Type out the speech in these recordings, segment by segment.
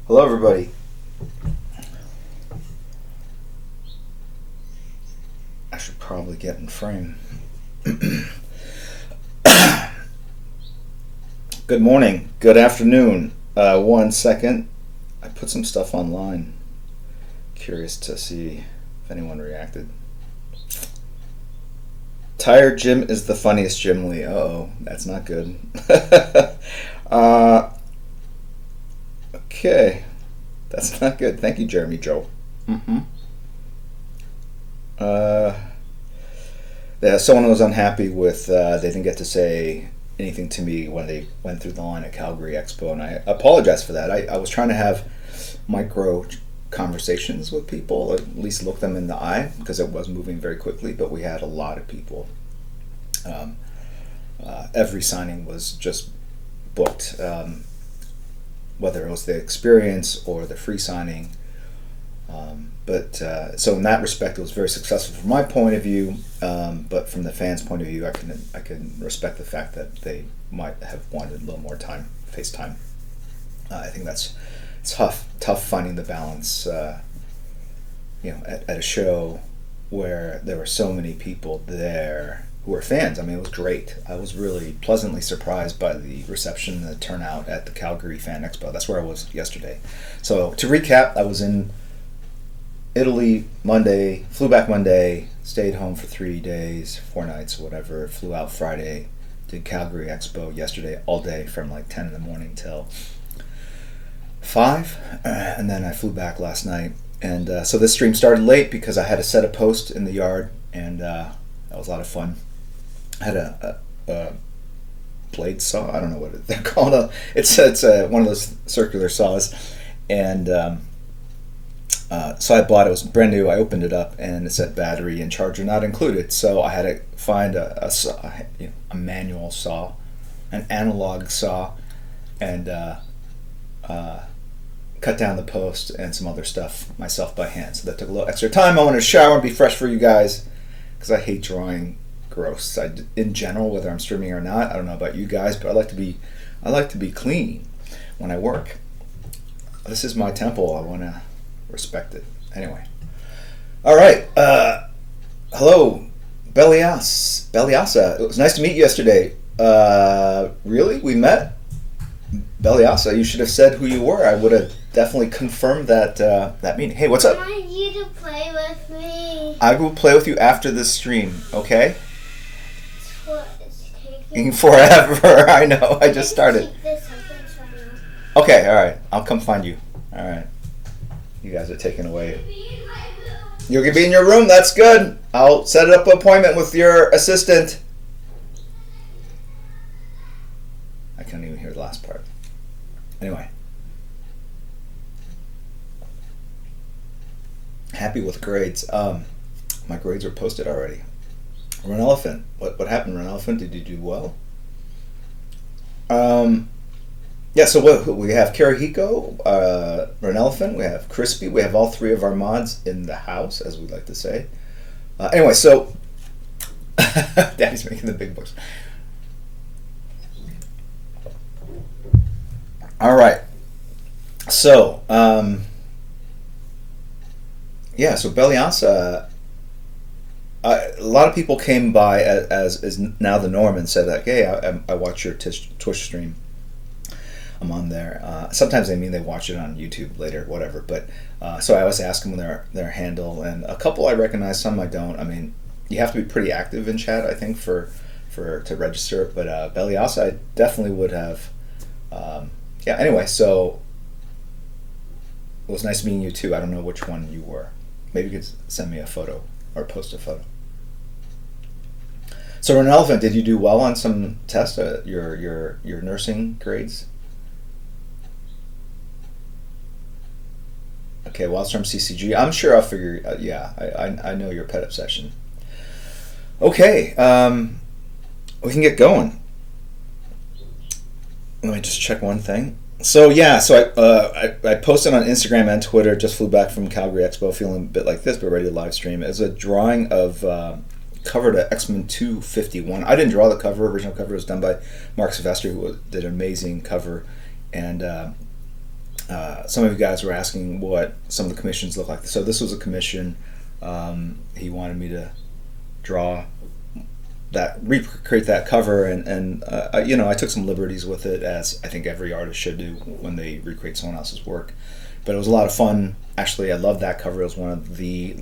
Hello, everybody. I should probably get in frame. Good morning. Good afternoon. 1 second. I put some stuff online. Curious to see if anyone reacted. Tired Jim is the funniest Chun-Li. Uh-oh, that's not good. Okay. That's not good. Thank you, Jeremy Joe. Yeah, someone was unhappy with they didn't get to say anything to me when they went through the line at Calgary Expo, and I apologize for that. I was trying to have micro conversations with people, at least look them in the eye, because it was moving very quickly, but we had a lot of people. Every signing was just booked, whether it was the experience or the free signing. So in that respect, it was very successful from my point of view. But from the fans' point of view, I can respect the fact that they might have wanted a little more time, face time. I think it's tough finding the balance. At a show where there were so many people there who were fans. I mean, it was great. I was really pleasantly surprised by the reception and the turnout at the Calgary Fan Expo. That's where I was yesterday. So to recap, I was in Italy Monday, flew back Monday, stayed home for 3 days, 4 nights, whatever, flew out Friday, did Calgary Expo yesterday all day from like 10 in the morning till 5, and then I flew back last night. And so this stream started late because I had to set a post in the yard, and that was a lot of fun. I had a blade saw, I don't know what they're called. It's one of those circular saws, and so I bought it. It was brand new. I opened it up and it said battery and charger not included. So I had to find a manual saw, an analog saw, and cut down the post and some other stuff myself by hand. So that took a little extra time. I wanted to shower and be fresh for you guys because I hate drawing gross. In general, whether I'm streaming or not, I don't know about you guys, but I like to be clean when I work. This is my temple. I want to respect it. Anyway. All right. Hello, Beliasa. It was nice to meet you yesterday. Really? We met? Beliasa, you should have said who you were. I would have definitely confirmed that meeting. Hey, what's up? I want you to play with me. I will play with you after this stream, okay? It's taking Forever. I know. I just started. Keep this open so I know. Okay, all right. I'll come find you. All right. You guys are taking away. You're going to be in your room. That's good. I'll set up an appointment with your assistant. I can't even hear the last part. Anyway. Happy with grades. My grades were posted already. Run Elephant. What happened, Run Elephant? Did you do well? Yeah, so we have Karahiko, Run Elephant, we have Crispy, we have all 3 of our mods in the house, as we like to say. Anyway, so Daddy's making the big books. All right. So, so Beliasa, a lot of people came by as is now the norm and said like, hey, I watch your Twitch stream. I'm on there. Sometimes they mean they watch it on YouTube later, whatever. But so I always ask them their handle, and a couple I recognize, some I don't. I mean, you have to be pretty active in chat, I think, for to register. But Beliasa, I definitely would have. Anyway, so it was nice meeting you too. I don't know which one you were. Maybe you could send me a photo or post a photo. So, Run Elephant, did you do well on some tests? Your nursing grades? Okay, Wildstrom CCG. I'm sure I'll figure. I know your pet obsession. Okay, we can get going. Let me just check one thing. So I posted on Instagram and Twitter. Just flew back from Calgary Expo, feeling a bit like this, but ready to live stream. It was a drawing of cover to X-Men 251. I didn't draw the cover. Original cover was done by Mark Sylvester, who did an amazing cover, and some of you guys were asking what some of the commissions look like. So this was a commission. He wanted me to draw that, recreate that cover, and I took some liberties with it, as I think every artist should do when they recreate someone else's work. But it was a lot of fun. Actually, I loved that cover. It was one of the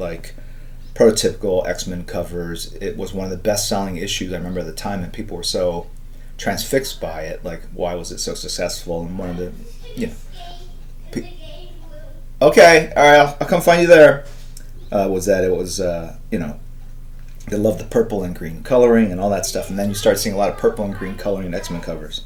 prototypical X-Men covers. It was one of the best-selling issues I remember at the time, and people were so transfixed by it. Like, why was it so successful? And one of the, okay, all right, I'll come find you there. Was that it was they love the purple and green coloring and all that stuff, and then you start seeing a lot of purple and green coloring in X-Men covers.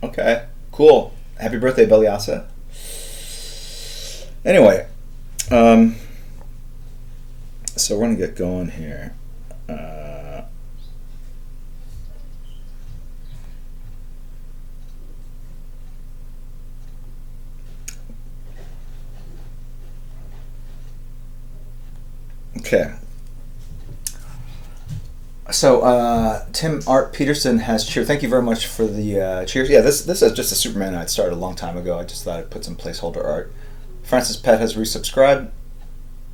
Okay, cool. Happy birthday, Beliasa. Anyway, so we're gonna get going here. Okay. So Tim Art Peterson has cheered. Thank you very much for the cheers. Yeah, this is just a Superman I'd started a long time ago. I just thought I'd put some placeholder art. Francis Pett has resubscribed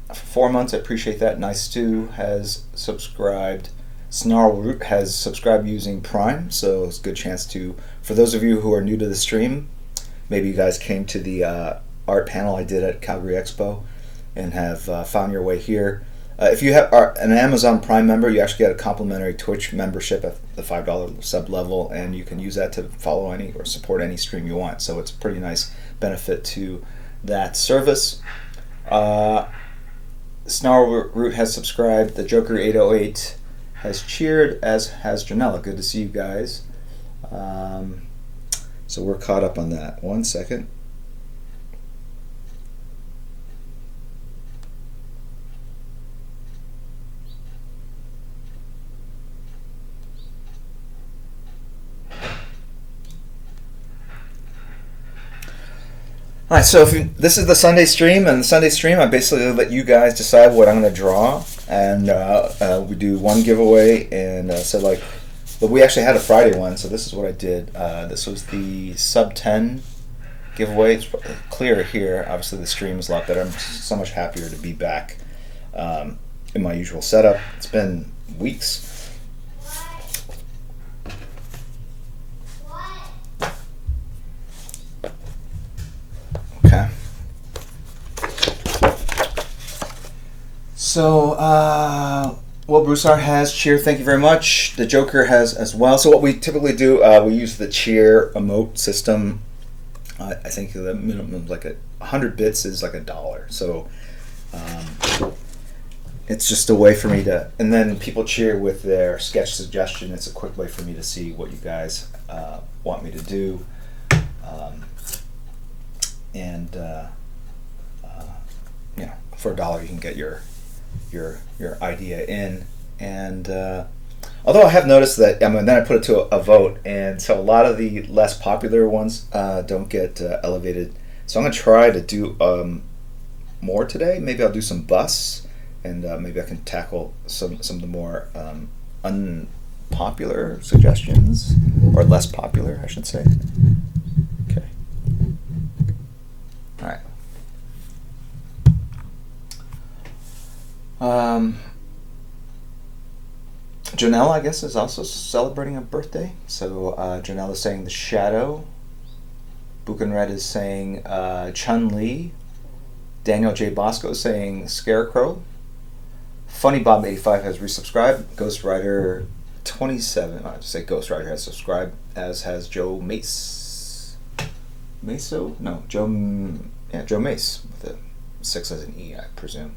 for 4 months. I appreciate that. Nice Stu has subscribed. Snarl Root has subscribed using Prime, so it's a good chance to, for those of you who are new to the stream, maybe you guys came to the art panel I did at Calgary Expo and have found your way here. If you are an Amazon Prime member, you actually get a complimentary Twitch membership at the $5 sub level, and you can use that to follow any or support any stream you want. So it's a pretty nice benefit to that service. Snarl Root has subscribed. The Joker 808 has cheered, as has Janella. Good to see you guys. So we're caught up on that. 1 second. All right, so this is the Sunday stream, and the Sunday stream, I basically let you guys decide what I'm going to draw, and we do one giveaway, and but we actually had a Friday one, so this is what I did. This was the sub 10 giveaway. It's clear here. Obviously, the stream is a lot better. I'm so much happier to be back in my usual setup. It's been weeks. Okay. So, Will Broussard has cheer. Thank you very much. The Joker has as well. So what we typically do, we use the cheer emote system. I think the minimum, 100 bits is $1. So it's just a way for me to, and then people cheer with their sketch suggestion. It's a quick way for me to see what you guys want me to do. And for $1 you can get your idea in. And although I have noticed that, then I put it to a vote, and so a lot of the less popular ones don't get elevated. So I'm gonna try to do more today. Maybe I'll do some busts, and maybe I can tackle some of the more unpopular suggestions, or less popular, I should say. Okay. All right. Janelle, I guess, is also celebrating a birthday. So Janelle is saying The Shadow. Buchenred is saying Chun-Li. Daniel J. Bosco is saying Scarecrow. Funny Bob 85 has resubscribed. Ghost Rider 27, I have to say Ghost Rider has subscribed, as has Joe Mace. Maso? No, Joe Mace, with a 6 as an E, I presume.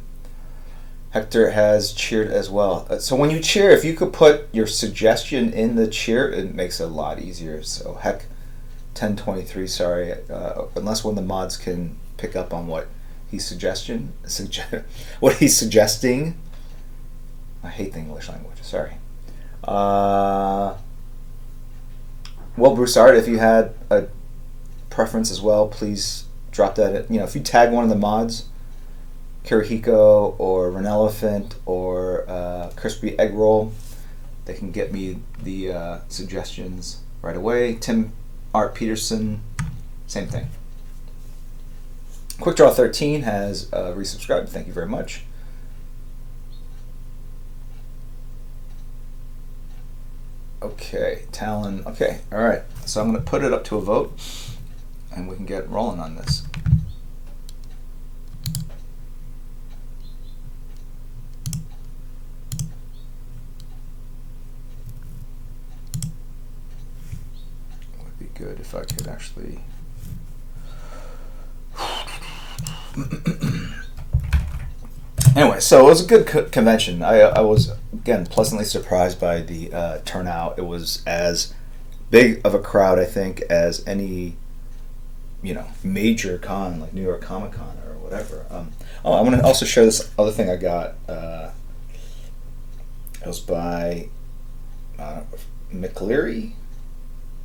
Hector has cheered as well. So when you cheer, if you could put your suggestion in the cheer, it makes it a lot easier. So Heck 1023, sorry, unless one of the mods can pick up on what he's what he's suggesting. I hate the English language, sorry. Well, Broussard, if you had a preference as well, please drop that in. If you tag one of the mods, Kirihiko or Renelephant or Crispy Egg Roll, they can get me the suggestions right away. Tim Art Peterson, same thing. Quick Draw 13 has resubscribed. Thank you very much. Okay, Talon. Okay, all right. So I'm going to put it up to a vote, and we can get rolling on this. Would be good if I could actually. Anyway, so it was a good convention. I was, again, pleasantly surprised by the turnout. It was as big of a crowd, I think, as any, major con, like New York Comic Con or whatever. I'm going to also share this other thing I got. It was by McLeary.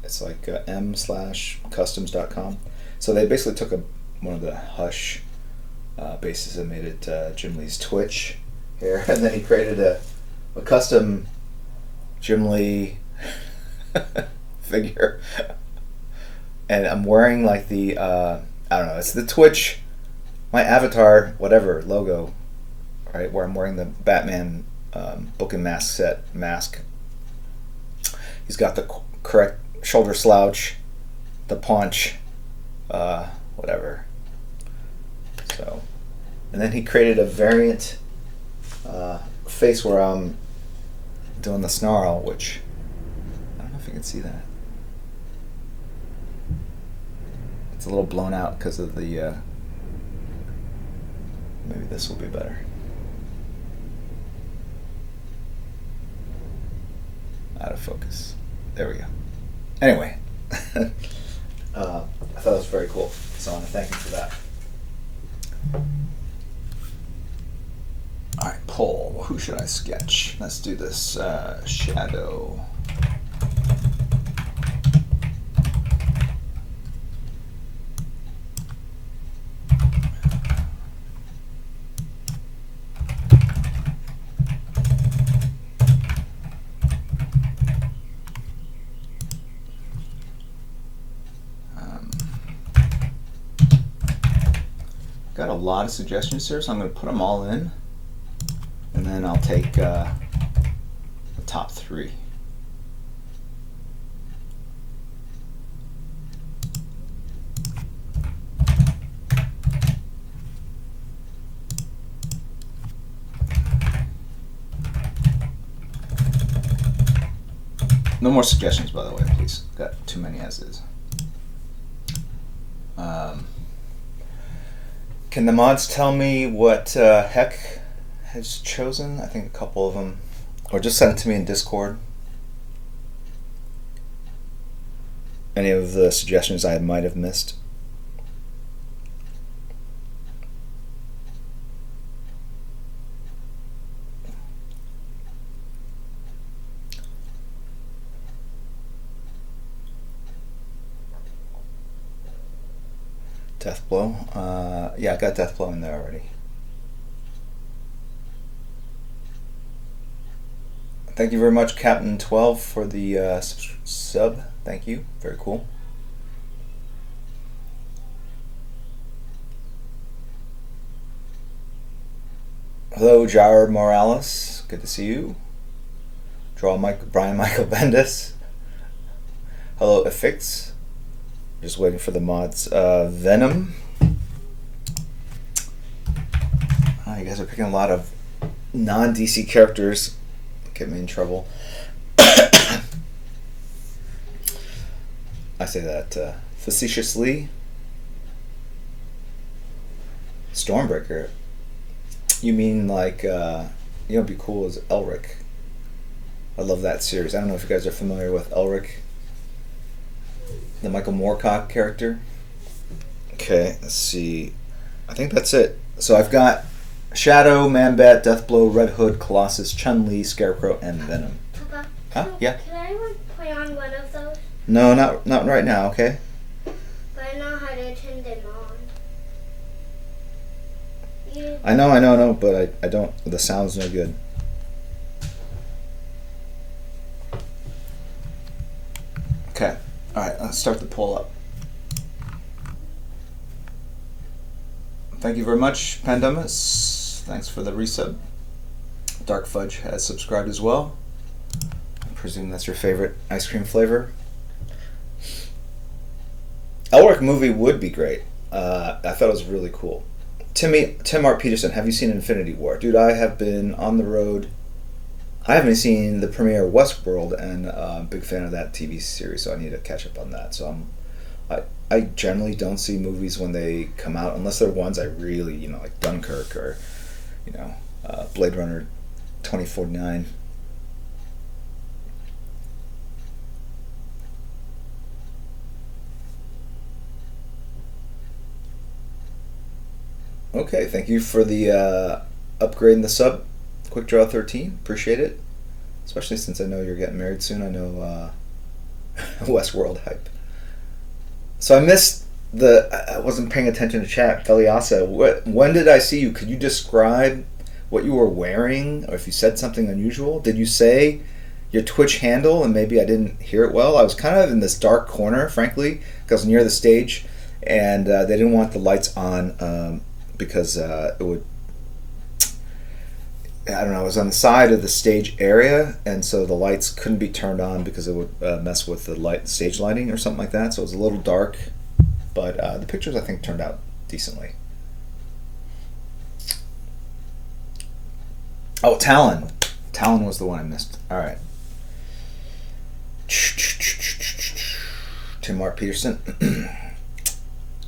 It's like m/customs.com. So they basically took one of the Hush bases and made it Chun-Li's Twitch here, and then he created a custom Chun-Li figure, and I'm wearing like the I don't know, it's the Twitch, my avatar whatever logo, right, where I'm wearing the Batman book and mask set mask. He's got the correct shoulder slouch, the paunch, whatever. So, and then he created a variant face where I'm doing the snarl, which I don't know if you can see that. It's a little blown out because of the. Maybe this will be better. Out of focus. There we go. Anyway, I thought it was very cool, so I want to thank him for that. Alright, poll. Who should I sketch? Let's do this. Shadow. Got a lot of suggestions here, so I'm going to put them all in, and then I'll take the top 3. No more suggestions, by the way, please. Got too many as is. Can the mods tell me what Heck has chosen? I think a couple of them. Or just send it to me in Discord. Any of the suggestions I might have missed. Deathblow. Yeah, I got Deathblow in there already. Thank you very much, Captain 12, for the sub. Thank you. Very cool. Hello, Jared Morales. Good to see you. Brian Michael Bendis. Hello, Effects. Just waiting for the mods. Venom. You guys are picking a lot of non-DC characters. Get me in trouble. I say that facetiously. Stormbreaker. You mean like, it'd be cool as Elric. I love that series. I don't know if you guys are familiar with Elric, the Michael Moorcock character. Okay, let's see. I think that's it. So I've got Shadow, Man-Bat, Deathblow, Red Hood, Colossus, Chun-Li, Scarecrow, and Venom. Papa, Huh? Yeah? can I play on one of those? No, not right now, okay? But I know how to turn them on. again. I know, but I don't. The sound's no good. Okay. All right. Let's start the poll up. Thank you very much, Pandemus. Thanks for the resub. Dark Fudge has subscribed as well. I presume that's your favorite ice cream flavor. Elric movie would be great. I thought it was really cool. Tim Art Peterson, have you seen Infinity War? Dude, I have been on the road. I haven't seen the premiere of Westworld, and I'm a big fan of that TV series, so I need to catch up on that. So I generally don't see movies when they come out, unless they're ones I really, like Dunkirk or, Blade Runner 2049. Okay, thank you for the upgrade in the sub. Quick Draw 13, appreciate it. Especially since I know you're getting married soon. I know Westworld hype. So I missed I wasn't paying attention to chat. Eliasa, when did I see you? Could you describe what you were wearing, or if you said something unusual? Did you say your Twitch handle and maybe I didn't hear it well? I was kind of in this dark corner, frankly, because near the stage, and they didn't want the lights on because it would, I don't know, it was on the side of the stage area, and so the lights couldn't be turned on because it would mess with the stage lighting or something like that. So it was a little dark, but the pictures I think turned out decently. Oh, Talon. Talon was the one I missed. All right. Tim Art Peterson.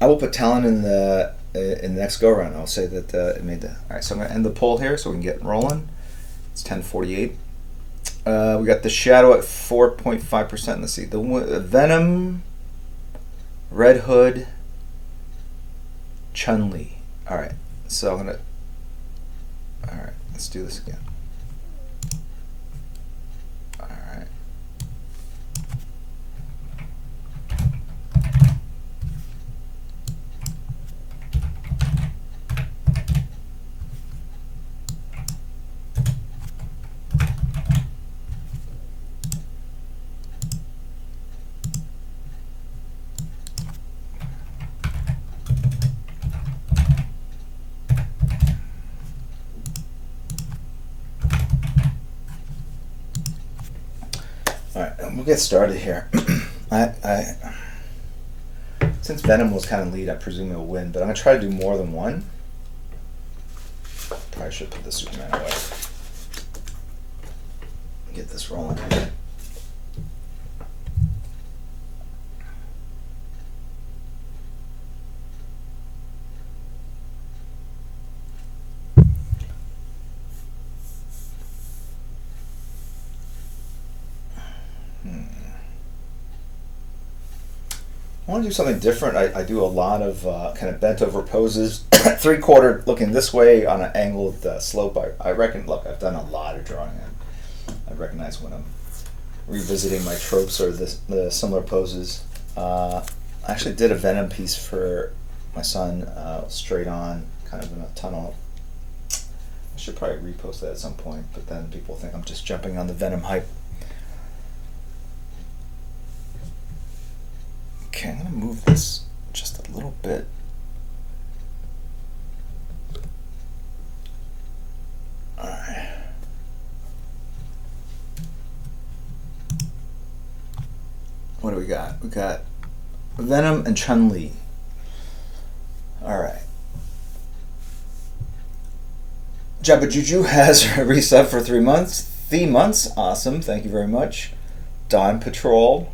I will put Talon in the next go around. I'll say that it made the. All right, so I'm gonna end the poll here so we can get rolling. It's 10:48. We got the Shadow at 4.5%. Let's see, the Venom, Red Hood, Chun-Li. All right, so I'm gonna. All right, let's do this again. All right. We'll get started here. Since Venom was kind of lead, I presume it'll win, but I'm gonna try to do more than one. Probably should put the Superman away. Get this rolling here. I want to do something different. I do a lot of kind of bent over poses, 3/4 looking this way on an angled slope. I reckon, look, I've done a lot of drawing. I recognize when I'm revisiting my tropes or the similar poses. I actually did a Venom piece for my son, straight on, kind of in a tunnel. I should probably repost that at some point, but then people think I'm just jumping on the Venom hype. Okay, I'm going to move this just a little bit. Alright. What do we got? We got Venom and Chun-Li. Alright. Jabba Juju has a resub for 3 months. 3 months? Awesome. Thank you very much. Dawn Patrol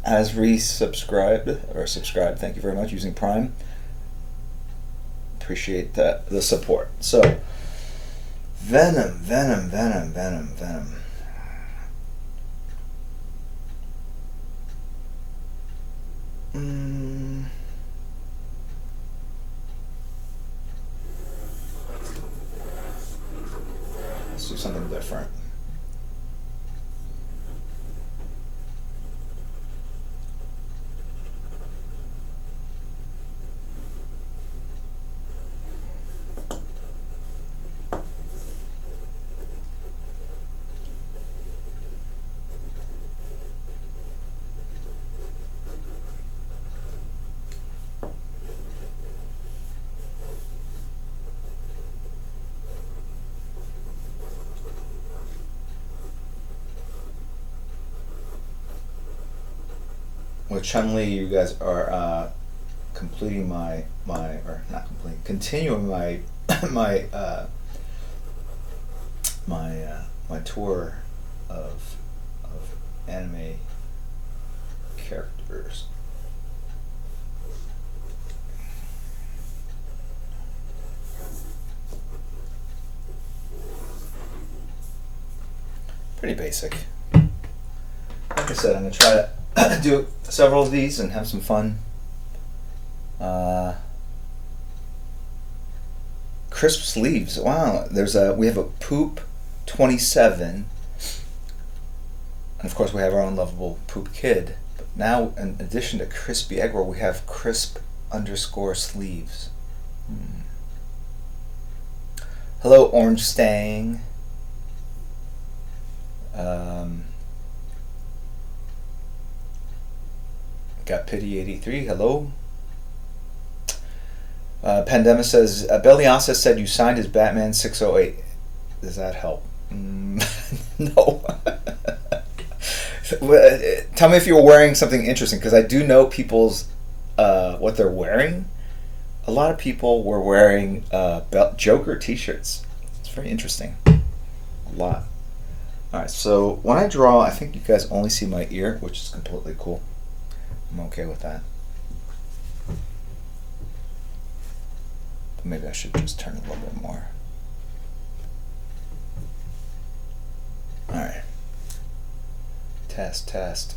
has resubscribed or subscribed. Thank you very much, using Prime. Appreciate the support. So, Venom. Let's do something different. with Chun-Li, you guys are completing or not completing, continuing my my tour of anime characters. Pretty basic. Like I said, I'm gonna try to do several of these and have some fun. Crisp sleeves. Wow, we have a Poop 27, and of course we have our own lovable Poop Kid. But now, in addition to crispy egg roll, we have crisp _ sleeves. Hello, Orange Stang. Got Pity 83. Hello. Pandemic says Beliasa said you signed his Batman 608. Does that help? No. Tell me if you're wearing something interesting, because I do know people's what they're wearing. A lot of people were wearing Joker t-shirts. It's very interesting. A lot. Alright, so when I draw, I think you guys only see my ear, which is completely cool. I'm okay with that. But maybe I should just turn a little bit more. Alright. Test.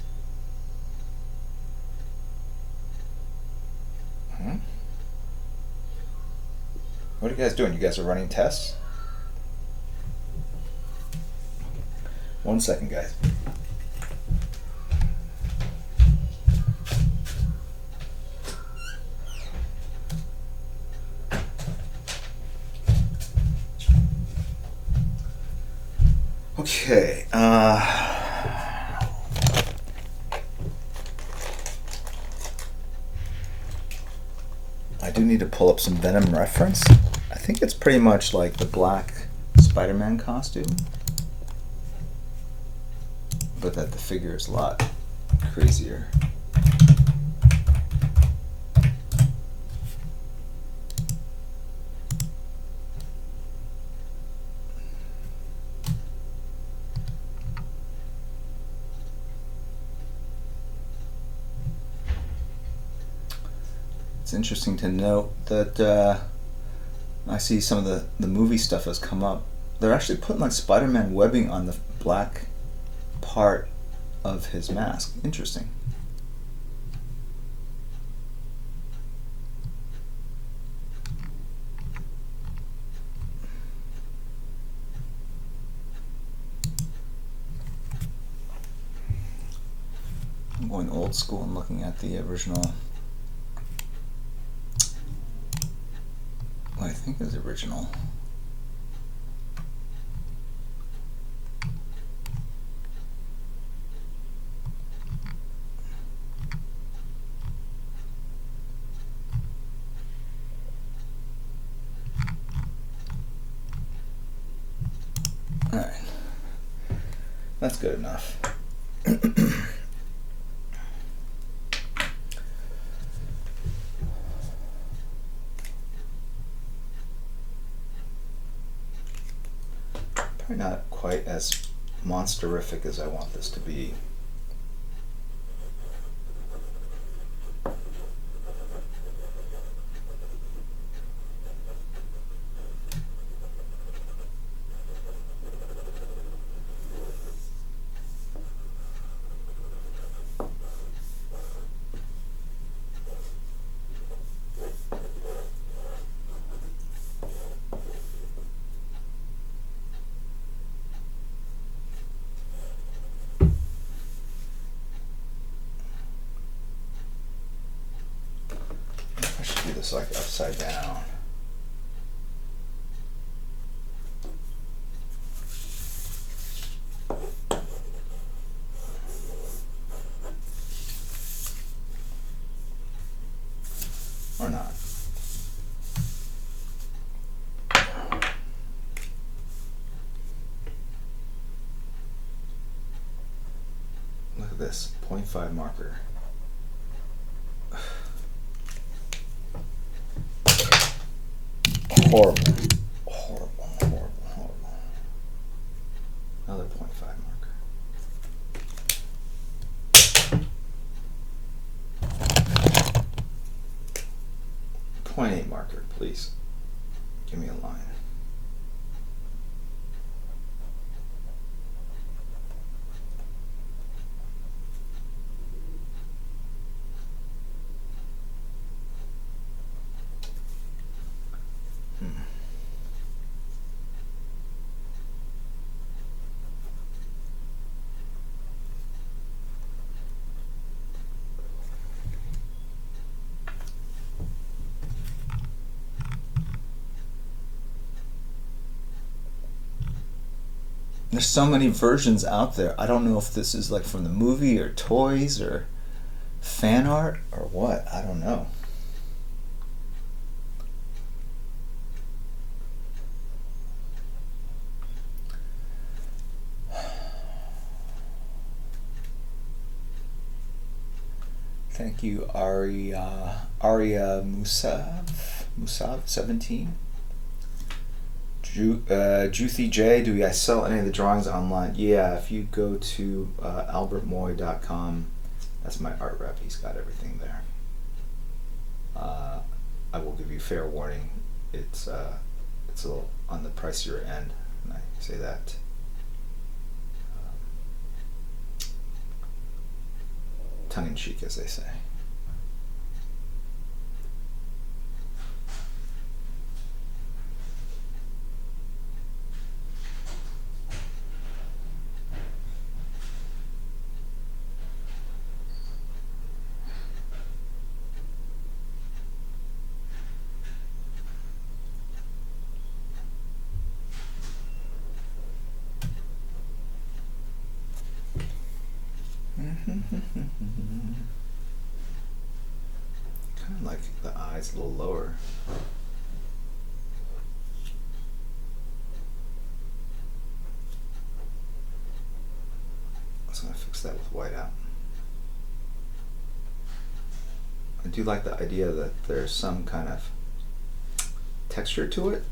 What are you guys doing? You guys are running tests? 1 second, guys. Okay. I do need to pull up some Venom reference. I think it's pretty much like the black Spider-Man costume, but that the figure is a lot crazier. It's interesting to note that I see some of the movie stuff has come up. They're actually putting like Spider-Man webbing on the black part of his mask. Interesting. I'm going old school and looking at the original. What I think is original. Alright. That's good enough. Probably not quite as monsterific as I want this to be. I should do this like upside down. Or not. Look at this, 0.5 marker. Horrible. Another 0.5 marker. 0.8 marker, please. Give me a line. There's so many versions out there. I don't know if this is like from the movie or toys or fan art or what. I don't know. Thank you, Aria Musav 17. Juthy J, do I sell any of the drawings online? Yeah, if you go to albertmoy.com, that's my art rep. He's got everything there. I will give you fair warning. It's a little on the pricier end, and I say that. Tongue in cheek, as they say. Kind of like the eyes a little lower. So I'm going to fix that with white out. I do like the idea that there's some kind of texture to it.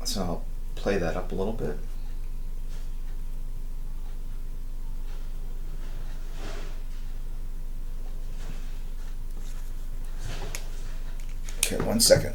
So I'll play that up a little bit. Okay, 1 second.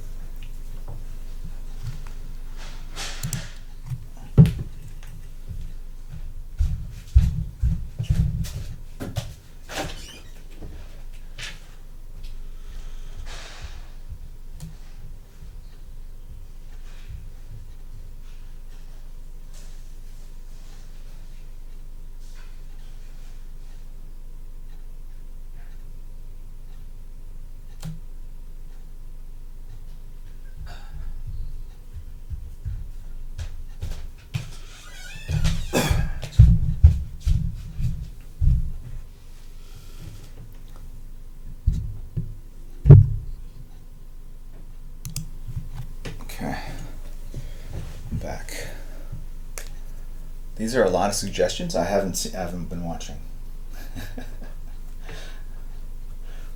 Back. These are a lot of suggestions. I haven't been watching.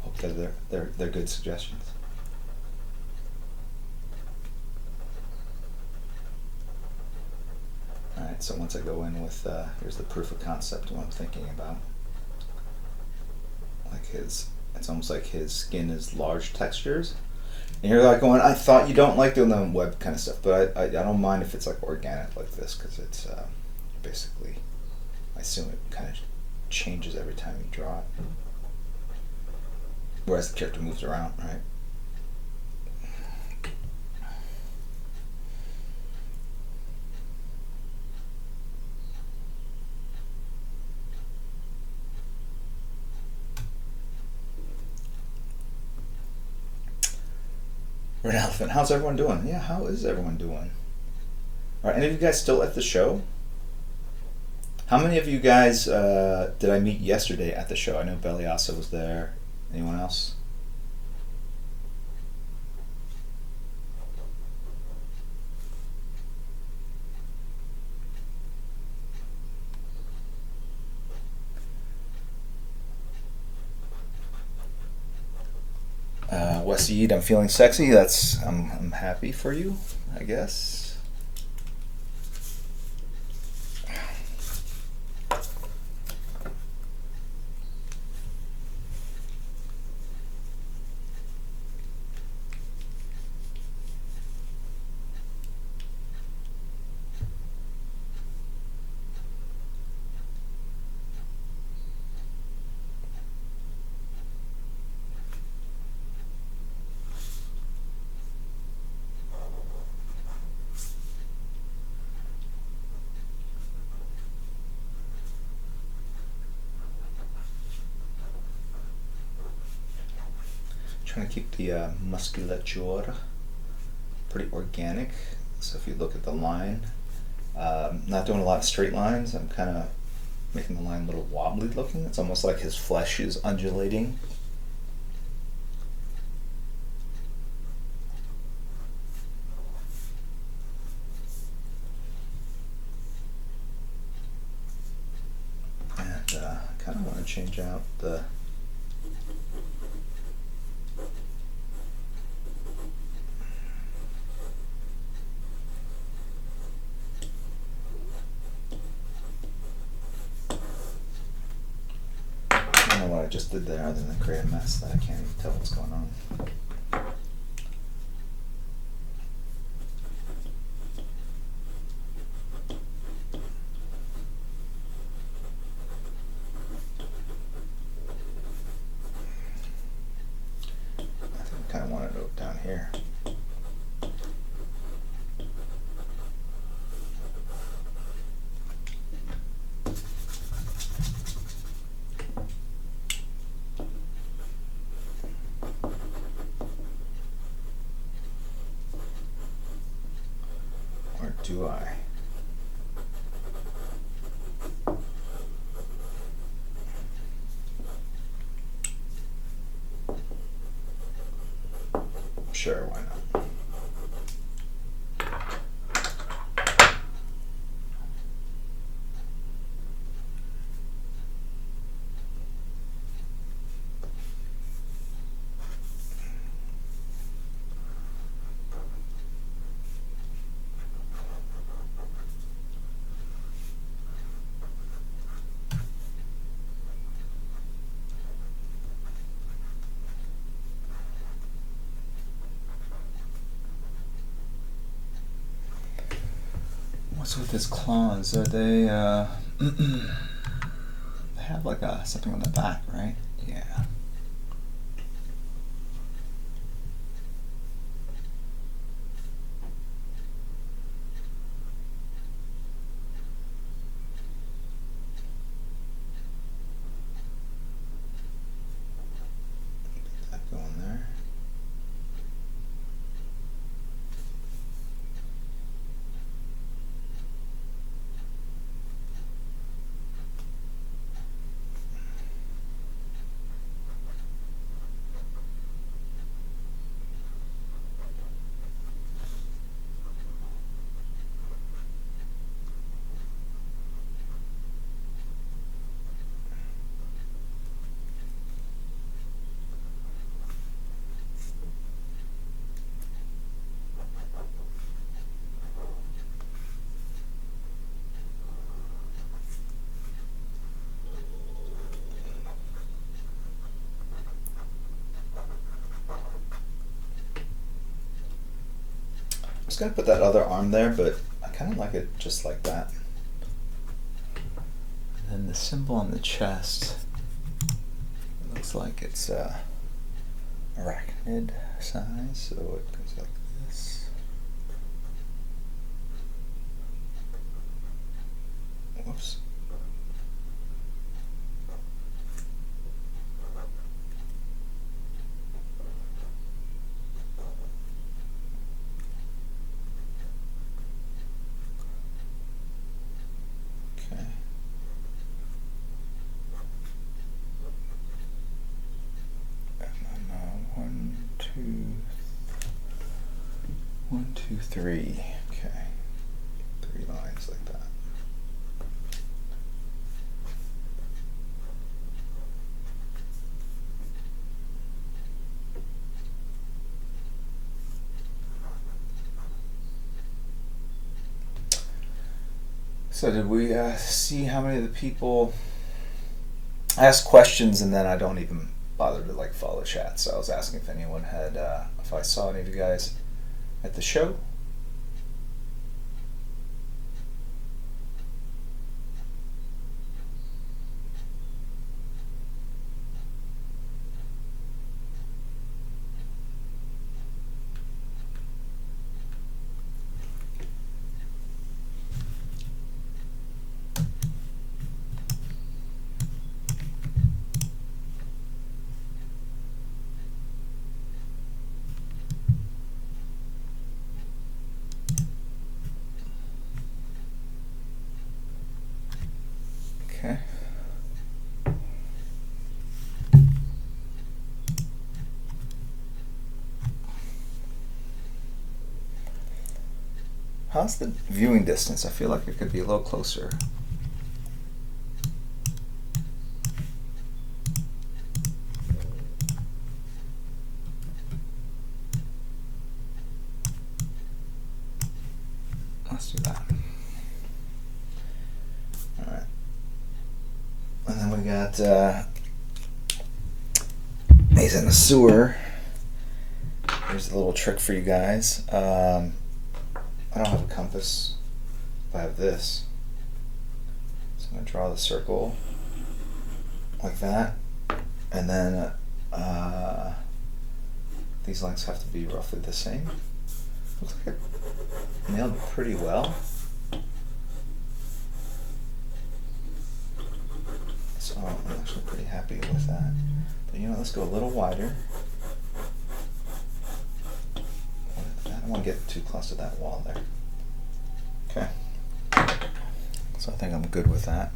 Hope that they're good suggestions. All right. So once I go in with here's the proof of concept. What I'm thinking about. Like it's almost like his skin is large textures. And you're like going, I thought you don't like doing the web kind of stuff, but I don't mind if it's like organic like this, because it's basically, I assume it kind of changes every time you draw it. Whereas the character moves around, right? Red Elephant, how's everyone doing? Yeah, how is everyone doing? Are any of you guys still at the show? How many of you guys did I meet yesterday at the show? I know Beliasa was there. Anyone else? Waseed, I'm feeling sexy. I'm happy for you, I guess. Trying to keep the musculature pretty organic. So if you look at the line, not doing a lot of straight lines. I'm kind of making the line a little wobbly looking. It's almost like his flesh is undulating. And I kind of want to change out the what I just did there, other than create a mess that I can't even tell what's going on. I think I kind of want it down here. Do I? Sure, why not? What's with his claws? Are they, they have like something on the back, right? Yeah. Get that going there. I was gonna put that other arm there, but I kind of like it just like that. And then the symbol on the chest, it looks like it's arachnid size, so it goes like this. Whoops. Okay. And then 1, 2, 3. Okay. 3 lines like that. So did we see how many of the people ask questions, and then I don't even bother to like follow chat. So I was asking if anyone had, if I saw any of you guys at the show. Okay. How's the viewing distance? I feel like it could be a little closer. Let's do that. Alright. And then we got he's in the sewer. Here's a little trick for you guys. I don't have a compass. I have this. So I'm going to draw the circle like that. And then these lengths have to be roughly the same. Looks like I nailed it pretty well. So I'm actually pretty happy with that. But you know, let's go a little wider. I don't want to get too close to that wall there. Okay. So I think I'm good with that.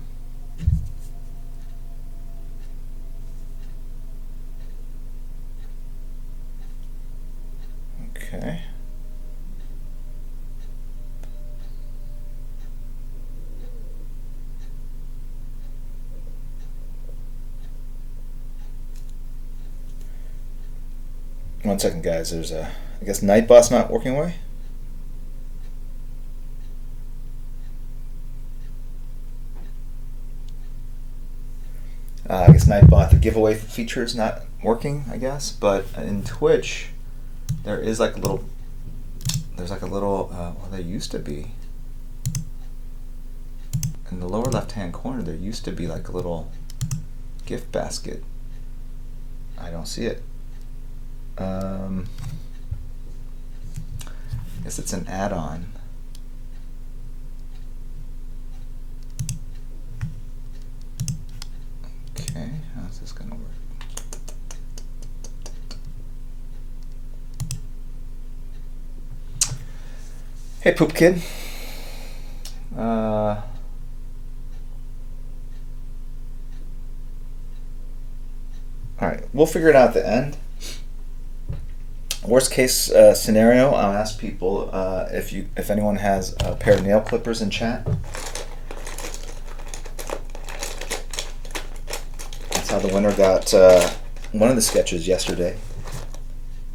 Okay. One second, guys. There's a, I guess, Nightbot's not working away. I guess Nightbot, the giveaway feature is not working, I guess. But in Twitch, there is like a little, there's like a little, well, there used to be. In the lower left-hand corner, there used to be like a little gift basket. I don't see it. I guess it's an add-on. Okay, how's this gonna work? Hey, Poop Kid. Alright, we'll figure it out at the end. Worst case scenario, I'll ask people if anyone has a pair of nail clippers in chat. That's how the winner got one of the sketches yesterday,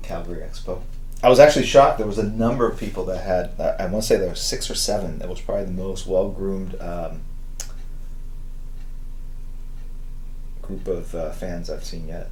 Calgary Expo. I was actually shocked. There was a number of people that had, I want to say there were 6 or 7. That was probably the most well-groomed group of fans I've seen yet.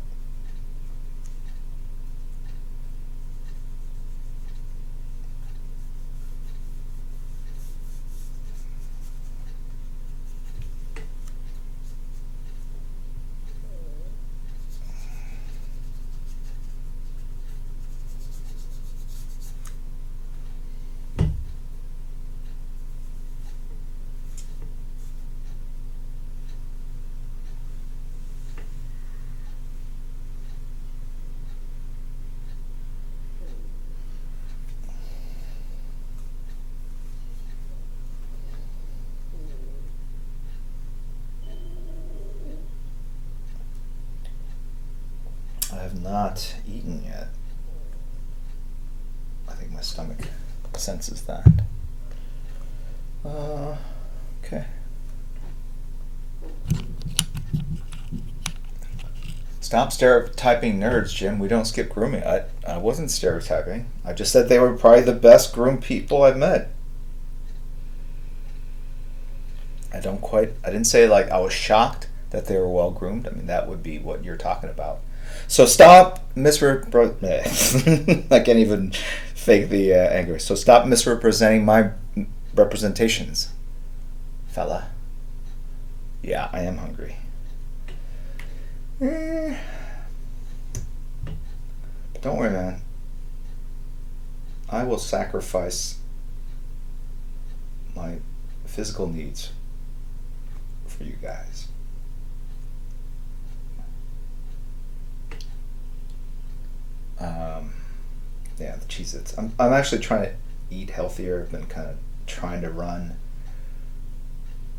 I have not eaten yet. I think my stomach senses that. Okay. Stop stereotyping nerds, Jim. We don't skip grooming. I wasn't stereotyping. I just said they were probably the best groomed people I've met. I didn't say like I was shocked that they were well groomed. I mean, that would be what you're talking about. So stop misrepro. I can't even fake the anger. So stop misrepresenting my representations, fella. Yeah, I am hungry. But don't worry, man. I will sacrifice my physical needs for you guys. Yeah, the Cheez-Its. I'm actually trying to eat healthier. I've been kind of trying to run.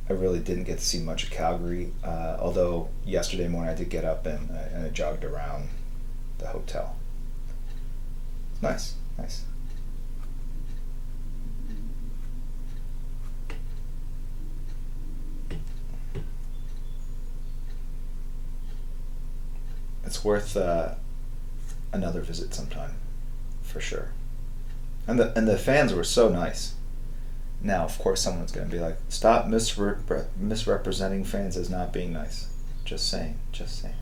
I really didn't get to see much of Calgary, although yesterday morning I did get up and I jogged around the hotel. Nice, nice. It's worth another visit sometime, for sure. And the fans were so nice. Now, of course, someone's going to be like, "Stop misrepresenting fans as not being nice." Just saying, just saying.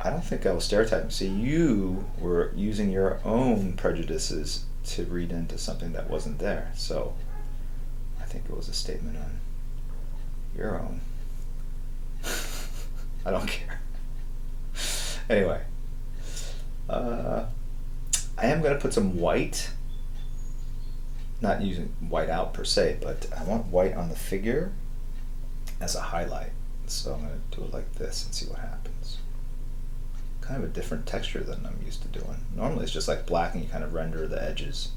I don't think I was stereotyping. See, you were using your own prejudices to read into something that wasn't there. So, I think it was a statement on your own. I don't care. Anyway, I am going to put some white, not using white out per se, but I want white on the figure as a highlight. So I'm going to do it like this and see what happens. Kind of a different texture than I'm used to doing. Normally it's just like black and you kind of render the edges.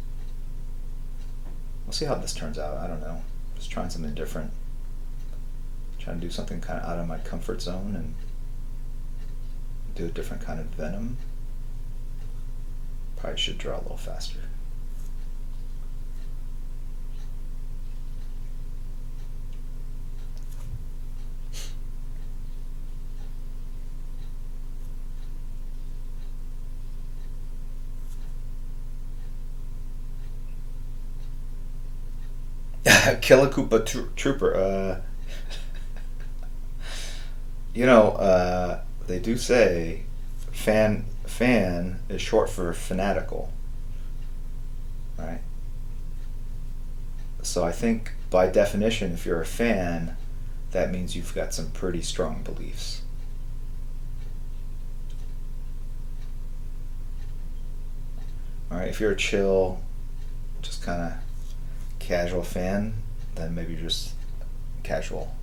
We'll see how this turns out. I don't know. Just trying something different. Trying to do something kind of out of my comfort zone and do a different kind of Venom. Probably should draw a little faster. Kill a Koopa Trooper. They do say fan is short for fanatical, right? So I think by definition, if you're a fan, that means you've got some pretty strong beliefs. All right, if you're a chill, just kind of casual fan, then maybe you're just casual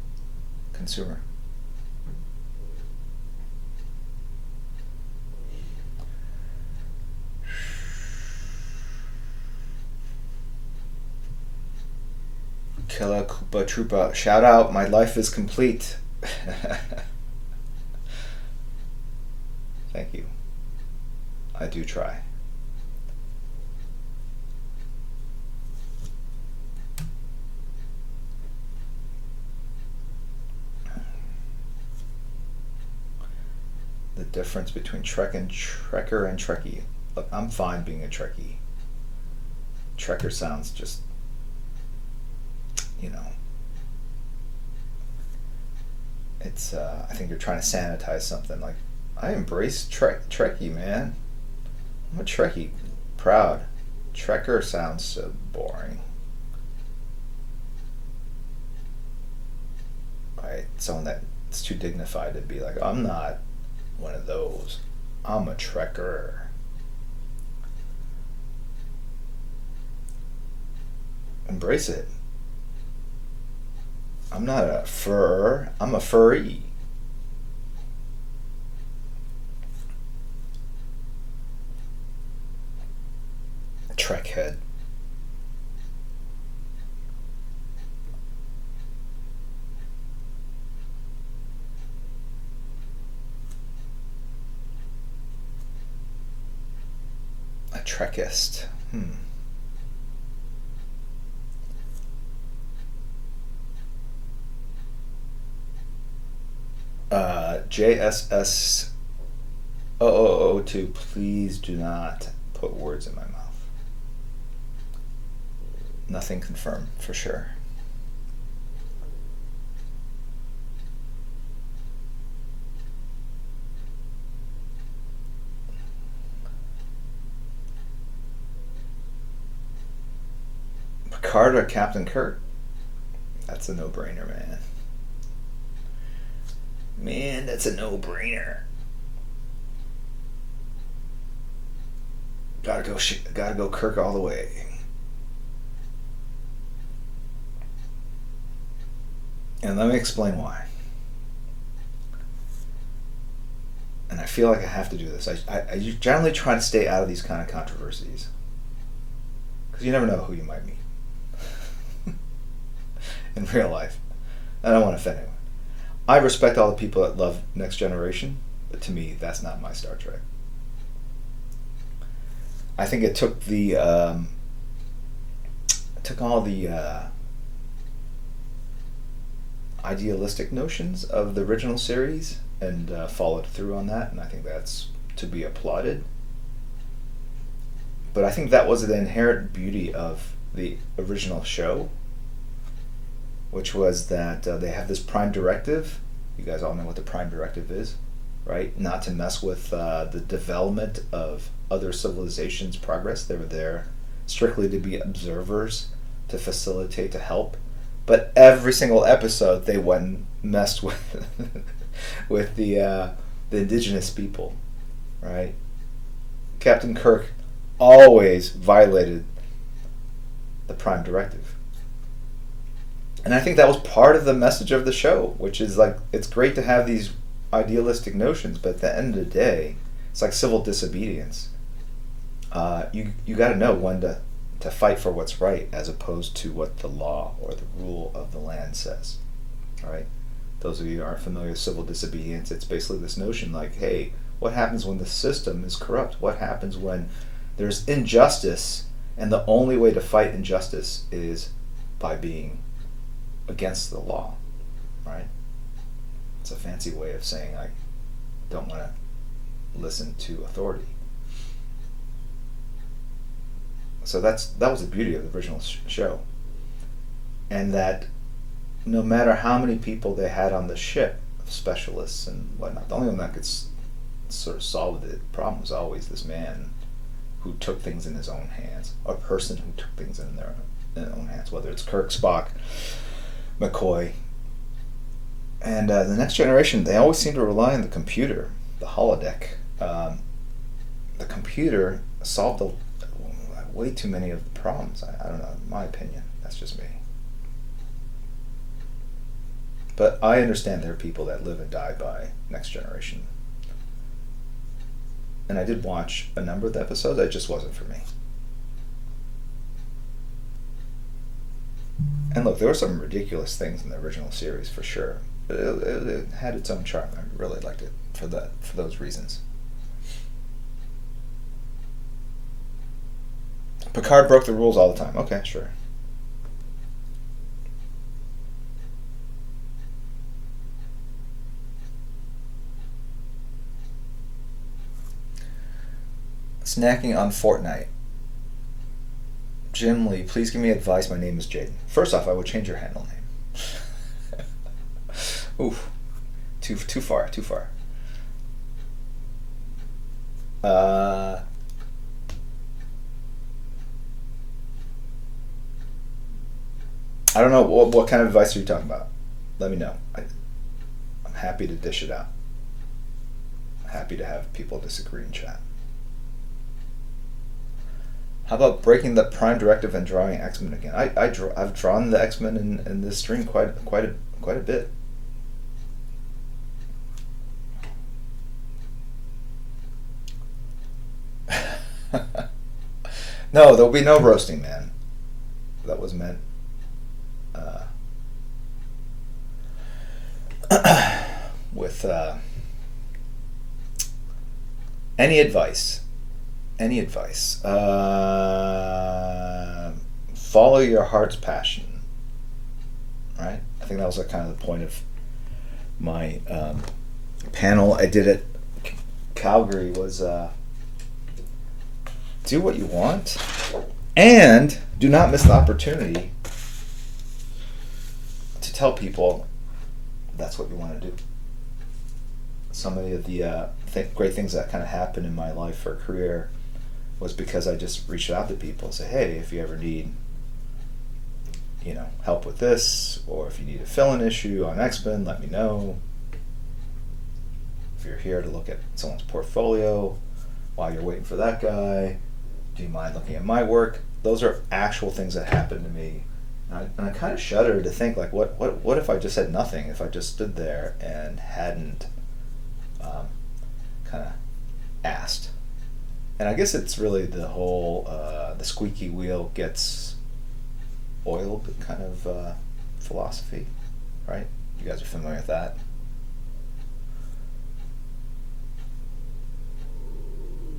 consumer. Killa Koopa Troopa. Shout out, my life is complete. Thank you. I do try. The difference between Trek and Trekker and Trekkie. Look, I'm fine being a Trekkie. Trekker sounds just, it's I think you're trying to sanitize something. Like, I embrace Trekkie, man. I'm a Trekkie, proud. Trekker sounds so boring. Right, someone that's too dignified to be like, I'm not one of those. I'm a Trekker. Embrace it. I'm not a fur, I'm a furry. Trek head. A Trekist. JSS 0002, please do not put words in my mouth. Nothing confirmed, for sure. Picard or Captain Kirk? That's a no-brainer, man. Man, that's a no-brainer. Gotta go Kirk all the way. And let me explain why. And I feel like I have to do this. I generally try to stay out of these kind of controversies. Because you never know who you might meet in real life. I don't want to offend anyone. I respect all the people that love Next Generation, but to me, that's not my Star Trek. I think it took all the idealistic notions of the original series and followed through on that, and I think that's to be applauded. But I think that was the inherent beauty of the original show, which was that they have this prime directive. You guys all know what the prime directive is, right? Not to mess with the development of other civilizations' progress. They were there strictly to be observers, to facilitate, to help. But every single episode, they went and messed with with the indigenous people, right? Captain Kirk always violated the prime directive. And I think that was part of the message of the show, which is like, it's great to have these idealistic notions, but at the end of the day, it's like civil disobedience. You got to know when to fight for what's right as opposed to what the law or the rule of the land says. All right? Those of you who aren't familiar with civil disobedience, it's basically this notion like, hey, what happens when the system is corrupt? What happens when there's injustice, and the only way to fight injustice is by being against the law, right? It's a fancy way of saying I don't want to listen to authority. So that was the beauty of the original show. And that no matter how many people they had on the ship, specialists and whatnot, the only one that could sort of solve the problem was always this man who took things in his own hands, a person who took things in their own hands, whether it's Kirk, Spock, McCoy. And the Next Generation, they always seem to rely on the computer, the holodeck. The computer solved way too many of the problems. I don't know, in my opinion. That's just me. But I understand there are people that live and die by Next Generation. And I did watch a number of the episodes. It just wasn't for me. And look, there were some ridiculous things in the original series for sure. But it had its own charm. I really liked it for those reasons. Picard broke the rules all the time. Okay, sure. Snacking on Fortnite. Jim Lee, please give me advice. My name is Jaden. First off, I would change your handle name. Oof. Too far. I don't know what kind of advice are you talking about. Let me know. I'm happy to dish it out. I'm happy to have people disagree in chat. How about breaking the Prime Directive and drawing X-Men again? I've drawn the X-Men in this stream quite a bit. No, there'll be no roasting, man. That was meant. With any advice. Follow your heart's passion. Right? I think that was kind of the point of my panel I did at Calgary was do what you want and do not miss the opportunity to tell people that's what you want to do. So many of the great things that kind of happened in my life or career was because I just reached out to people and said, hey, if you ever need help with this, or if you need a fill-in issue on X-Men, let me know. If you're here to look at someone's portfolio while you're waiting for that guy, do you mind looking at my work? Those are actual things that happen to me. And I kind of shudder to think, like, what if I just said nothing? If I just stood there and hadn't kind of asked? And I guess it's really the whole the squeaky wheel gets oiled kind of philosophy, right? You guys are familiar with that?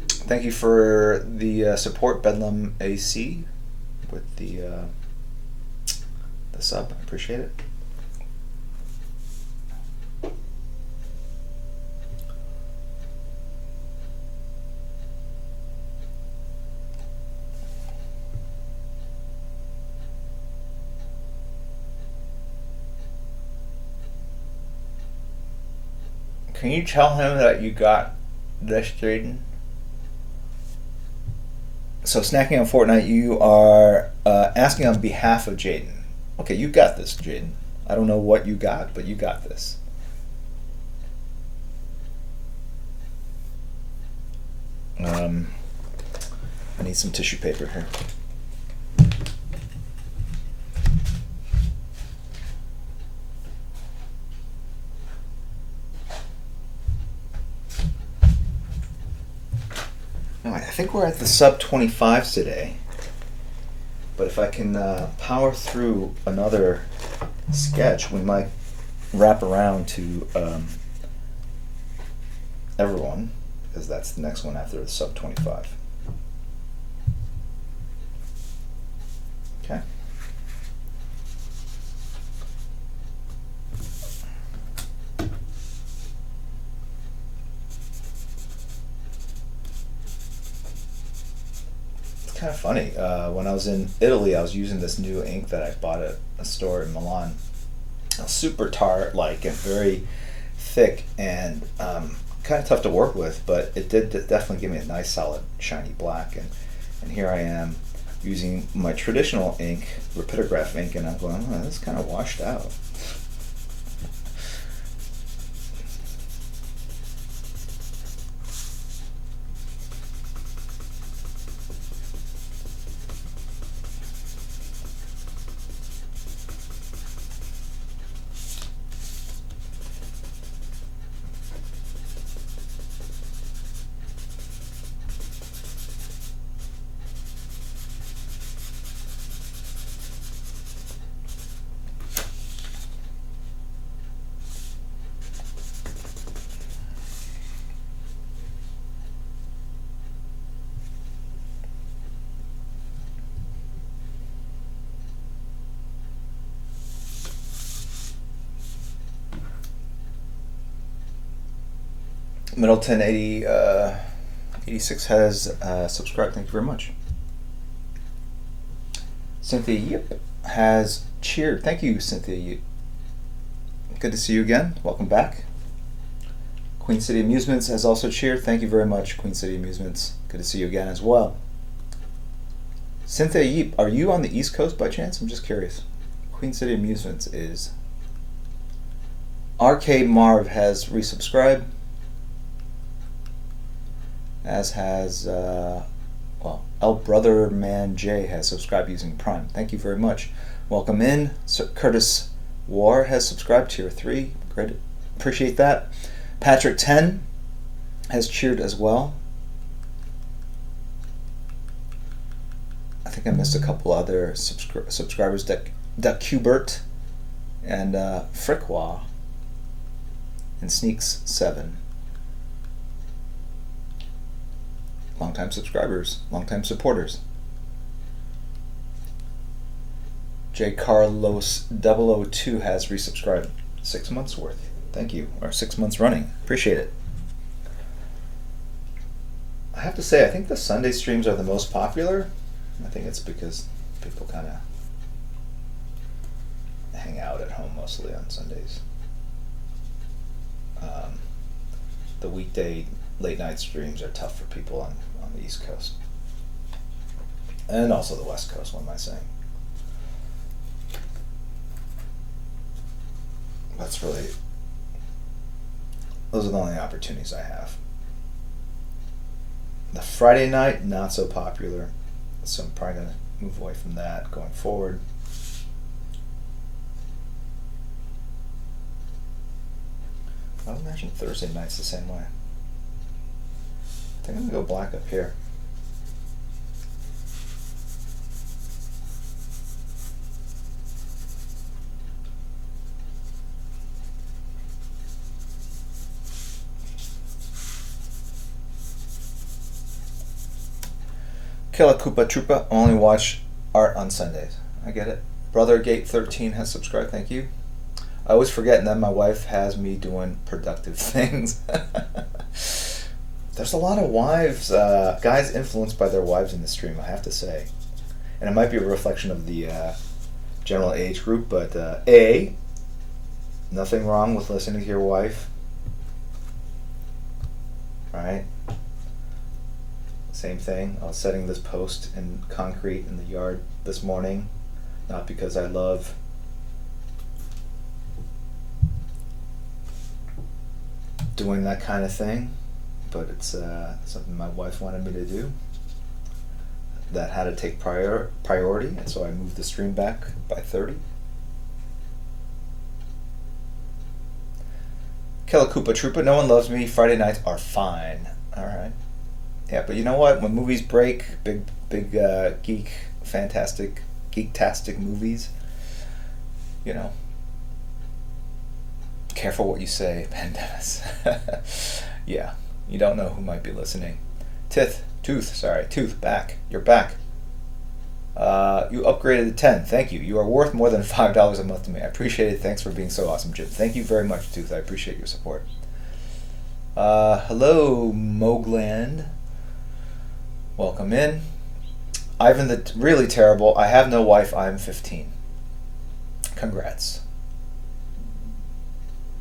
Thank you for the support, Bedlam AC, with the sub. I appreciate it. Can you tell him that you got this, Jaden? So, snacking on Fortnite, you are asking on behalf of Jaden. Okay, you got this, Jaden. I don't know what you got, but you got this. I need some tissue paper here. I think we're at the sub 25s today, but if I can power through another sketch, we might wrap around to everyone, because that's the next one after the sub 25. Okay. Kind of funny. When I was in Italy, I was using this new ink that I bought at a store in Milan. Super tart, like, and very thick, and kind of tough to work with, but it did definitely give me a nice, solid, shiny black. And here I am using my traditional ink, rapidograph ink, and I'm going, oh, this is kind of washed out. Middleton 86 has subscribed. Thank you very much. Cynthia Yip has cheered. Thank you, Cynthia Yip. Good to see you again. Welcome back. Queen City Amusements has also cheered. Thank you very much, Queen City Amusements. Good to see you again as well. Cynthia Yip, are you on the East Coast by chance? I'm just curious. Queen City Amusements is. RK Marv has resubscribed. As has, El Brother Man J has subscribed using Prime. Thank you very much. Welcome in. Curtis War has subscribed, tier 3. Great. Appreciate that. Patrick 10 has cheered as well. I think I missed a couple other subscribers. Duckubert and Frickwa and Sneaks 7. Long-time subscribers, long-time supporters. J. Carlos 002 has resubscribed. 6 months worth. Thank you. Or 6 months running. Appreciate it. I have to say, I think the Sunday streams are the most popular. I think it's because people kind of hang out at home mostly on Sundays. The weekday late night streams are tough for people on the East Coast. And also the West Coast, what am I saying? That's really, those are the only opportunities I have. The Friday night, not so popular, so I'm probably going to move away from that going forward. I would imagine Thursday night's the same way. I think I'm going to go black up here. Killa Koopa Troopa, only watch art on Sundays. I get it. Brother Gate 13 has subscribed, thank you. I always forget, and then my wife has me doing productive things. There's a lot of wives, guys influenced by their wives in the stream, I have to say. And it might be a reflection of the general age group, but A, nothing wrong with listening to your wife. Right? Same thing. I was setting this post in concrete in the yard this morning, not because I love doing that kind of thing, but it's something my wife wanted me to do that had to take priority, and so I moved the stream back by 30. Killa Koopa Troopa, no one loves me. Friday nights are fine. All right. Yeah, but you know what? When movies break, big geektastic movies, you know, careful what you say, Pandemis. Yeah, you don't know who might be listening. Tooth, back. You're back. You upgraded to 10. Thank you. You are worth more than $5 a month to me. I appreciate it. Thanks for being so awesome, Jim. Thank you very much, Tooth. I appreciate your support. Hello, Mogland. Welcome in. Ivan the really terrible. I have no wife. I'm 15. Congrats.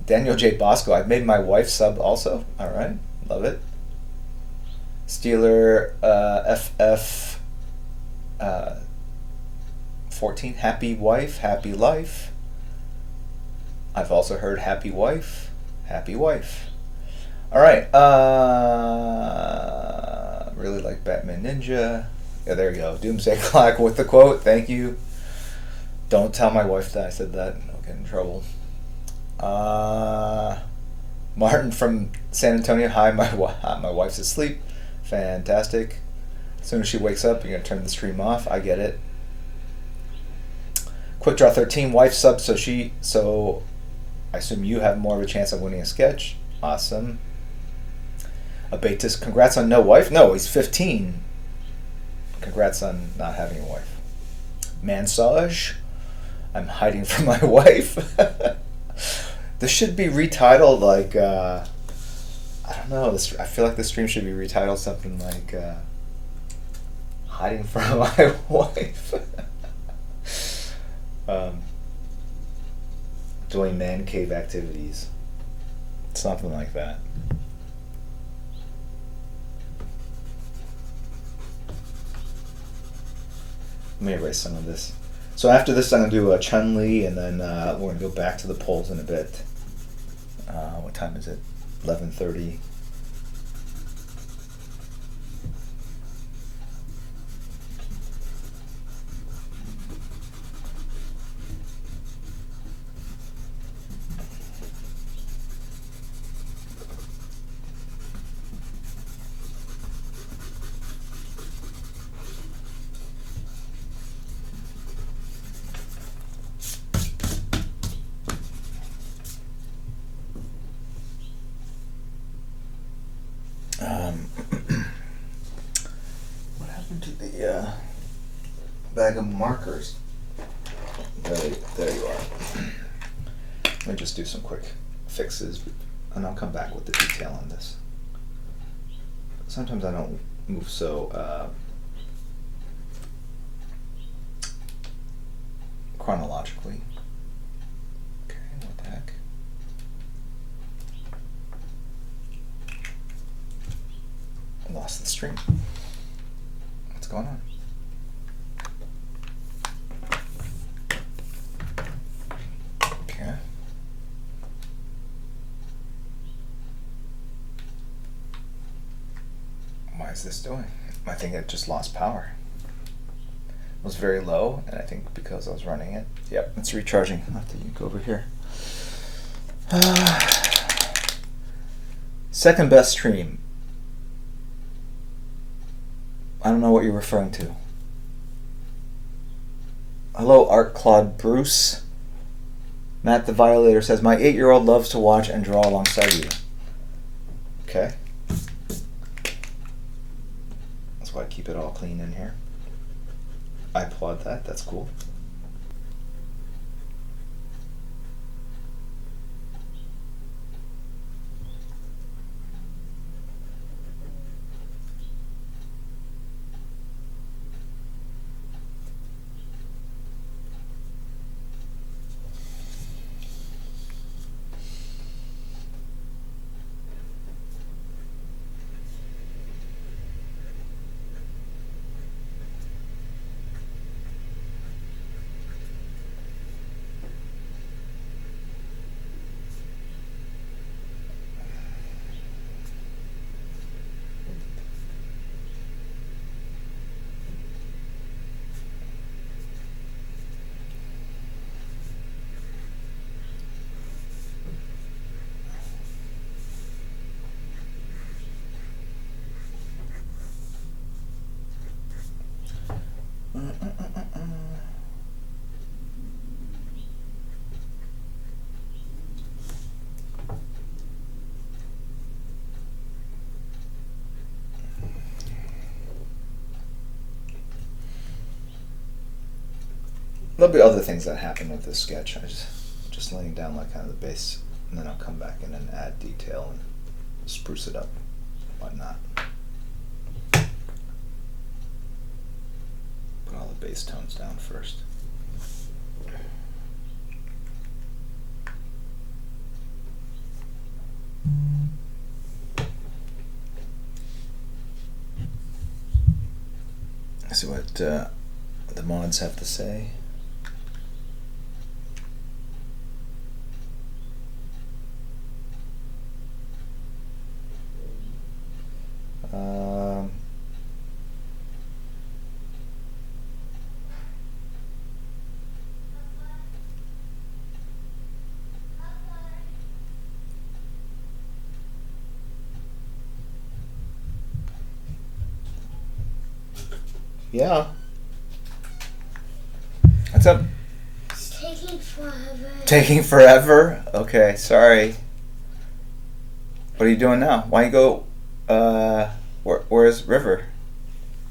Daniel J. Bosco. I've made my wife sub also. All right. Love it. Steeler FF 14. Happy wife. Happy life. I've also heard happy wife. Happy wife. All right. Really like Batman Ninja. Yeah, there you go. Doomsday Clock with the quote. Thank you. Don't tell my wife that I said that. I'll get in trouble. Martin from San Antonio. Hi, my wife's asleep. Fantastic. As soon as she wakes up, you're going to turn the stream off. I get it. Quick Draw 13. Wife sub, so I assume you have more of a chance of winning a sketch. Awesome. Abetus, congrats on no wife. No, he's 15. Congrats on not having a wife. Mansage, I'm hiding from my wife. This should be retitled like, I don't know, I feel like the stream should be retitled something like, hiding from my wife. Doing man cave activities. Something like that. Let me erase some of this. So after this, I'm going to do a Chun-Li, and then we're going to go back to the polls in a bit. What time is it? 11:30. What happened to the bag of markers? There you are. Let me just do some quick fixes, and I'll come back with the detail on this. Sometimes I don't move so chronologically. Okay, what the heck? I lost the stream. What's going on? Okay. is this doing? I think it just lost power. It was very low, and I think because I was running it. Yep, it's recharging. I'll have to go over here. Second best stream. I don't know what you're referring to. Hello, Art Claude Bruce. Matt the Violator says, my 8-year-old loves to watch and draw alongside you. Okay. That's why I keep it all clean in here. I applaud that. That's cool. There'll be other things that happen with this sketch. I just laying down like kind of the base, and then I'll come back in and add detail and spruce it up, whatnot. Put all the bass tones down first. Let's see what the mods have to say. Yeah. What's up? It's taking forever. Taking forever? Okay, sorry. What are you doing now? Why don't you go, where's River?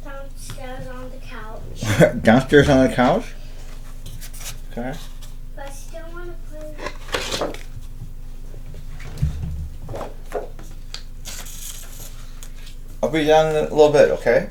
Downstairs on the couch. Downstairs on the couch? Okay. But I still want to play. I'll be down in a little bit, okay?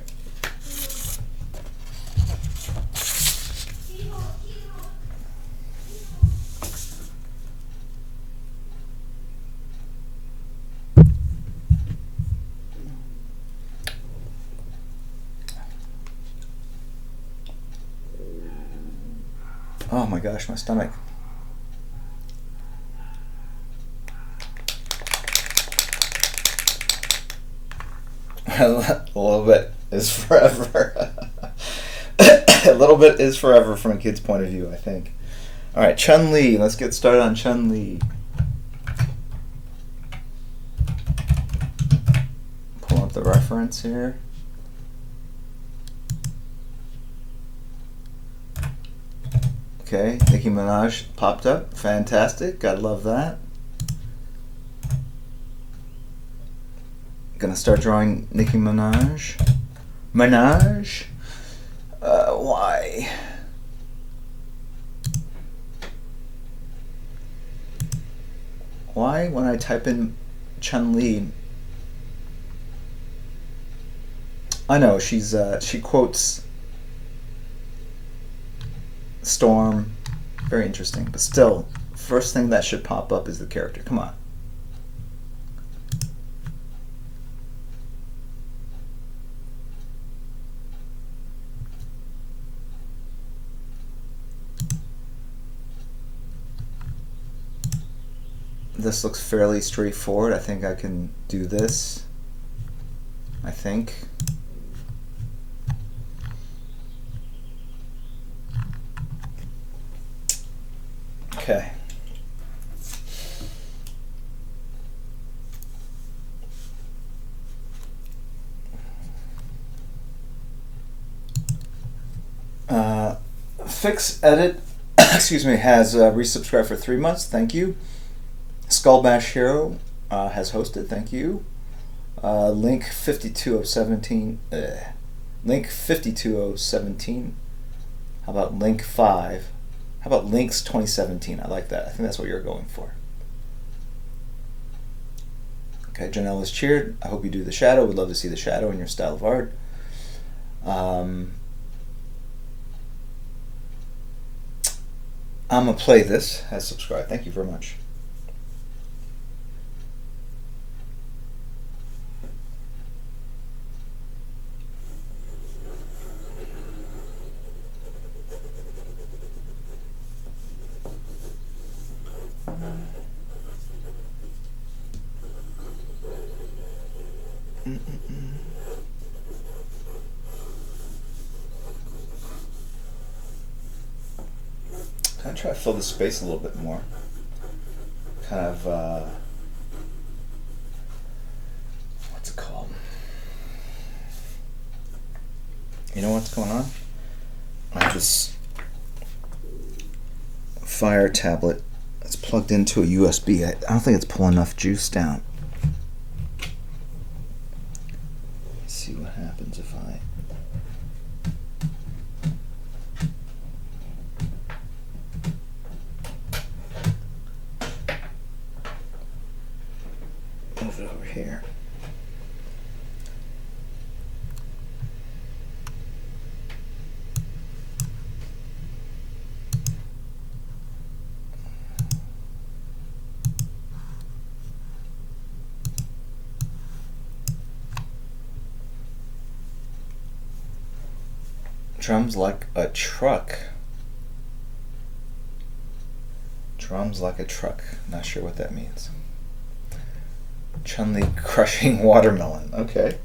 Oh my gosh, my stomach. A little bit is forever. A little bit is forever from a kid's point of view, I think. Alright, Chun-Li. Let's get started on Chun-Li. Pull up the reference here. Okay, Nicki Minaj popped up. Fantastic. Gotta love that. Gonna start drawing Nicki Minaj. Minaj? Why? Why, when I type in Chun-Li, I know she's she quotes Storm, very interesting, but still, first thing that should pop up is the character. Come on. This looks fairly straightforward. I think I can do this. I think. Okay. Fix Edit, excuse me, has resubscribed for 3 months. Thank you. Skull Bash Hero has hosted. Thank you. Link 52017. Link 52017. How about Link 5? How about Links 2017? I like that. I think that's what you're going for. Okay, Janelle is cheered. I hope you do the shadow. Would love to see the shadow in your style of art. I'm going to play this. Has subscribed. Thank you very much. I'm trying to fill the space a little bit more. Kind of, what's it called? You know what's going on? I have this Fire tablet. It's plugged into a USB. I don't think it's pulling enough juice down. Let's see what happens if I... move it over here. Drums like a truck. Drums like a truck. Not sure what that means. Chun-Li crushing watermelon. Okay.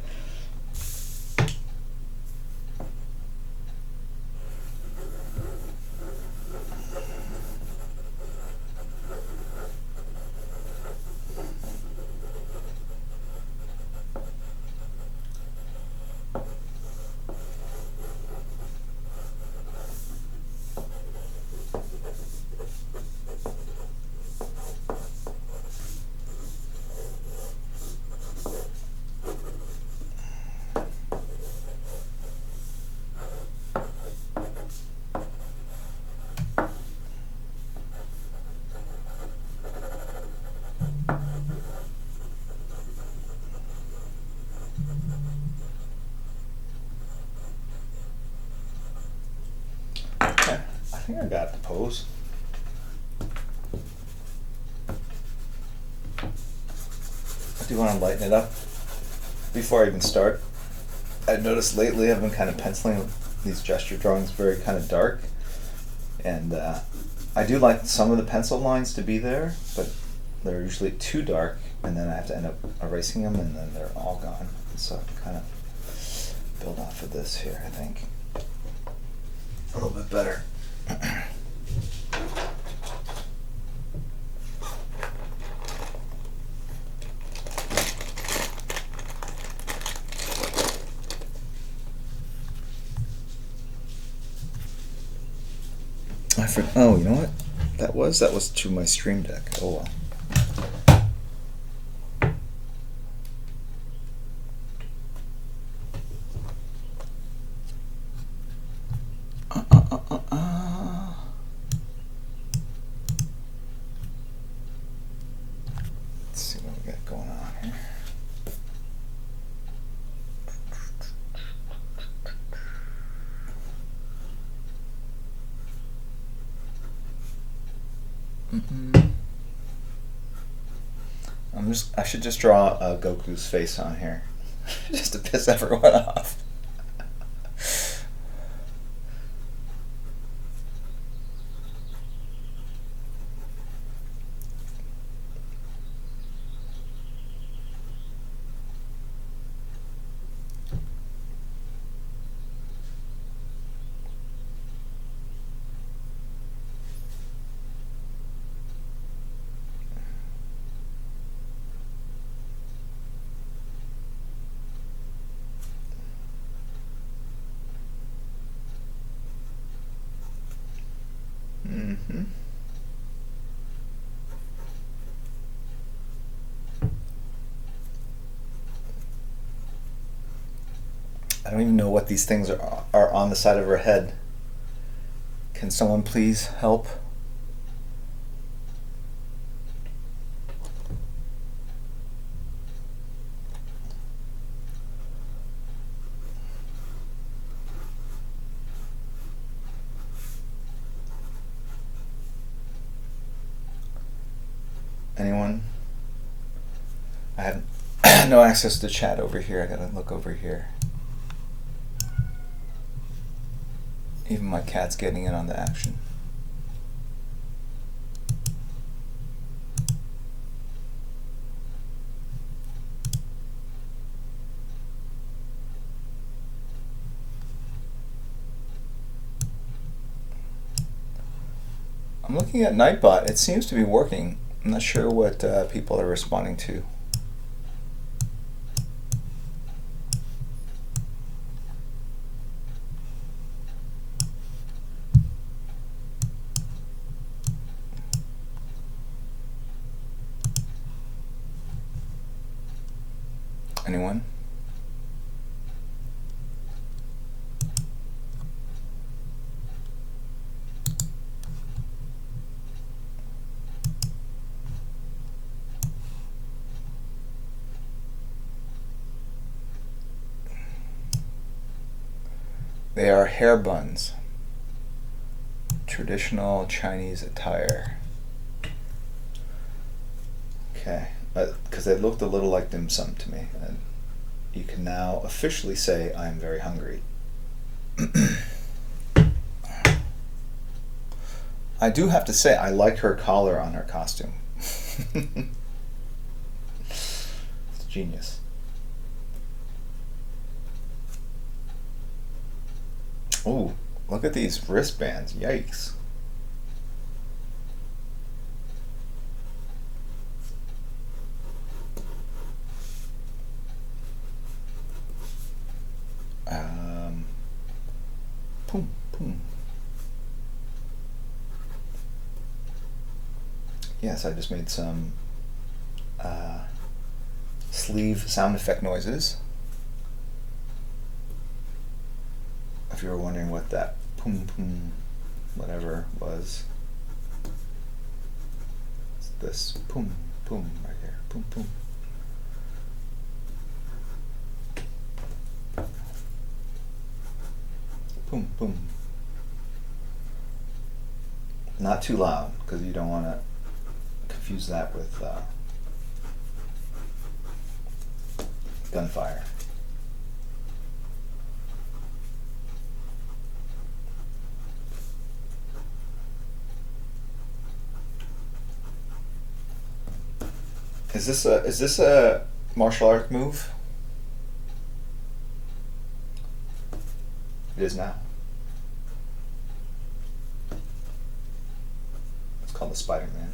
I think I got the pose. I do want to lighten it up before I even start. I've noticed lately I've been kind of penciling these gesture drawings very kind of dark, and I do like some of the pencil lines to be there, but they're usually too dark, and then I have to end up erasing them, and then they're all gone. So I can kind of build off of this here, I think. A little bit better. Oh, you know what? That was to my Stream Deck. Oh well. Let's see what we got going on here. I should just draw Goku's face on here, just to piss everyone off. Mm-hmm. I don't even know what these things are on the side of her head. Can someone please help? Anyone? I have no access to chat over here. I gotta look over here. Even my cat's getting in on the action. I'm looking at Nightbot. It seems to be working. I'm not sure what people are responding to. Anyone? They are hair buns. Traditional Chinese attire. Okay, because they looked a little like dim sum to me. And you can now officially say I'm very hungry. I do have to say I like her collar on her costume. It's genius. Oh, look at these wristbands. Yikes. Boom, boom. Yes, I just made some sleeve sound effect noises. If you were wondering what that boom, boom, whatever was, it's this boom, boom right here. Boom, boom. Boom, boom. Not too loud, because you don't want to confuse that with gunfire. Is this a martial art move? It is now. It's called the Spider-Man.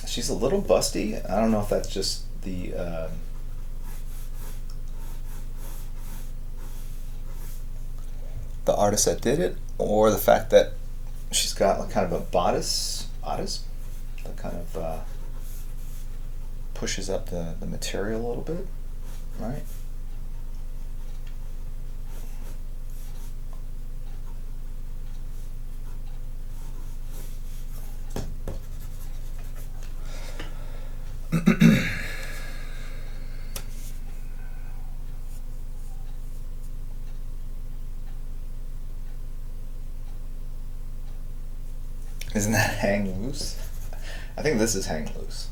She's a little busty. I don't know if that's just the artist that did it, or the fact that she's got like kind of a bodice that kind of pushes up the material a little bit, right? Isn't that hang loose? I think this is hang loose.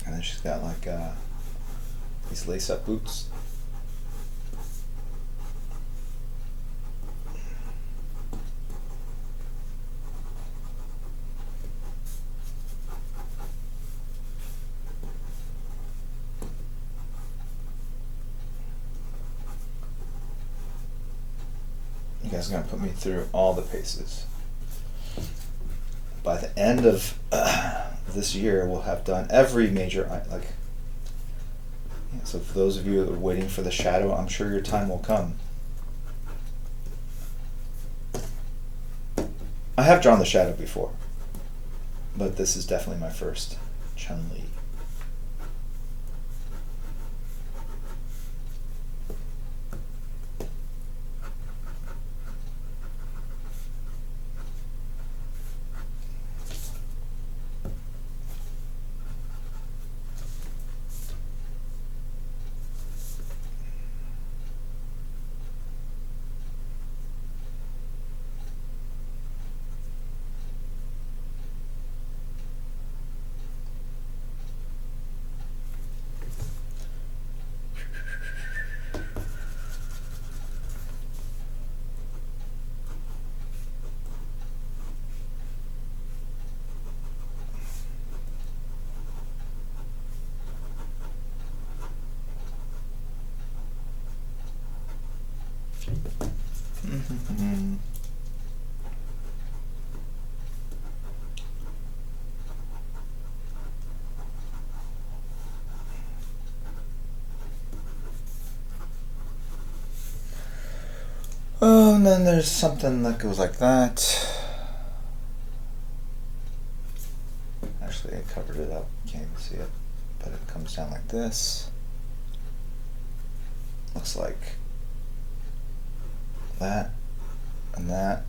And then she's got like these lace-up boots. guys are going to put me through all the paces. By the end of this year, we'll have done every major, so for those of you that are waiting for the shadow, I'm sure your time will come. I have drawn the shadow before, but this is definitely my first Chun-Li. Oh, and then there's something that goes like that. Actually, I covered it up. You can't even see it. But it comes down like this. Looks like that and that.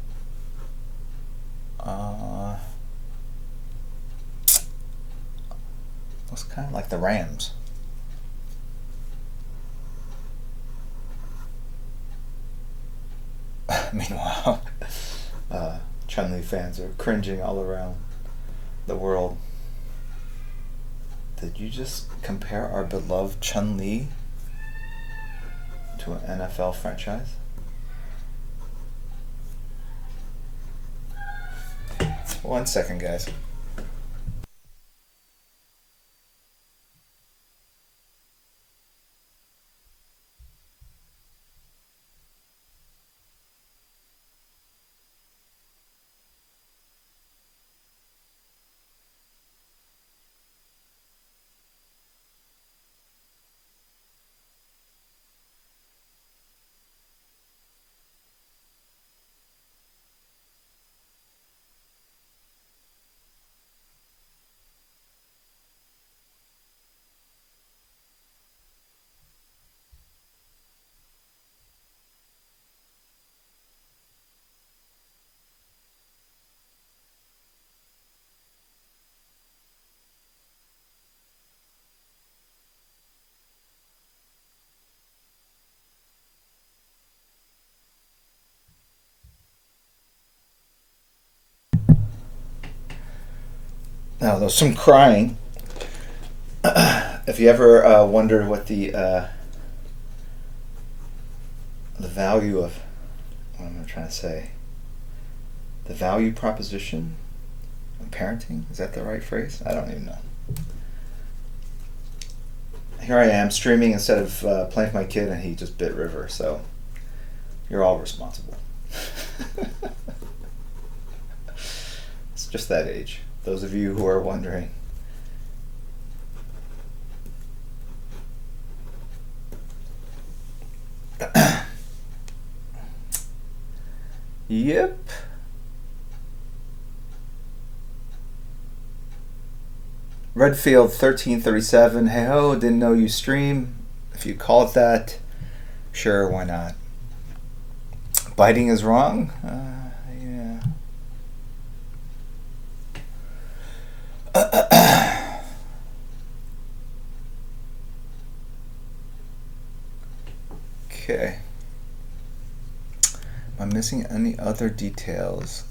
Looks kind of like the Rams. Meanwhile, Chun-Li fans are cringing all around the world. Did you just compare our beloved Chun-Li to an NFL franchise? One second, guys. Now, there's some crying. If you ever wondered what the value of, what am I trying to say? The value proposition of parenting? Is that the right phrase? I don't even know. Here I am streaming instead of playing with my kid, and he just bit River, so you're all responsible. It's just that age. Those of you who are wondering. Yep. Redfield 1337. Hey ho, didn't know you stream. If you call it that, sure, why not? Biting is wrong? Yeah. Okay. Am I missing any other details?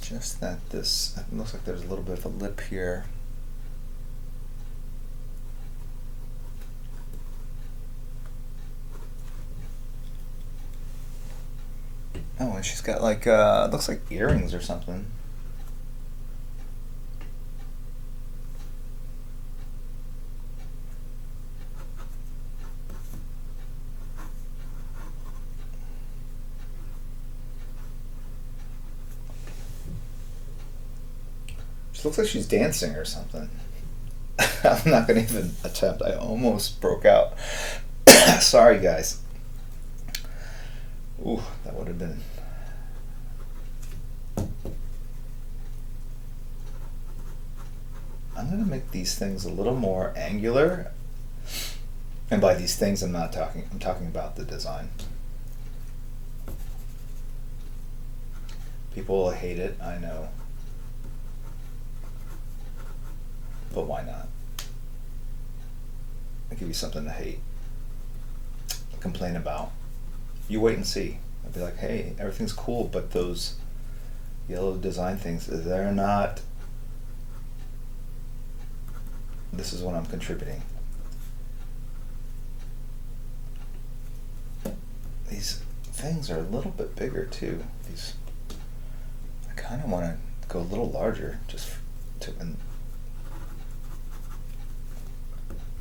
Just that this, it looks like there's a little bit of a lip here. Oh, and she's got like, looks like earrings or something. looks like she's dancing or something. I'm not going to even attempt. I almost broke out. Sorry, guys. Ooh, that would have been... I'm going to make these things a little more angular. And by these things, I'm talking about the design. People will hate it, I know. But why not? I'll give you something to hate. Complain about. You wait and see. I'll be like, hey, everything's cool, but those yellow design things, they're not... This is what I'm contributing. These things are a little bit bigger too. I kind of want to go a little larger, just to...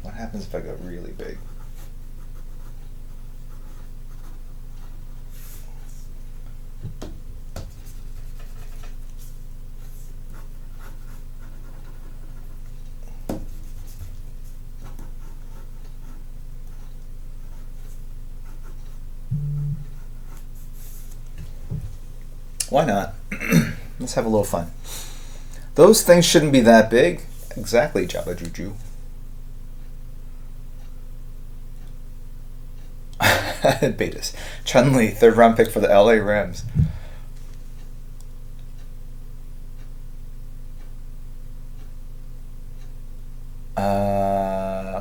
What happens if I go really big? Why not? Let's have a little fun. Those things shouldn't be that big. Exactly, Jabba Juju. Betas. Chun-Li, 3rd round pick for the LA Rams.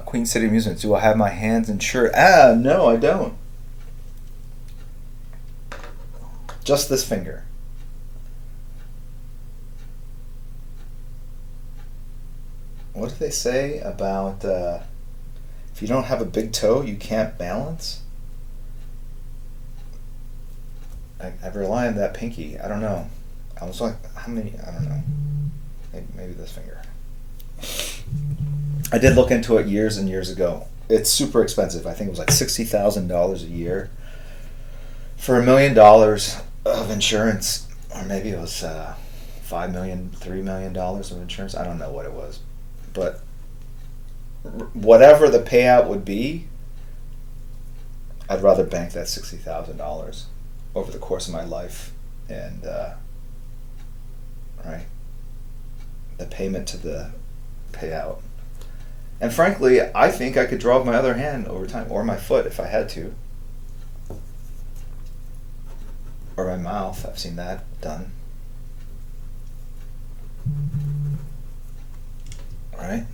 Queen City Amusements. Do I have my hands insured? No, I don't. Just this finger. What do they say about if you don't have a big toe, you can't balance? I rely on that pinky. I don't know. I was like, how many? I don't know. Maybe this finger. I did look into it years and years ago. It's super expensive. I think it was like $60,000 a year for $1 million of insurance, or maybe it was $5 million, $3 million of insurance. I don't know what it was, but whatever the payout would be, I'd rather bank that $60,000 over the course of my life, and right, the payment to the payout. And frankly, I think I could draw with my other hand over time, or my foot if I had to, or my mouth. I've seen that done. All right.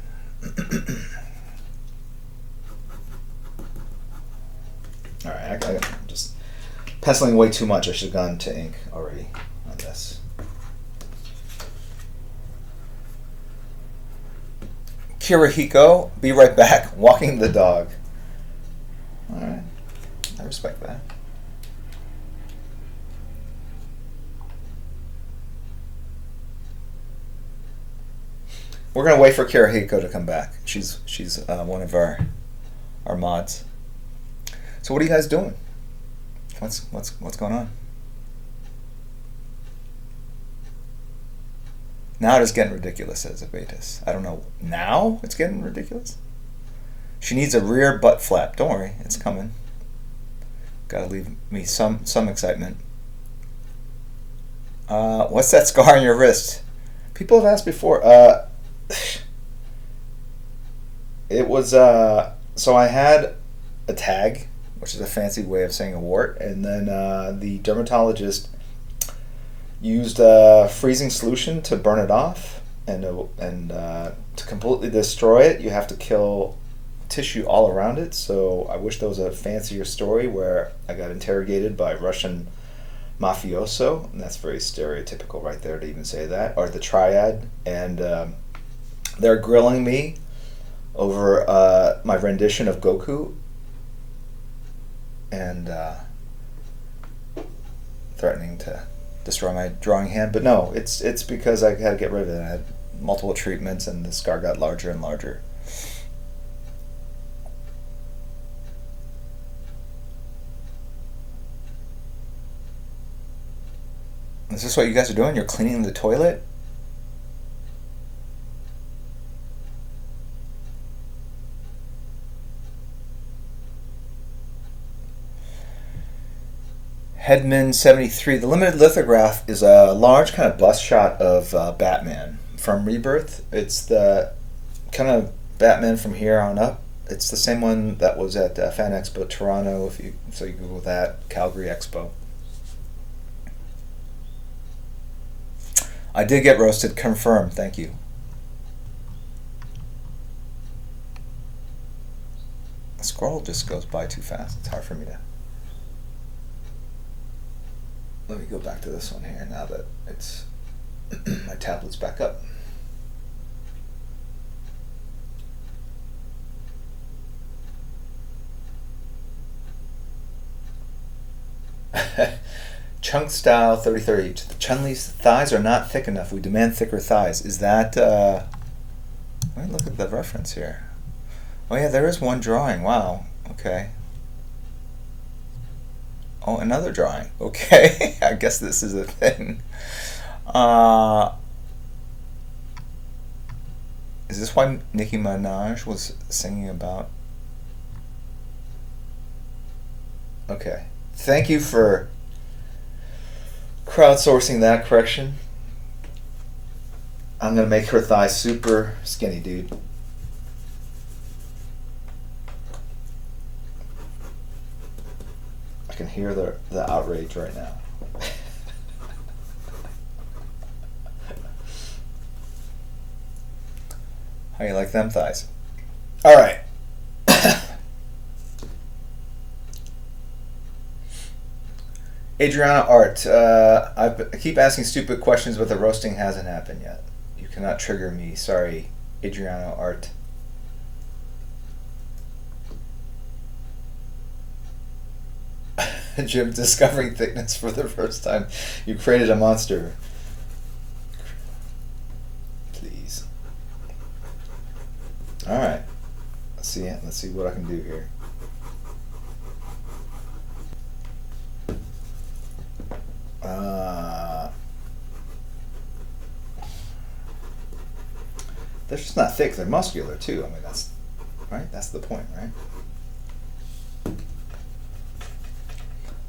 All right, I'm just penciling way too much. I should have gone to ink already on this. Kirihiko, be right back, walking the dog. All right, I respect that. We're gonna wait for Kirihiko to come back. She's one of our mods. So what are you guys doing? What's going on? Now it is getting ridiculous, says Abetus. I don't know. Now it's getting ridiculous? She needs a rear butt flap. Don't worry, it's coming. Gotta leave me some excitement. What's that scar on your wrist? People have asked before. It was, so I had a tag, which is a fancy way of saying a wart, and then the dermatologist used freezing solution to burn it off, and to completely destroy it, you have to kill tissue all around it. So I wish there was a fancier story where I got interrogated by Russian mafioso, and that's very stereotypical right there to even say that, or the triad, and they're grilling me over my rendition of Goku, and threatening to destroy my drawing hand. But no, it's because I had to get rid of it. I had multiple treatments, and the scar got larger and larger. Is this what you guys are doing? You're cleaning the toilet? Headman 73. The limited lithograph is a large kind of bust shot of Batman from Rebirth. It's the kind of Batman from here on up. It's the same one that was at Fan Expo Toronto. If you Google that, Calgary Expo. I did get roasted. Confirmed. Thank you. The scroll just goes by too fast. It's hard for me to. Let me go back to this one here now that it's my tablet's back up. Chunk Style 3030. Chun-Li's thighs are not thick enough. We demand thicker thighs. Is that let me look at the reference here. Oh yeah, there is one drawing. Wow. Okay. Oh, another drawing. Okay. I guess this is a thing. Is this why Nicki Minaj was singing about? Okay. Thank you for crowdsourcing that correction. I'm going to make her thighs super skinny, dude. I can hear the outrage right now. How you like them thighs? All right. Adriana Art, I keep asking stupid questions, but the roasting hasn't happened yet. You cannot trigger me. Sorry, Adriana Art. Jim, discovering thickness for the first time. You created a monster. Please. All right. Let's see what I can do here. They're just not thick. They're muscular too. I mean, that's right. That's the point, right?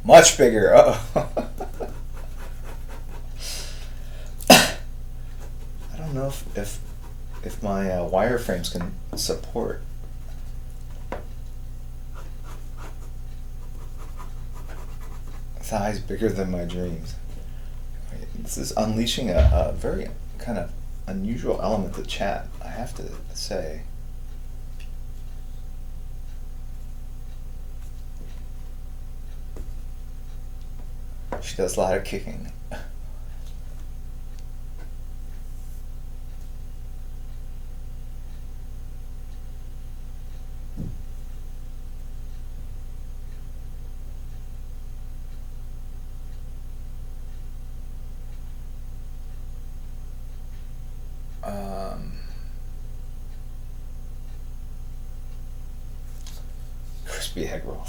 Much bigger. Uh-oh. I don't know if my wireframes can support. Thighs bigger than my dreams. This is unleashing a very kind of unusual element to chat, I have to say. She does a lot of kicking. Crispy egg roll.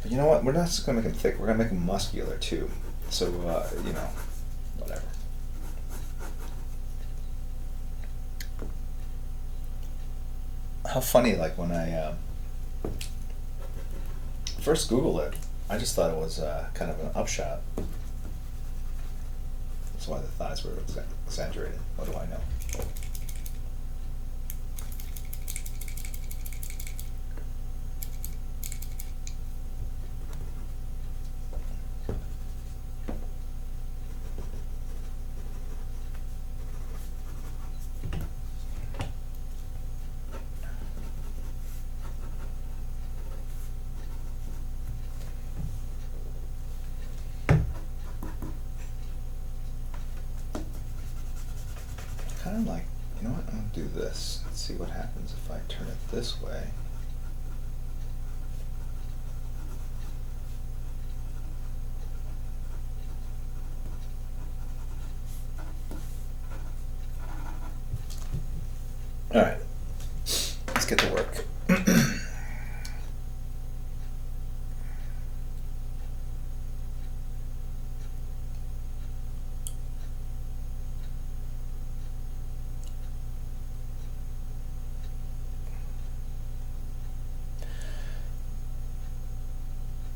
But you know what? We're not just going to make them thick. We're going to make them muscular too. So, you know, whatever. How funny, like when I first Googled it, I just thought it was kind of an upshot. That's why the thighs were exaggerated. What do I know? Kind of like, you know what, I'm going to do this. Let's see what happens if I turn it this way. All right, let's get to work.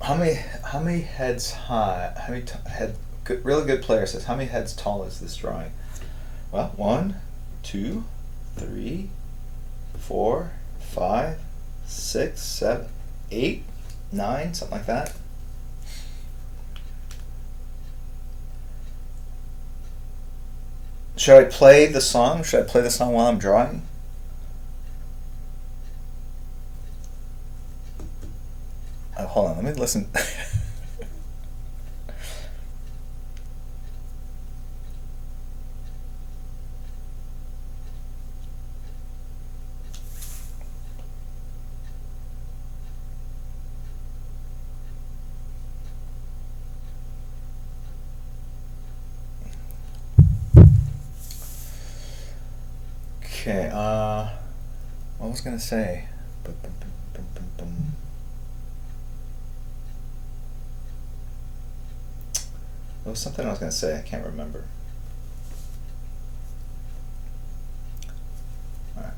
how many heads high? How many head? Good, really good player says, how many heads tall is this drawing? Well, 1, 2, 3, 4, 5, 6, 7, 8, 9, something like that. Should I play the song? Should I play the song while I'm drawing? Oh, hold on, let me listen. Okay, what was I gonna say? There was something I was gonna say, I can't remember. Alright.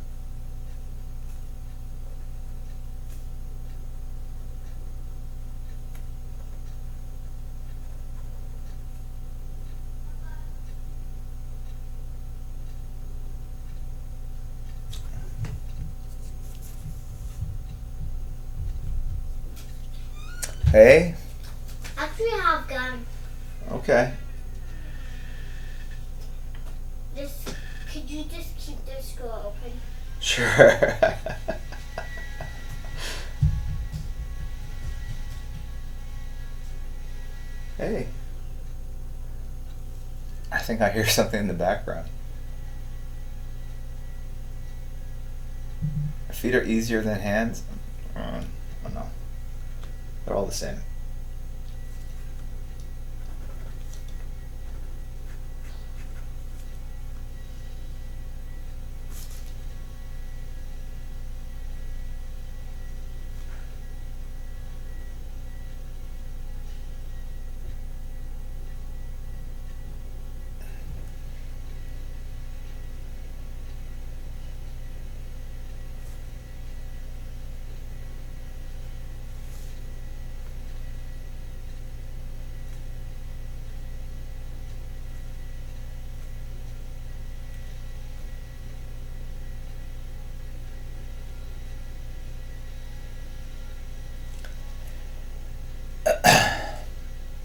Hey? Actually, I have gum. Okay. Could you just keep the school open? Sure. Hey. I think I hear something in the background. Feet are easier than hands? I don't know. They're all the same.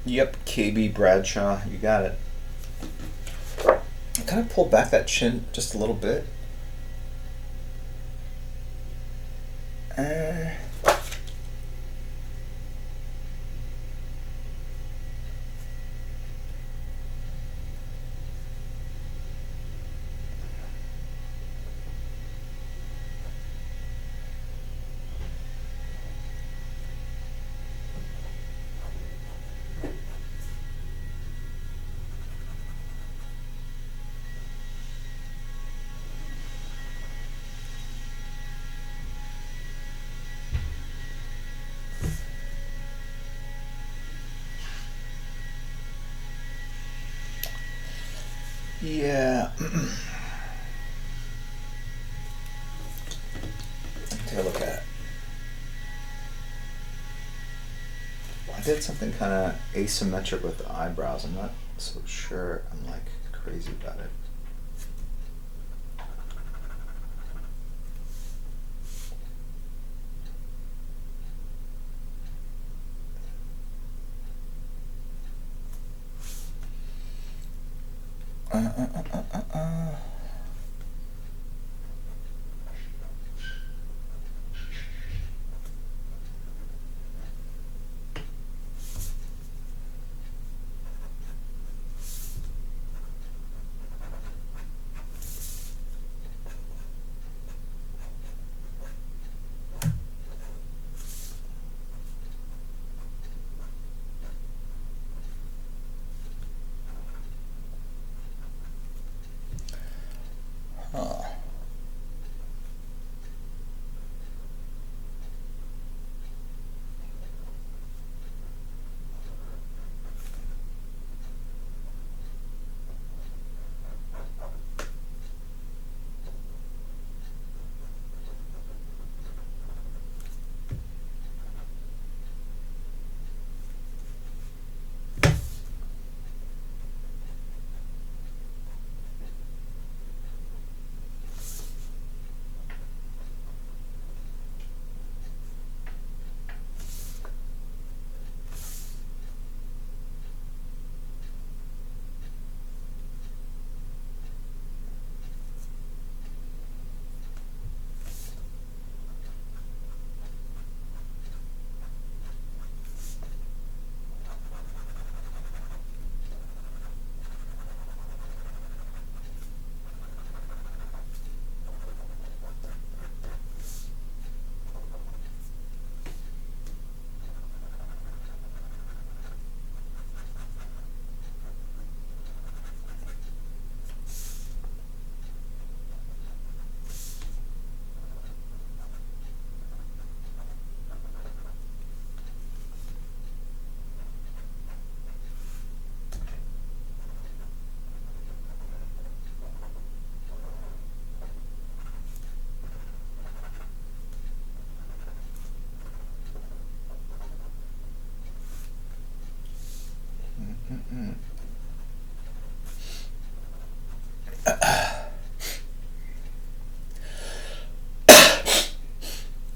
Yep, KB Bradshaw, you got it. Kind of pull back that chin just a little bit. Yeah. Take a look at it. I did something kind of asymmetric with the eyebrows. I'm not so sure I'm like crazy about it.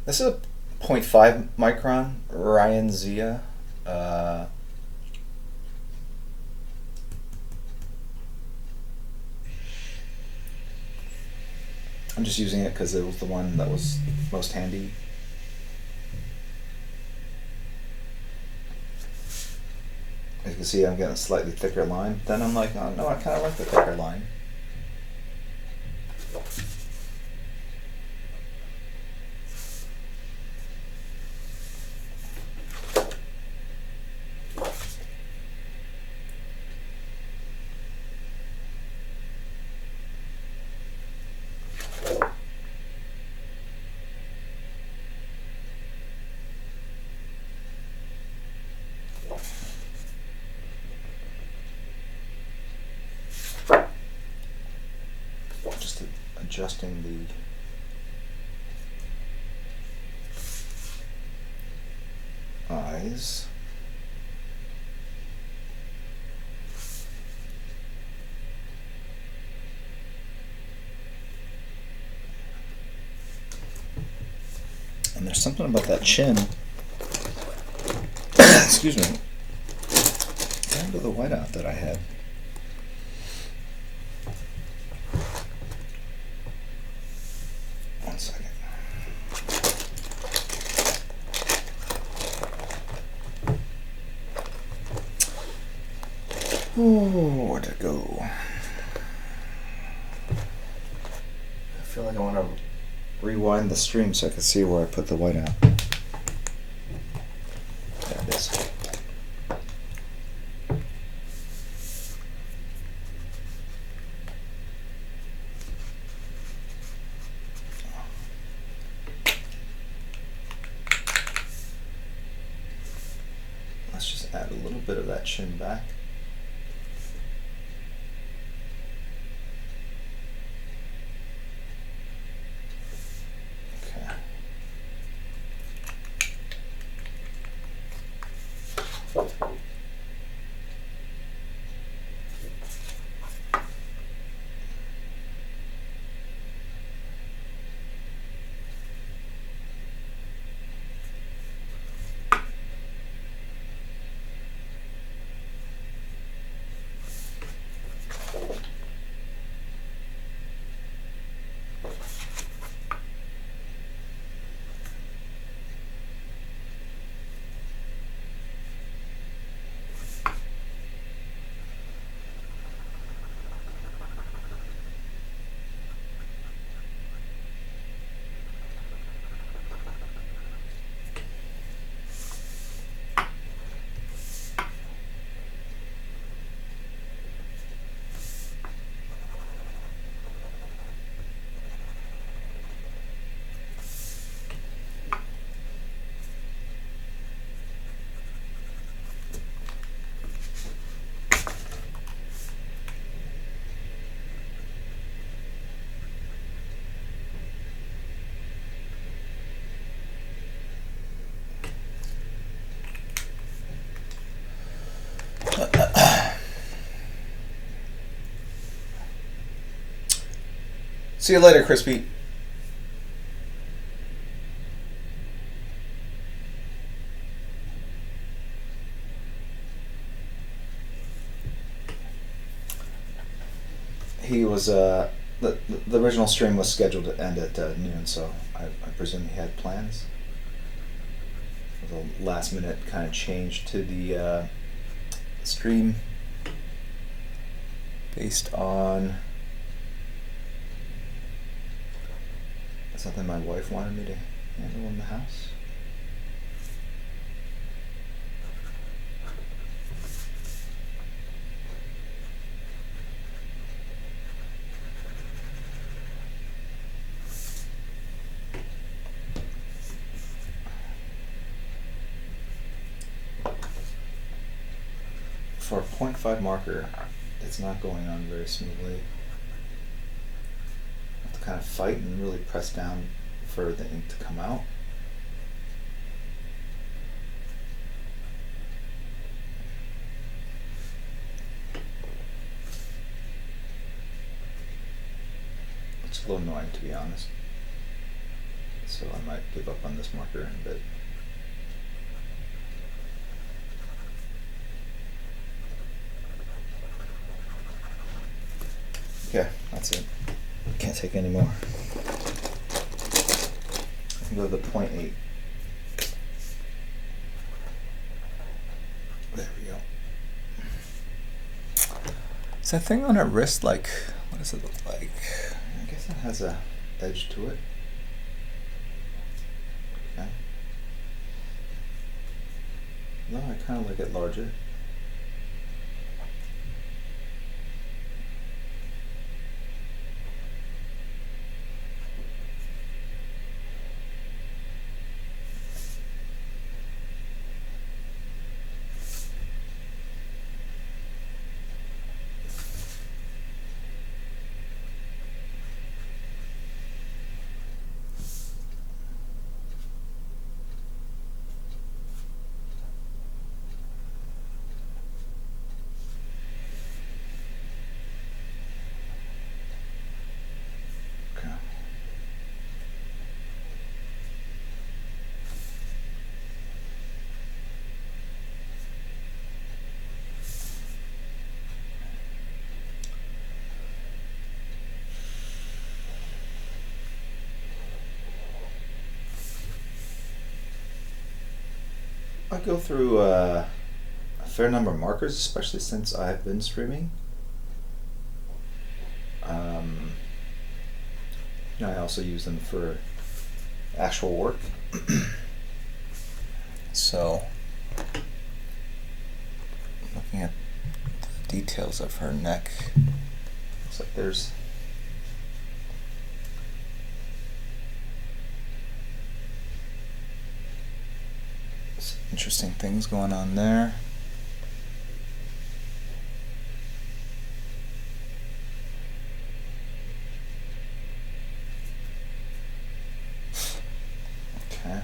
This is a 0.5 micron Ryan Zia. I'm just using it because it was the one that was most handy. As you can see, I'm getting a slightly thicker line. Then I'm like, oh no, I kind of like the thicker line. Just adjusting the eyes. And there's something about that chin. Excuse me. Down to the whiteout that I had. One second. Oh, where'd it go? I feel like I want to rewind the stream so I can see where I put the whiteout. There it is. Let's just add a little bit of that chin back. Okay. See you later, Crispy. He was the original stream was scheduled to end at noon, so I presume he had plans. The last minute kind of change to the stream based on something my wife wanted me to handle in the house. For a 0.5 marker, it's not going on very smoothly. I have to kind of fight and really press down for the ink to come out. It's a little annoying, to be honest. so I might give up on this marker in a bit. Okay, that's it. Can't take any more. I can go to the 0.8. There we go. Is that thing on her wrist like, what does it look like? I guess it has a edge to it. Okay. No, I kind of like it larger. I go through a fair number of markers, especially since I've been streaming. I also use them for actual work. So, looking at the details of her neck, looks like there's some interesting things going on there. Okay.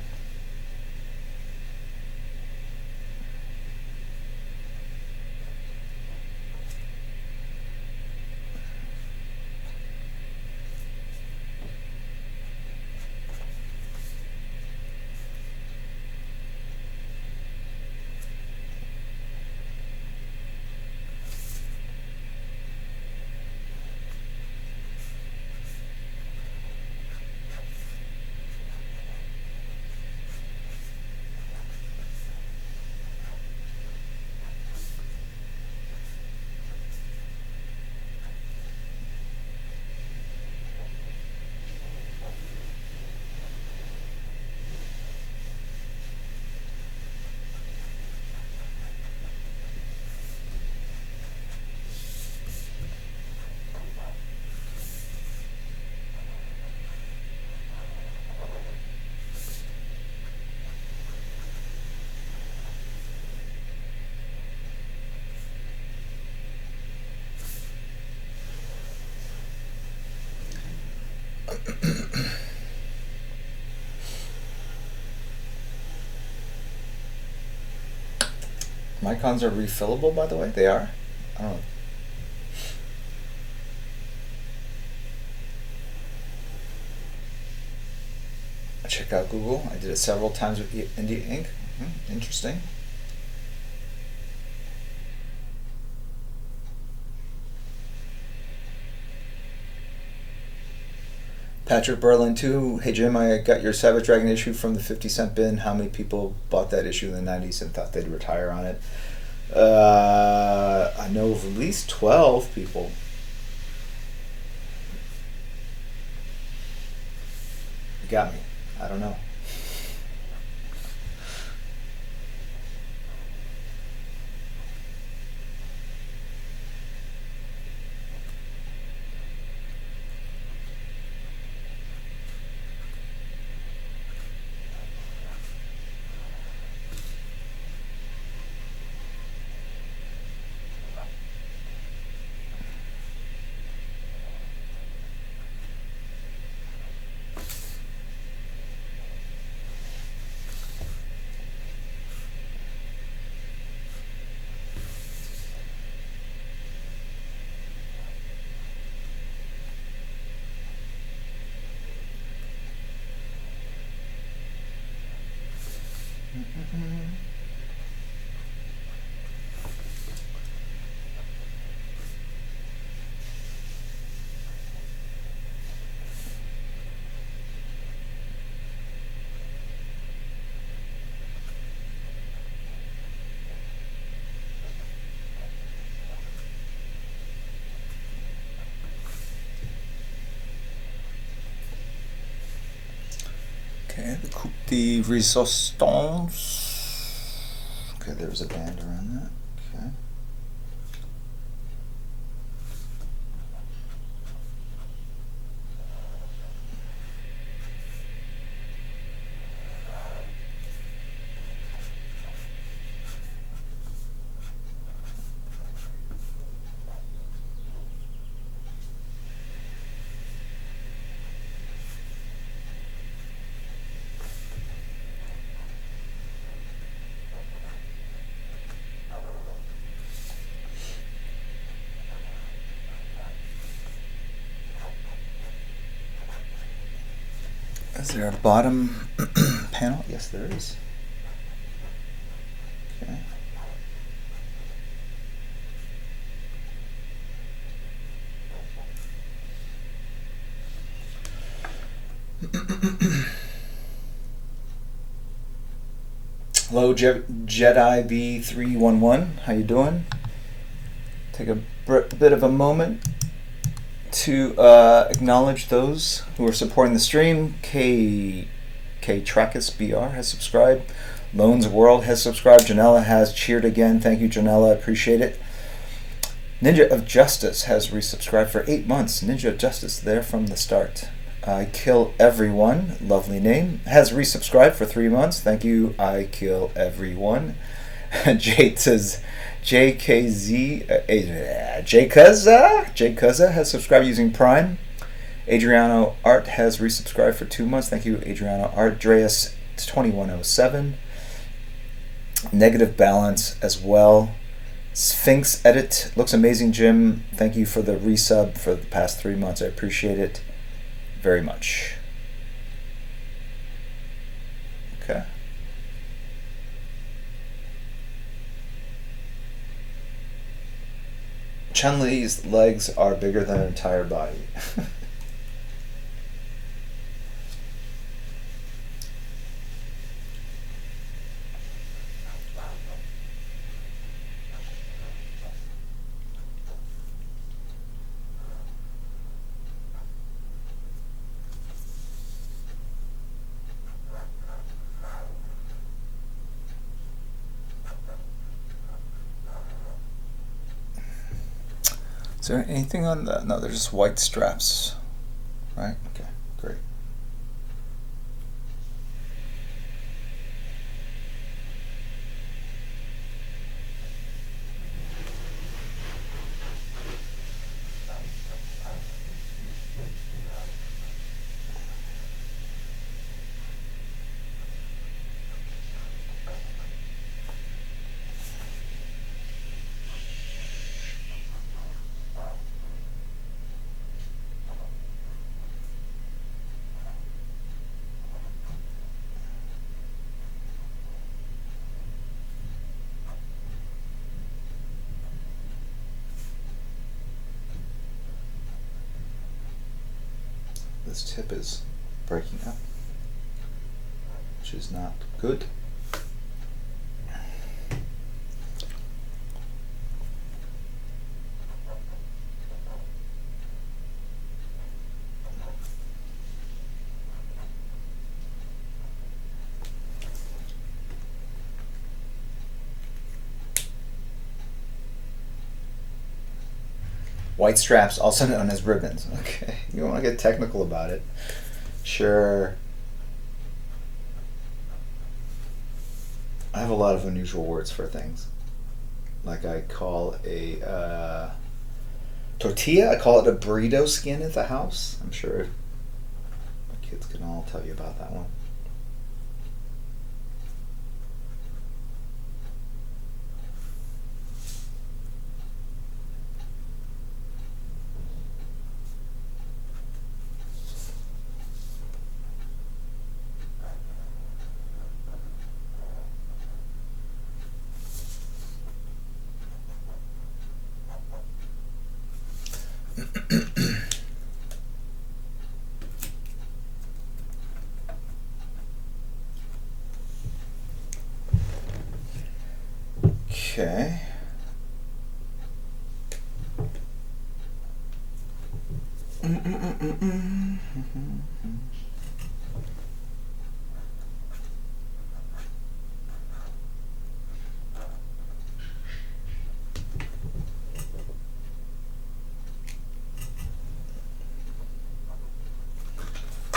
Micons are refillable, by the way. They are. I don't know. Check out Google. I did it several times with Indie Ink. Interesting. Patrick Berlin too. Hey Jim, I got your Savage Dragon issue from the 50-cent bin. How many people bought that issue in the 90s and thought they'd retire on it? I know of at least 12 people. You got me. I don't know. Okay, the Coupe de Resistance. Okay, there's a band around that. Okay. Is there a bottom panel? Yes, there is. Okay. Hello, Jedi B311. How you doing? Take a bit of a moment to acknowledge those who are supporting the stream. K Trackus BR has subscribed. Loans World has subscribed. Janella has cheered again. Thank you, Janella. Appreciate it. Ninja of Justice has resubscribed for 8 months. Ninja of Justice, there from the start. I Kill Everyone, lovely name, has resubscribed for 3 months. Thank you, I Kill Everyone. JKZ, Jkuzza has subscribed using Prime. Adriano Art has resubscribed for 2 months. Thank you, Adriano Art. Dreas 2107. Negative Balance as well. Sphinx Edit looks amazing, Jim. Thank you for the resub for the past 3 months. I appreciate it very much. Okay. Chun-Li's legs are bigger than her entire body. Is there anything on that? No, they're just white straps, right? Okay, great. This tip is breaking up, which is not good. White straps, also known as ribbons. Okay, you want to get technical about it? Sure. I have a lot of unusual words for things. Like I call a tortilla, I call it a burrito skin at the house. I'm sure my kids can all tell you about that one. Okay.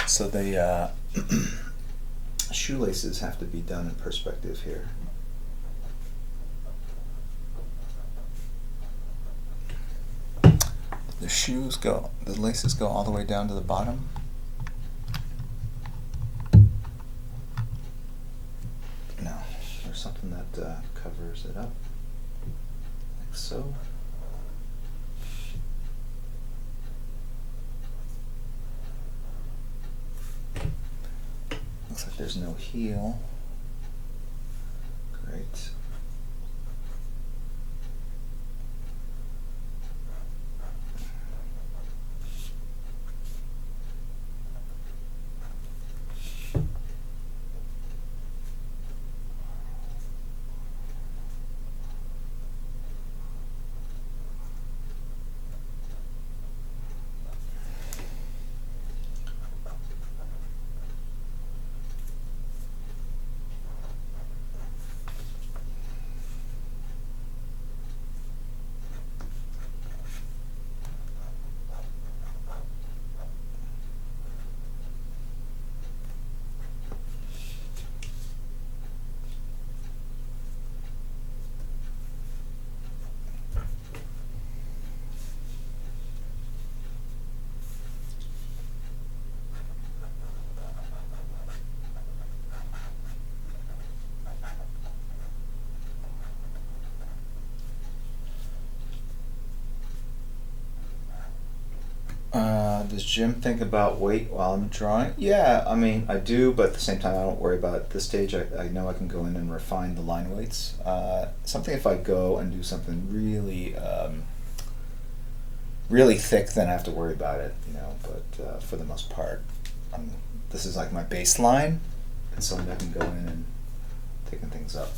So the shoelaces have to be done in perspective here. The laces go all the way down to the bottom. No, there's something that covers it up, like so. Looks like there's no heel. Great. Does Jim think about weight while I'm drawing? Yeah, I mean, I do, but at the same time, I don't worry about it. At this stage. I know I can go in and refine the line weights. Something if I go and do something really, really thick, then I have to worry about it, you know. But for the most part, this is like my baseline, and so I can go in and thicken things up.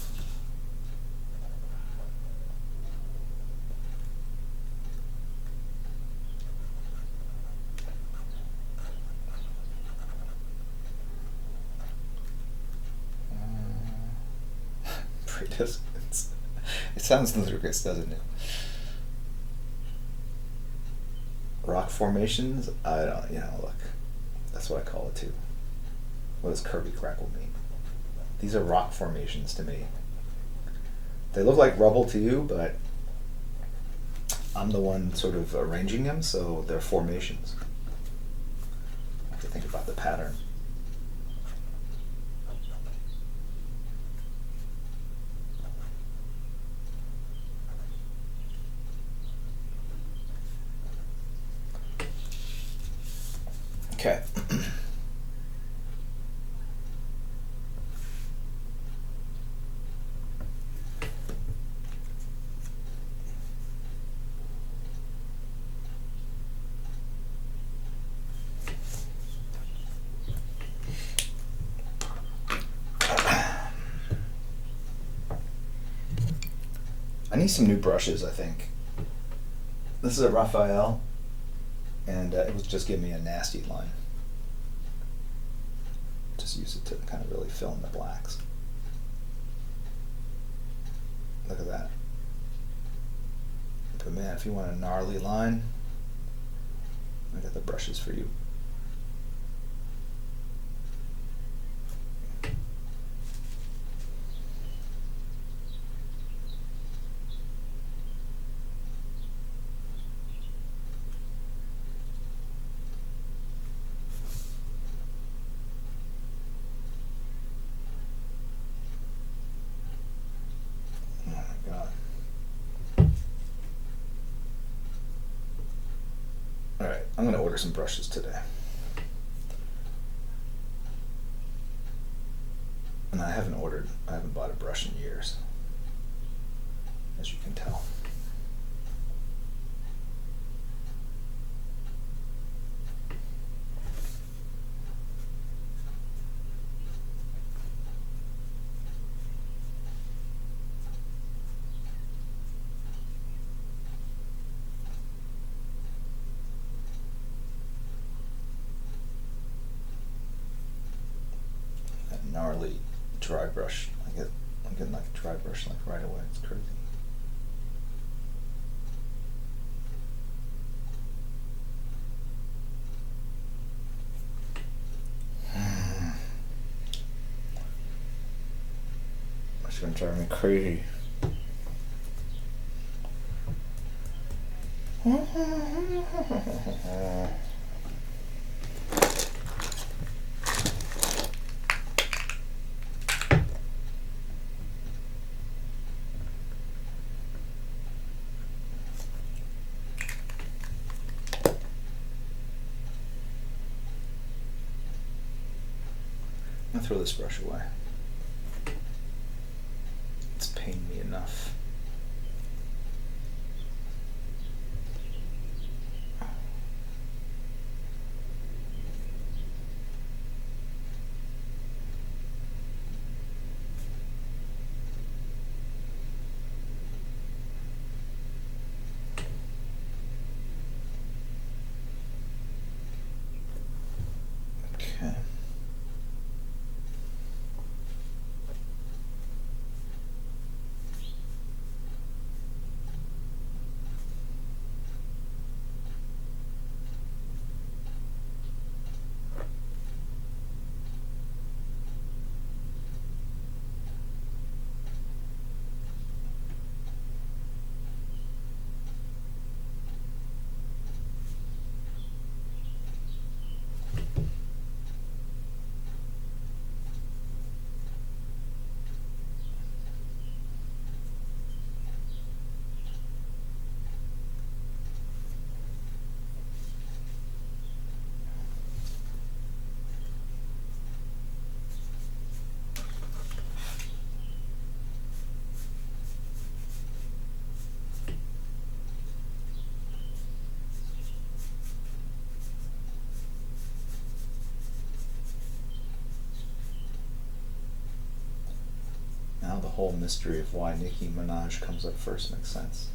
It sounds ludicrous, doesn't it? Rock formations? I don't, look, that's what I call it too. What does curvy crackle mean? These are rock formations to me. They look like rubble to you, but I'm the one sort of arranging them, so they're formations. I have to think about the pattern. Okay. I need some new brushes, I think. This is a Raphael, and it was just giving me a nasty line. Just use it to kind of really fill in the blacks. Look at that. But man, if you want a gnarly line, I got the brushes for you. Alright, I'm going to order some brushes today. And I haven't bought a brush in years, as you can tell. Gnarly dry brush. I'm getting like a dry brush like right away. It's crazy. It's gonna drive me crazy. I'll throw this brush away. It's pained me enough. Okay. Now the whole mystery of why Nicki Minaj comes up first makes sense.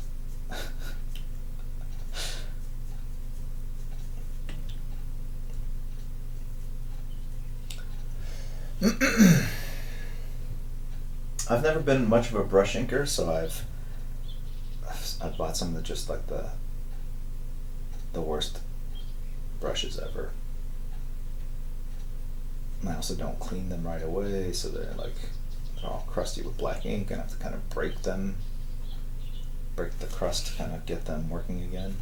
I've never been much of a brush inker, so I've bought some of the just like the worst brushes ever. And I also don't clean them right away, so they're all crusty with black ink, and I have to kind of break the crust to kind of get them working again.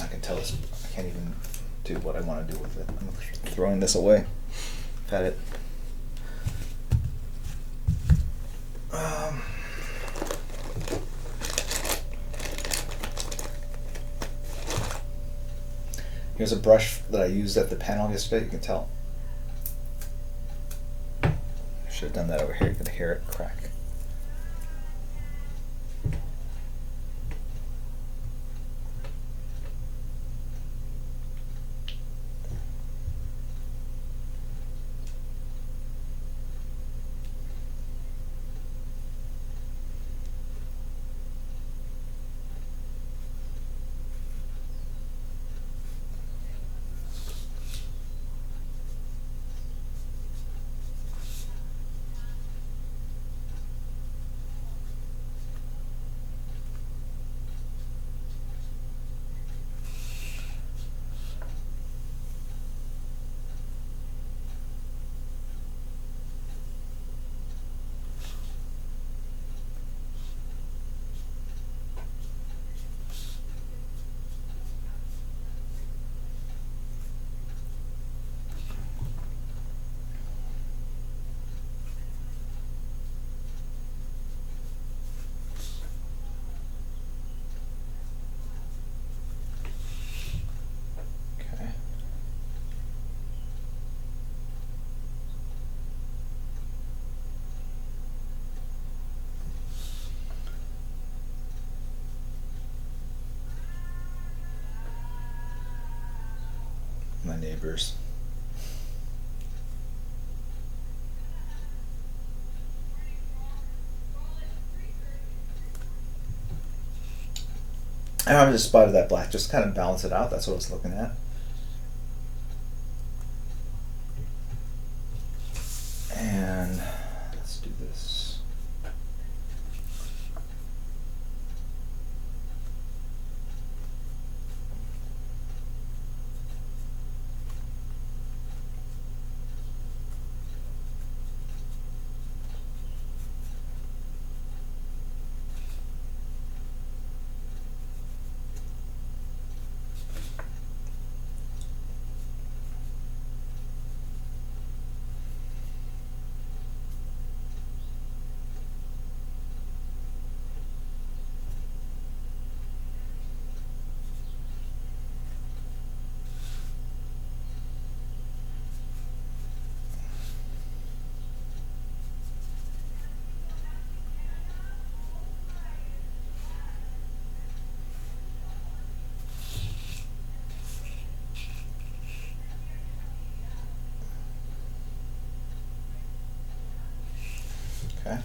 I can tell I can't even do what I want to do with it. I'm throwing this away. I've had it. Here's a brush that I used at the panel yesterday. You can tell. I should have done that over here. You can hear it crack. My neighbors. I just spotted that black, just kind of balance it out. That's what I was looking at. And let's do this. Okay.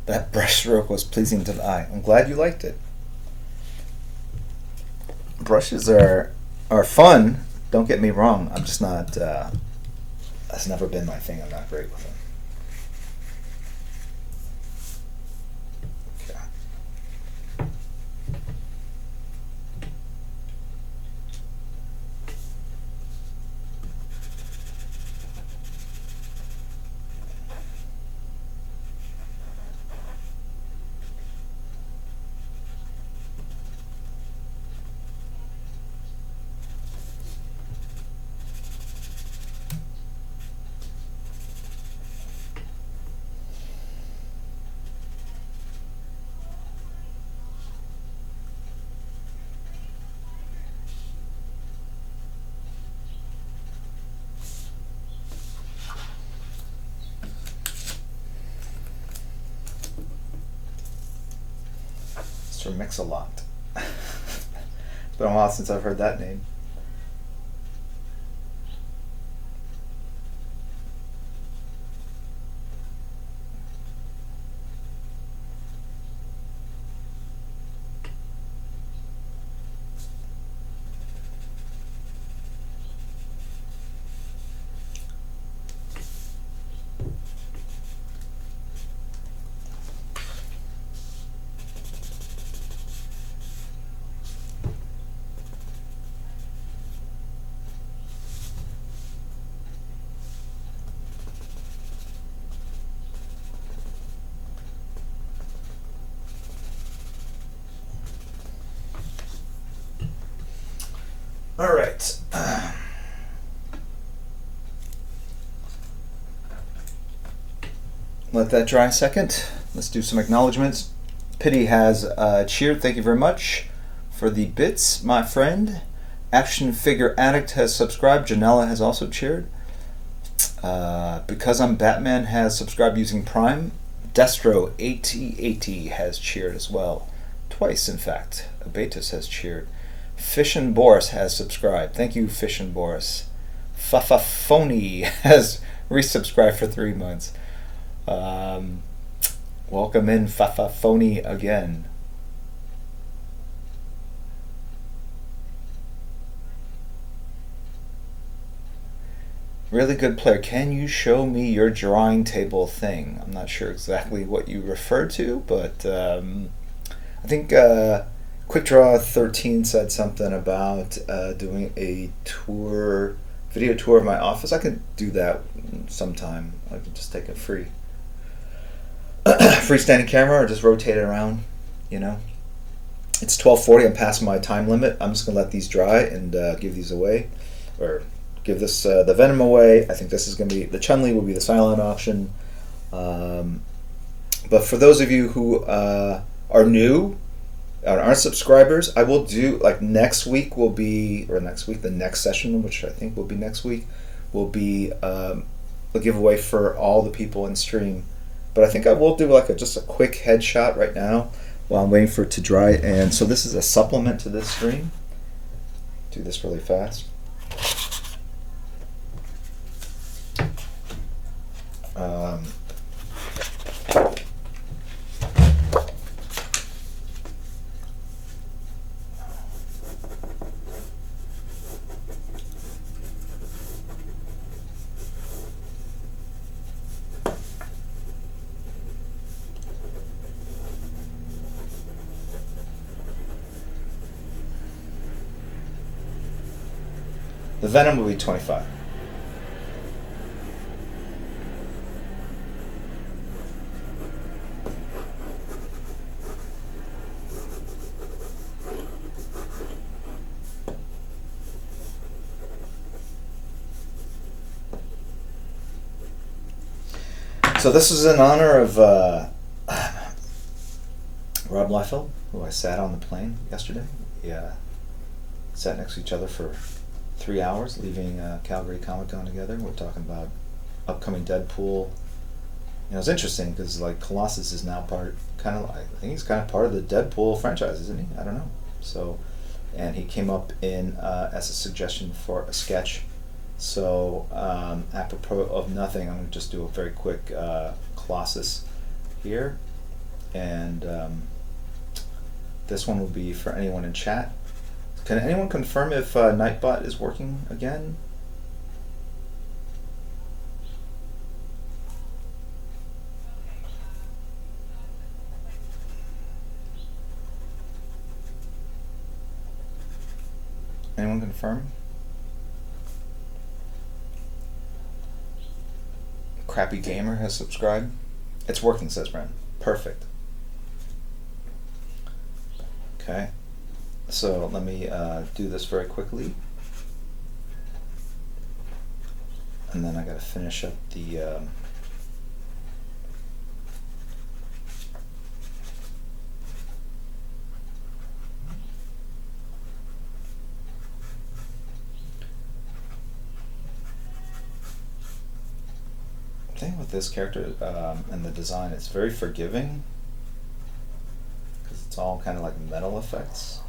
That brush stroke was pleasing to the eye. I'm glad you liked it. Brushes are fun. Don't get me wrong. I'm just not. That's never been my thing. I'm not great with them. Mix-a-Lot. It's been a while since I've heard that name. All right. Let that dry a second. Let's do some acknowledgments. Pity has cheered. Thank you very much for the bits, my friend. Action Figure Addict has subscribed. Janella has also cheered. Because I'm Batman has subscribed using Prime. Destro 8080 has cheered as well. Twice, in fact. Abetus has cheered. Fish and Boris has subscribed. Thank you, Fish and Boris. Fafafoni has resubscribed for 3 months. Welcome in, Fafafoni, again. Really good player. Can you show me your drawing table thing? I'm not sure exactly what you refer to, but I think Quick Draw 13 said something about doing a video tour of my office. I could do that sometime. I could just take a freestanding camera or just rotate it around, you know. It's 12:40. I'm past my time limit. I'm just gonna let these dry and give these away, or give this the Venom away. I think this is gonna be the Chun-Li will be the silent auction. But for those of you who are new, aren't subscribers, I will do, like, next week will be, or next week, the next session, which I think will be next week, will be a giveaway for all the people in stream. But I think I will do like just a quick headshot right now while I'm waiting for it to dry. And so this is a supplement to this stream. Do this really fast. The Venom will be 25. So this is in honor of Rob Liefeld, who I sat on the plane yesterday. We sat next to each other for 3 hours, leaving Calgary Comic Con together. We're talking about upcoming Deadpool. It's interesting because like Colossus is now I think he's kind of part of the Deadpool franchise, isn't he? I don't know. So, and he came up in as a suggestion for a sketch. So, apropos of nothing, I'm going to just do a very quick Colossus here. And this one will be for anyone in chat. Can anyone confirm if Nightbot is working again? Anyone confirm? Crappy Gamer has subscribed. It's working, says Brent. Perfect. Okay. So let me do this very quickly. And then I gotta finish up the thing with this character and the design. It's very forgiving because it's all kind of like metal effects.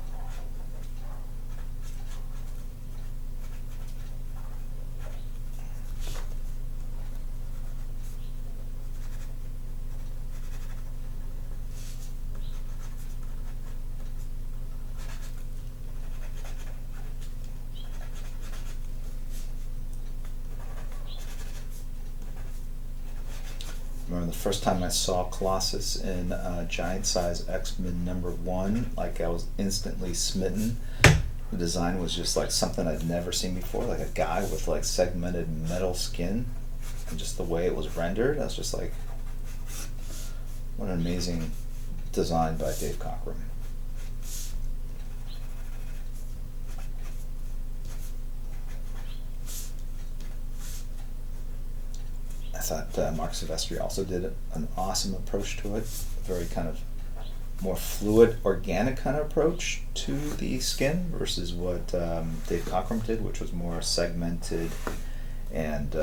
Remember the first time I saw Colossus in Giant Size X-Men #1, like I was instantly smitten. The design was just like something I'd never seen before, like a guy with like segmented metal skin, and just the way it was rendered, I was just like, what an amazing design by Dave Cockrum. I thought Mark Silvestri also did an awesome approach to it, a very kind of more fluid, organic kind of approach to the skin versus what Dave Cockrum did, which was more segmented and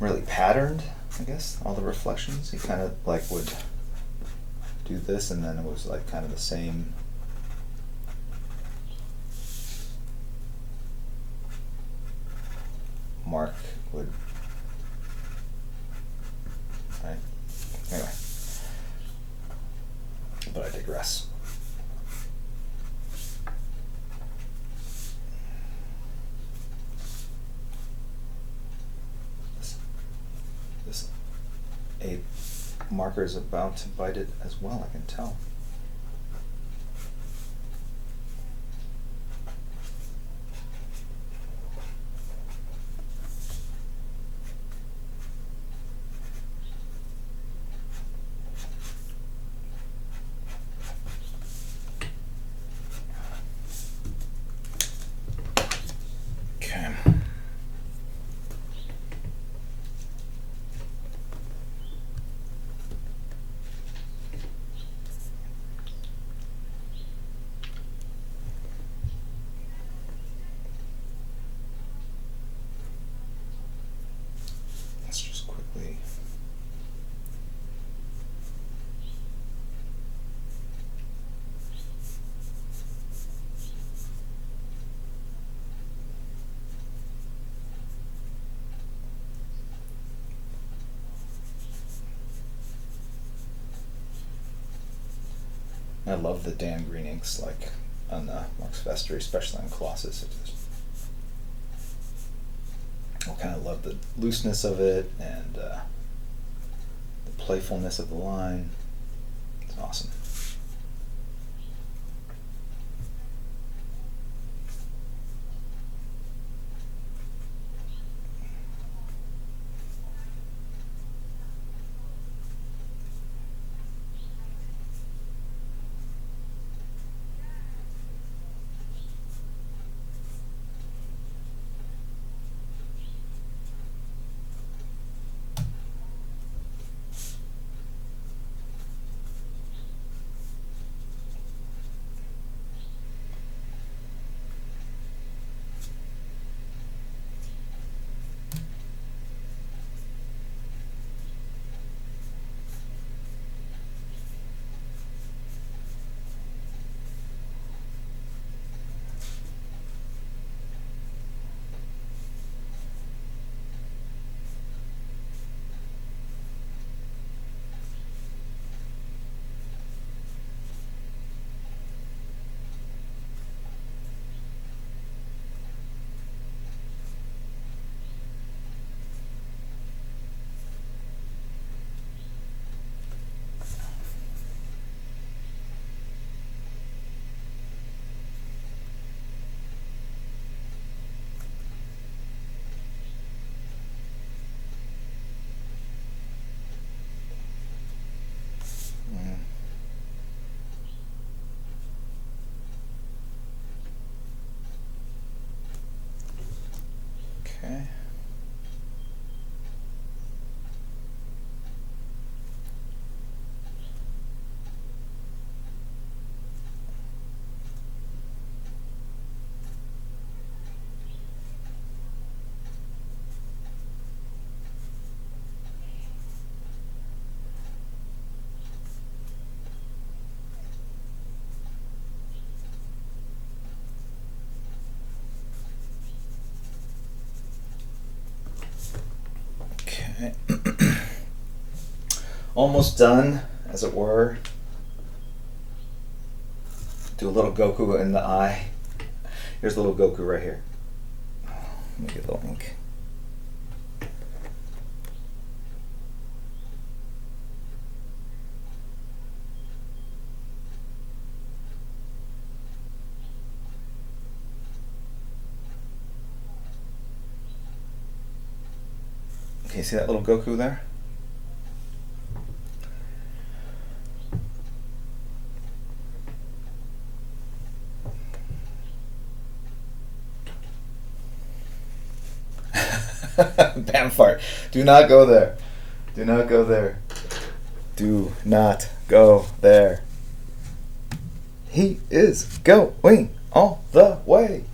really patterned, I guess, all the reflections. He kind of like would do this and then it was like kind of the same. Mark would, right? Anyway, but I digress. This a marker is about to bite it as well, I can tell. Let's just quickly I love the Dan Green inks, like on the Marks Vester, especially on Colossus. I kind of love the looseness of it and the playfulness of the line. It's awesome. Okay. Okay. Almost done, as it were. Do a little Goku in the eye. Here's a little Goku right here. Let me get the link. Can you see that little Goku there? Bam fart. Do not go there. Do not go there. Do not go there. He is going all the way.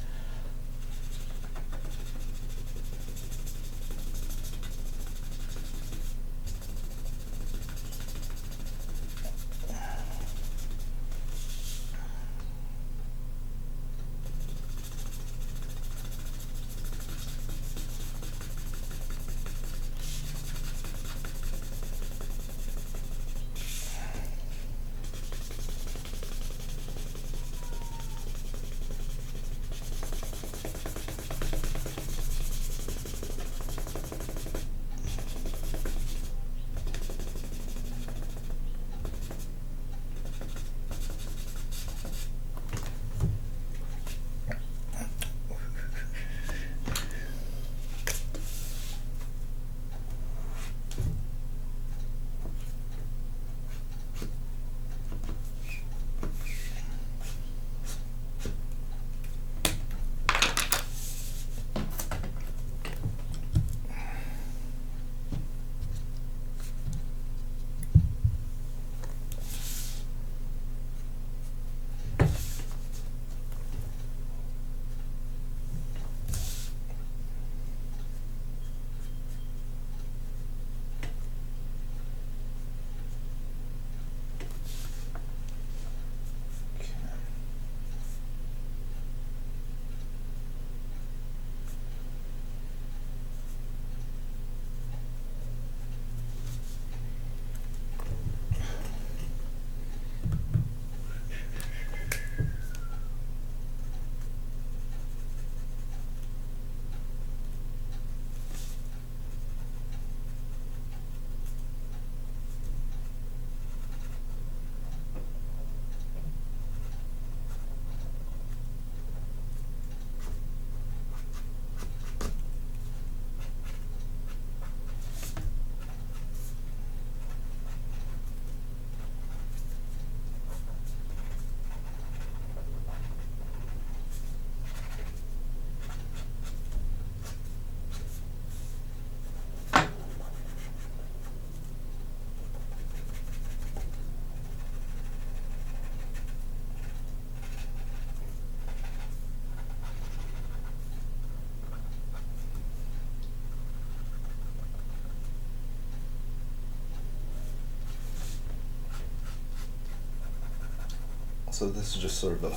So this is just sort of a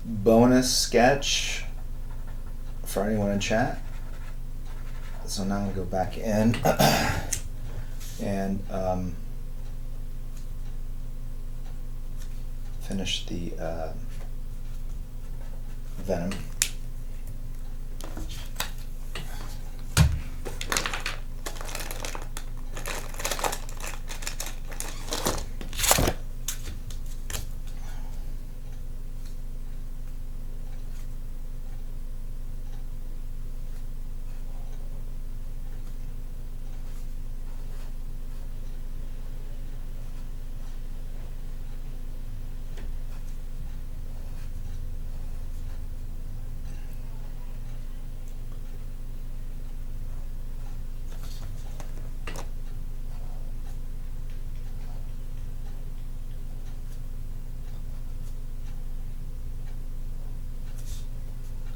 bonus sketch for anyone in chat. So now I'm going to go back in and finish the Venom.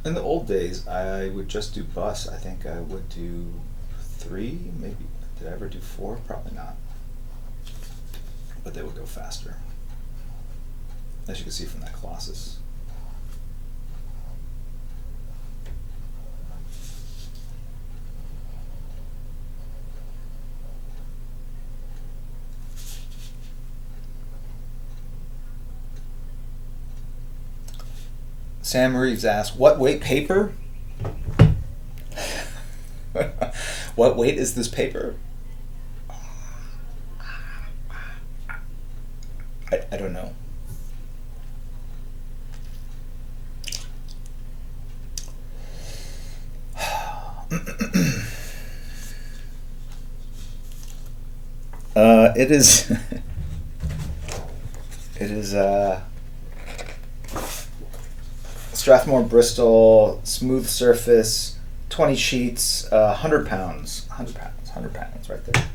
In the old days, I would just do bus. I think I would do 3, maybe. Did I ever do 4? Probably not. But they would go faster. As you can see from that Colossus. Sam Reeves asks, what weight paper? What weight is this paper? I don't know. It is it is Strathmore Bristol, smooth surface, 20 sheets, 100 pounds. 100 pounds right there.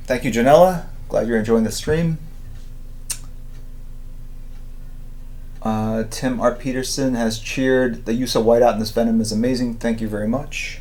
Thank you, Janella. Glad you're enjoying the stream. Tim Art Peterson has cheered. The use of whiteout in this Venom is amazing. Thank you very much.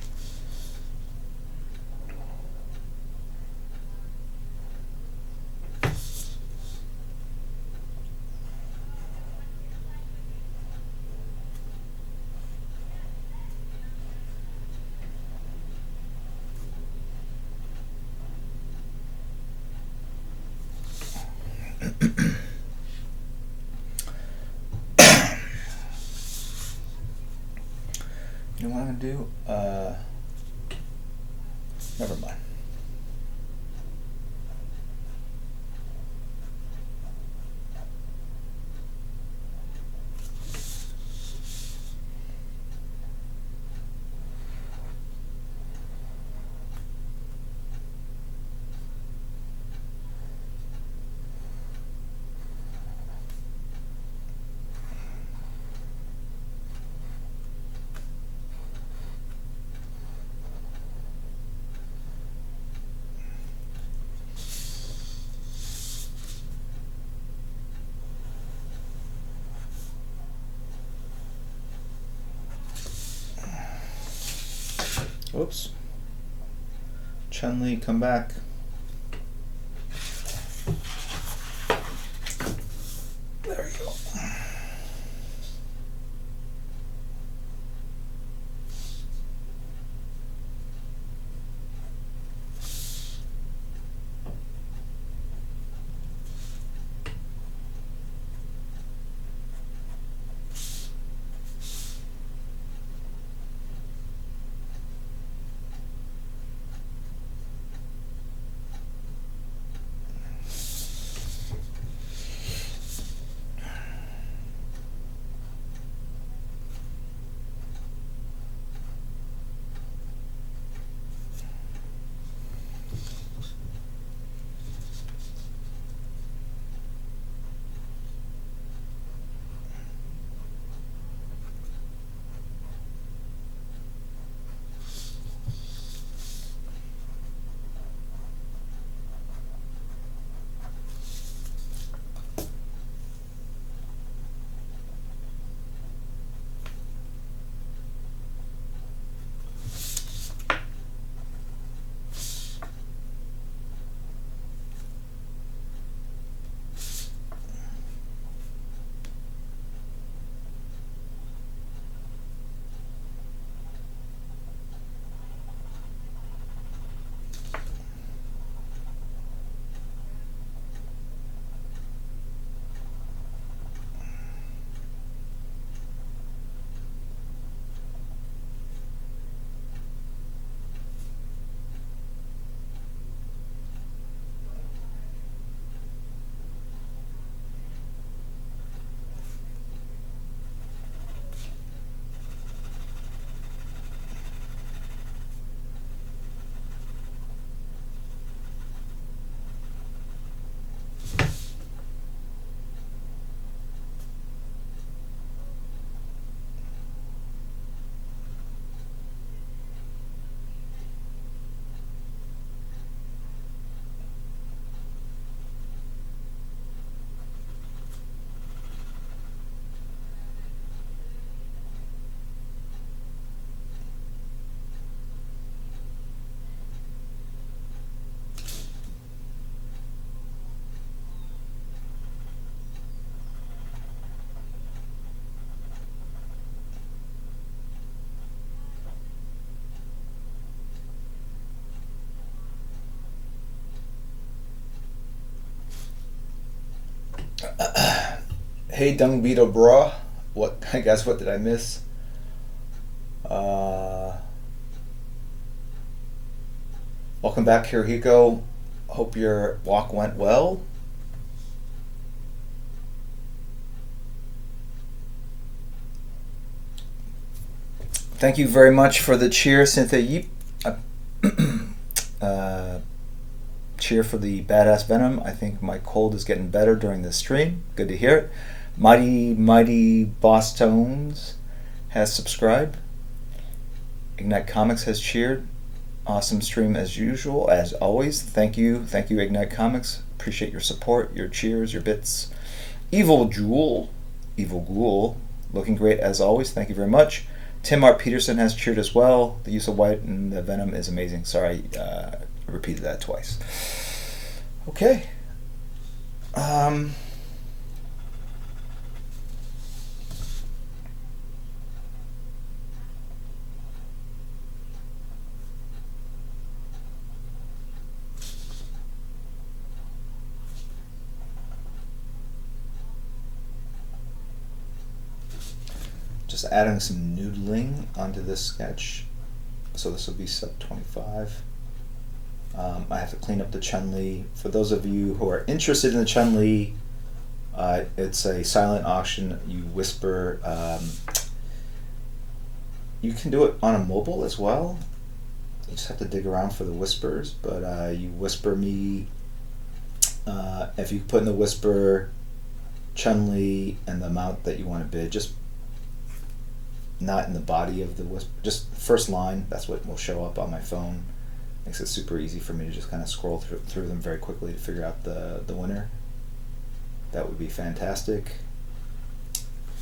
You know what I'm gonna do? Never mind. Whoops. Chun-Li, come back. There we go. Hey, Dung Beetle Bra. What? I guess what did I miss? Welcome back, Hirohiko. Hope your walk went well. Thank you very much for the cheer, Cynthia Yeep. Cheer for the badass Venom. I think my cold is getting better during this stream. Good to hear it. Mighty Boss Tones has subscribed. Ignite Comics has cheered. Awesome stream as usual, as always. Thank you, Ignite Comics. Appreciate your support, your cheers, your bits. Evil Ghoul, looking great as always. Thank you very much. Tim Art Peterson has cheered as well. The use of white in the Venom is amazing. Sorry, I repeated that twice. Okay. Just adding some noodling onto this sketch. So this will be step 25. I have to clean up the Chun-Li. For those of you who are interested in the Chun-Li, it's a silent auction. You whisper. You can do it on a mobile as well. You just have to dig around for the whispers, but you whisper me. If you put in the whisper Chun-Li and the amount that you want to bid, just not in the body of the whisper, just the first line, that's what will show up on my phone. Makes it super easy for me to just kind of scroll through them very quickly to figure out the winner. That would be fantastic.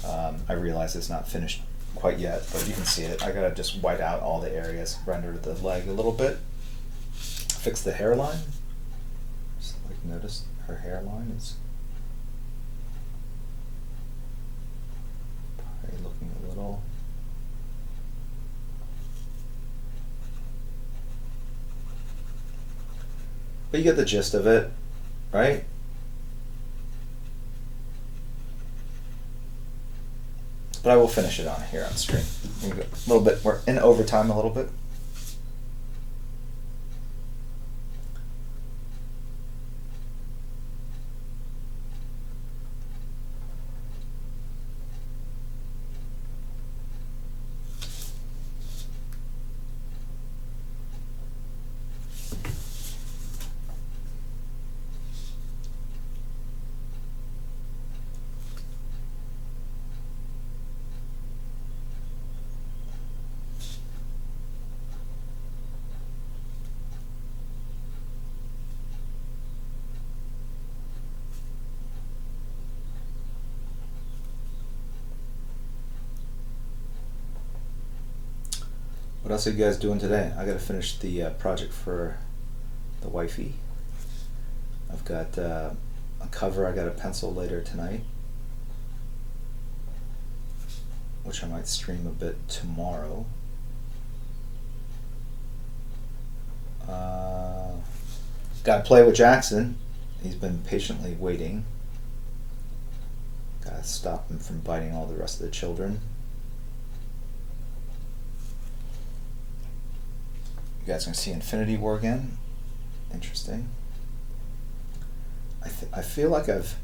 I realize it's not finished quite yet, but you can see it. I gotta just white out all the areas, render the leg a little bit, fix the hairline. Just like notice her hairline is probably looking a little. But you get the gist of it, right? But I will finish it on here on stream. A little bit, we're in overtime a little bit. What else are you guys doing today? I gotta finish the project for the wifey. I've got a cover I gotta pencil later tonight, which I might stream a bit tomorrow. Gotta play with Jackson. He's been patiently waiting. Gotta stop him from biting all the rest of the children. You guys gonna see Infinity War again? Interesting. I feel like I've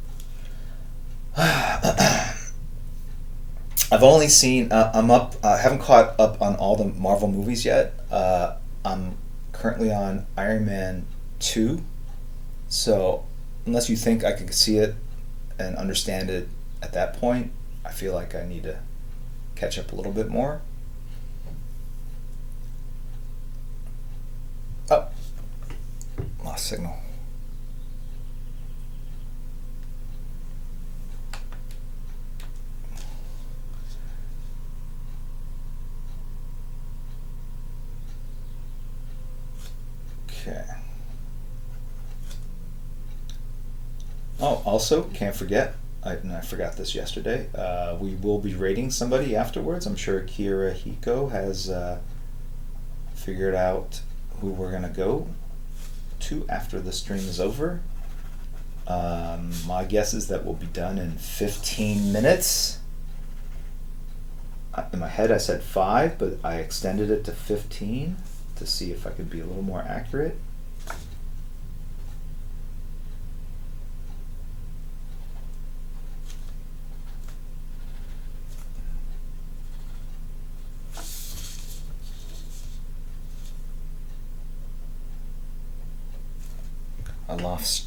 only seen I'm up. I haven't caught up on all the Marvel movies yet. I'm currently on Iron Man 2. So unless you think I could see it and understand it at that point, I feel like I need to catch up a little bit more. Oh, lost signal. Okay. Oh, also, can't forget, I forgot this yesterday, we will be rating somebody afterwards. I'm sure Kira Hiko has figured out who we're going to go to after the stream is over. My guess is that we'll be done in 15 minutes. In my head I said 5, but I extended it to 15 to see if I could be a little more accurate.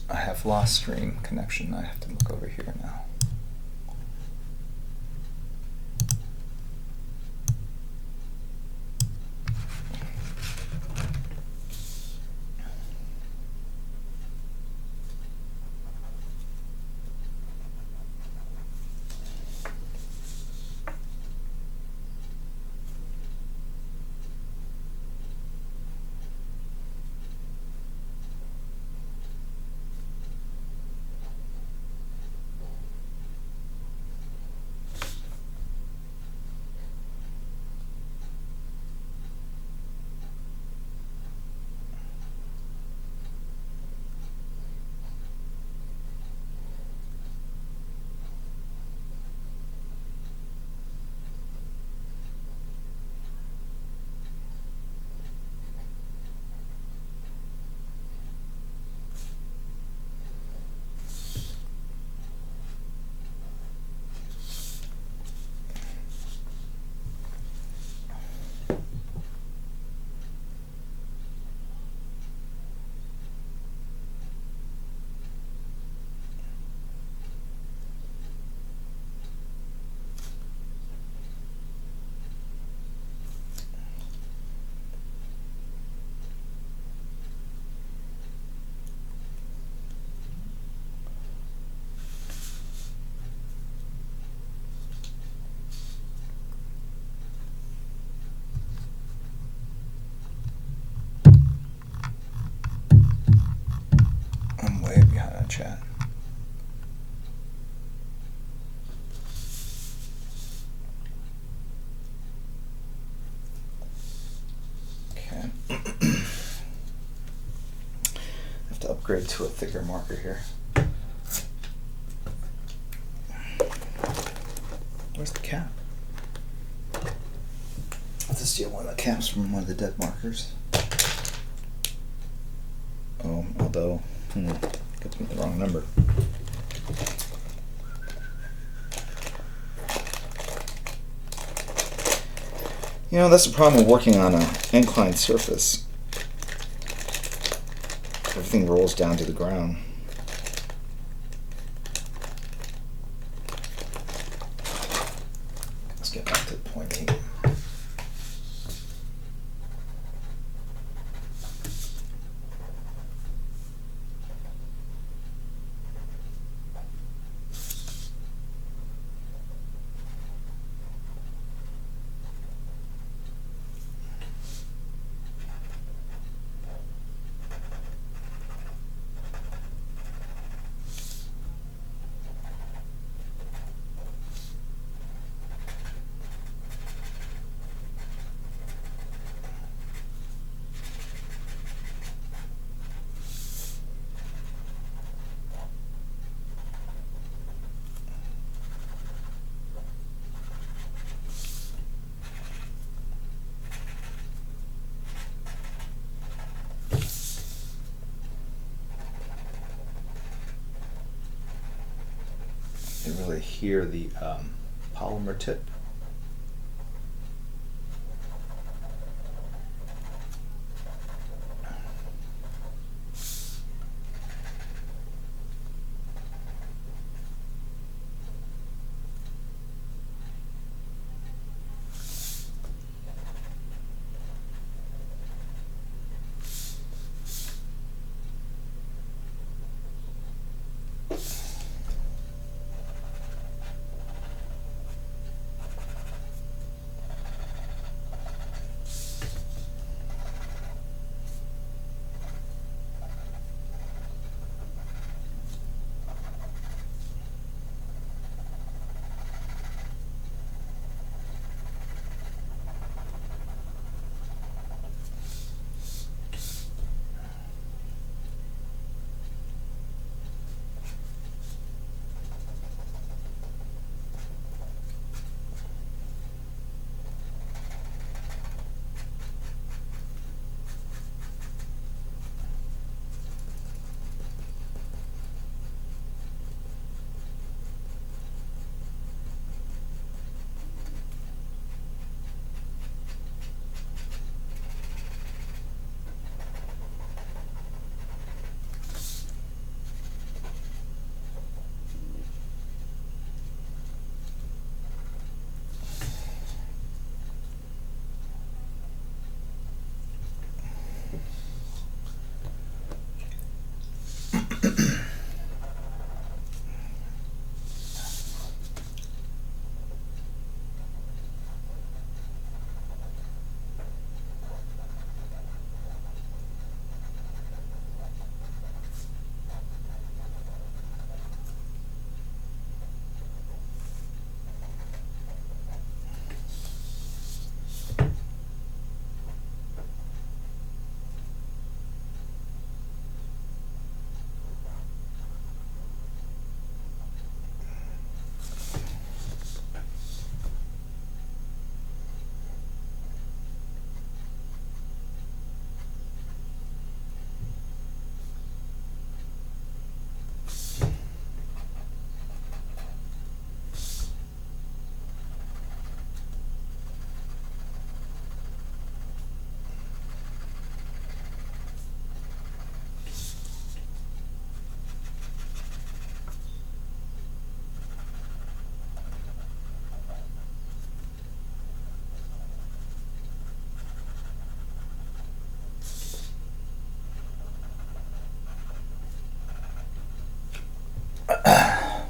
I have lost stream connection. I have to look over here now. chat. Okay. I have to upgrade to a thicker marker here. Where's the cap? Let's steal one of the caps from one of the dead markers. Oh, although, gets me the wrong number. You know, that's the problem with working on an inclined surface. Everything rolls down to the ground. Let's get back to point 8. You really hear the polymer tip.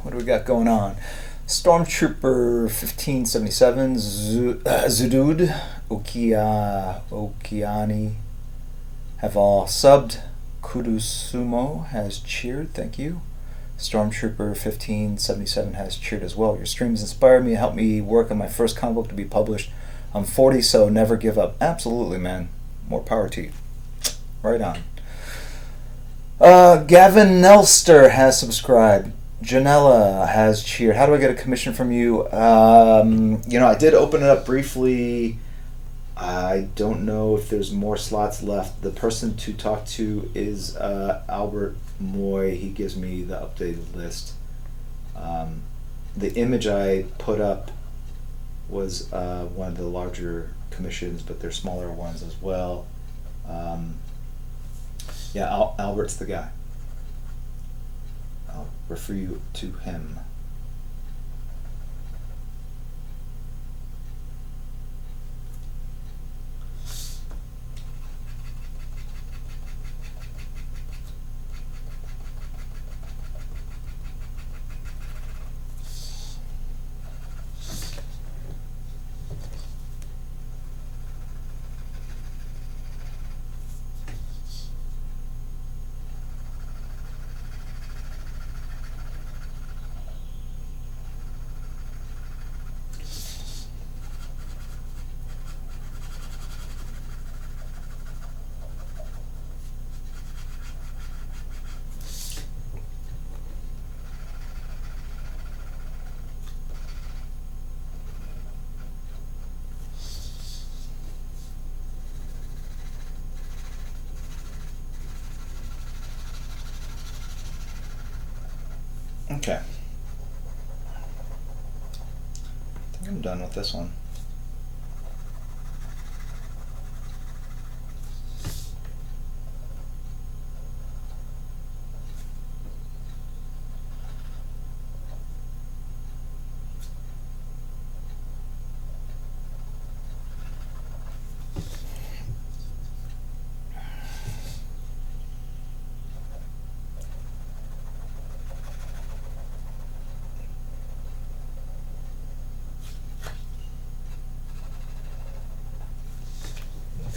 What do we got going on? Stormtrooper 1577, Zudud, Okiani have all subbed. Kudusumo has cheered, thank you. Stormtrooper 1577 has cheered as well. Your streams inspired me, helped me work on my first comic book to be published. I'm 40, so never give up. Absolutely, man. More power to you. Right on. Gavin Nelster has subscribed. Janella has cheered. How do I get a commission from you? I did open it up briefly. I don't know if there's more slots left. The person to talk to is Albert Moy. He gives me the updated list. The image I put up was one of the larger commissions, but there's smaller ones as well. Albert's the guy. I'll refer you to him. Okay. I think I'm done with this one.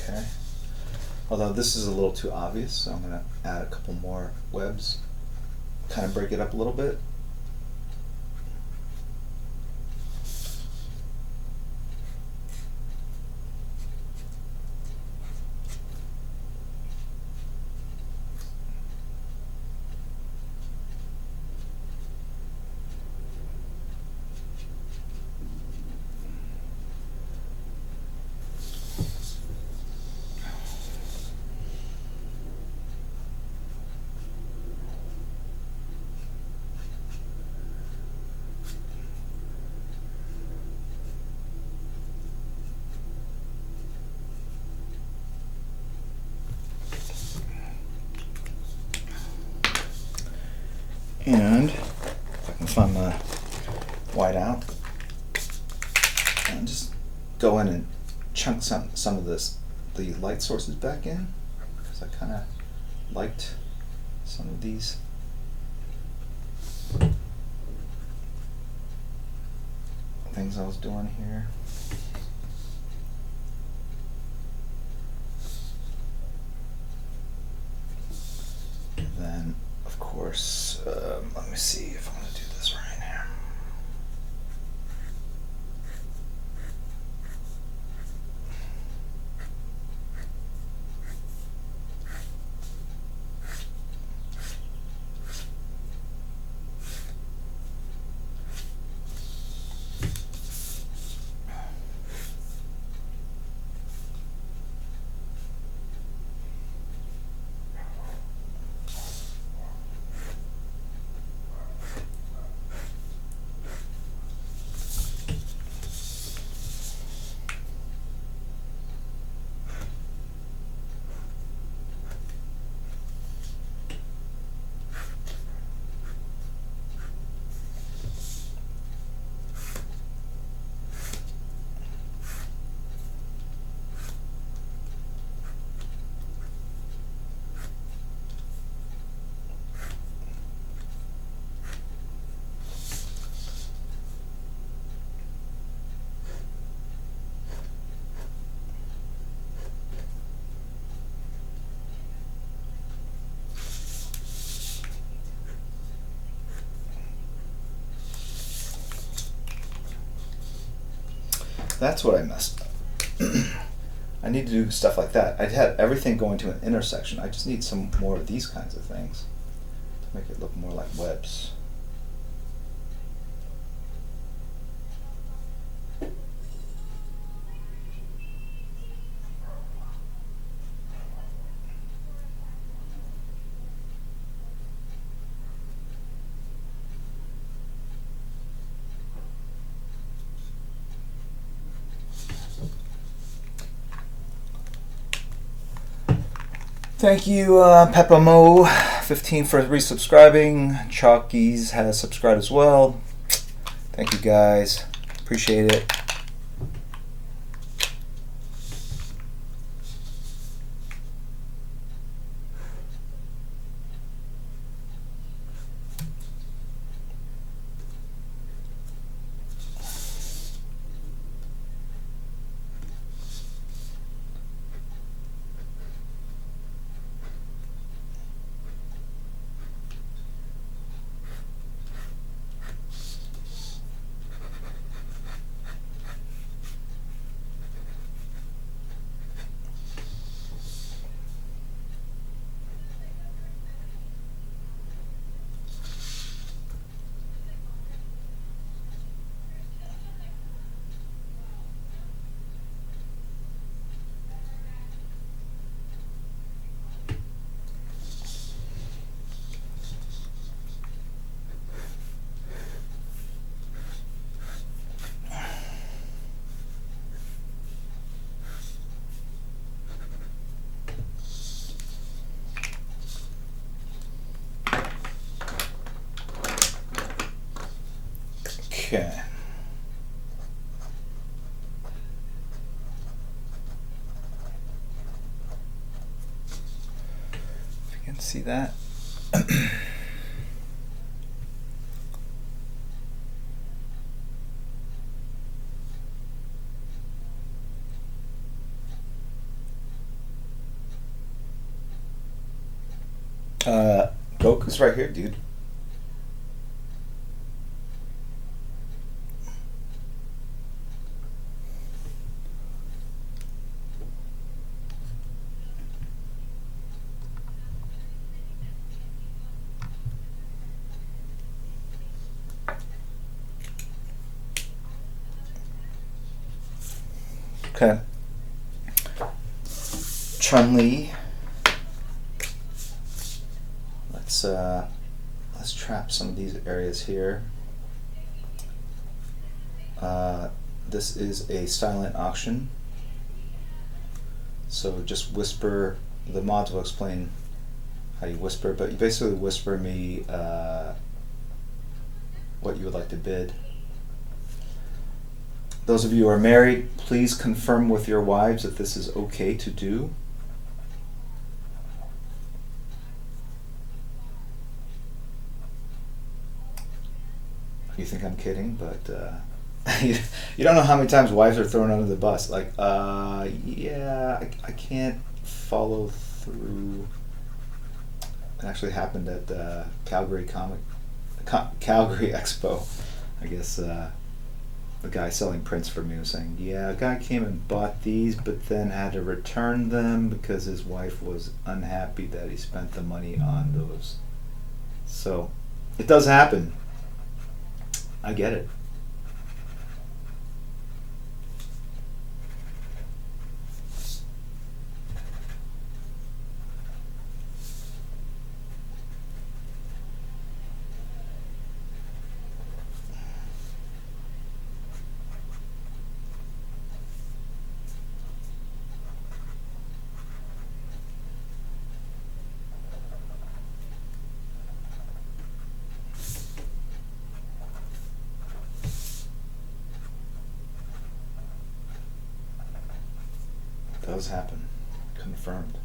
Okay. Although this is a little too obvious, so I'm going to add a couple more webs, kind of break it up a little bit. And if I can find my whiteout, and just go in and chunk some of the light sources back in, because I kind of liked some of these. Things I was doing here. And then, of course, let me see if I'm going to do this right here. That's what I messed up. I need to do stuff like that. I'd had everything going to an intersection. I just need some more of these kinds of things to make it look more like webs. Thank you, Pepamo15 for resubscribing. Chalkies has subscribed as well. Thank you guys. Appreciate it. Okay. If you can see that. Goku's right here, dude. Okay. Chun-Li. Let's trap some of these areas here. This is a silent auction, so just whisper. The mods will explain how you whisper, but you basically whisper me what you would like to bid. Those of you who are married, please confirm with your wives that this is okay to do. You think I'm kidding, but you don't know how many times wives are thrown under the bus. Like, yeah, I can't follow through. It actually happened at the Calgary Calgary Expo. I guess the guy selling prints for me was saying, yeah, a guy came and bought these, but then had to return them because his wife was unhappy that he spent the money on those. So, it does happen. I get it. Does happen. Confirmed.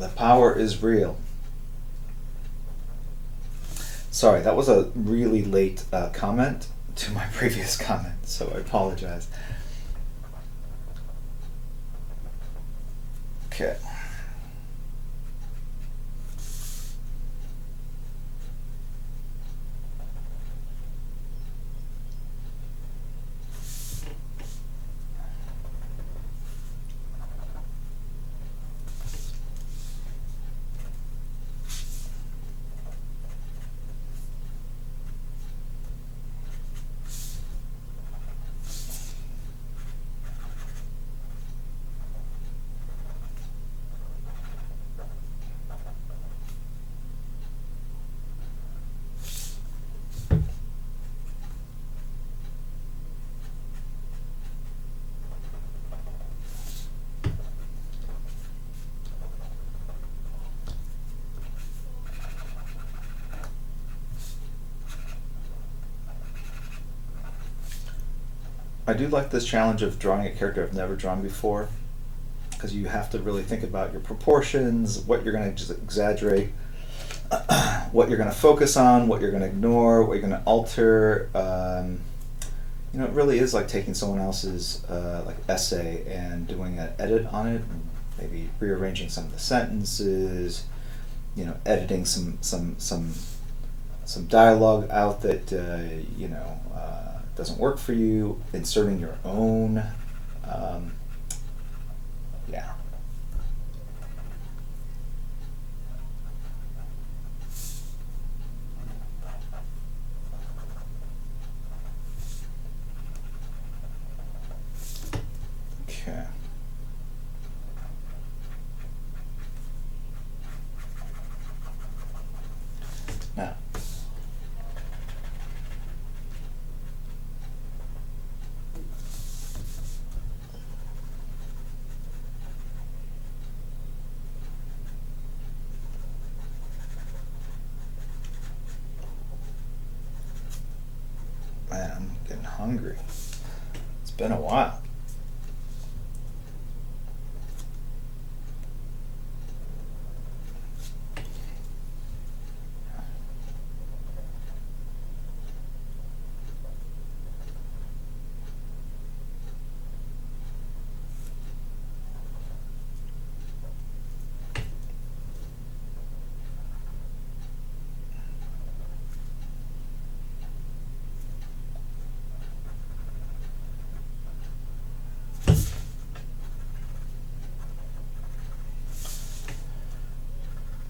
The power is real. Sorry, that was a really late comment to my previous comment, so I apologize. Okay. I do like this challenge of drawing a character I've never drawn before, because you have to really think about your proportions, what you're going to just exaggerate, what you're going to focus on, what you're going to ignore, what you're going to alter. It really is like taking someone else's like essay and doing an edit on it, and maybe rearranging some of the sentences, editing some dialogue out that doesn't work for you, inserting your own. Yeah. Okay. Now, man, I'm getting hungry. It's been a while.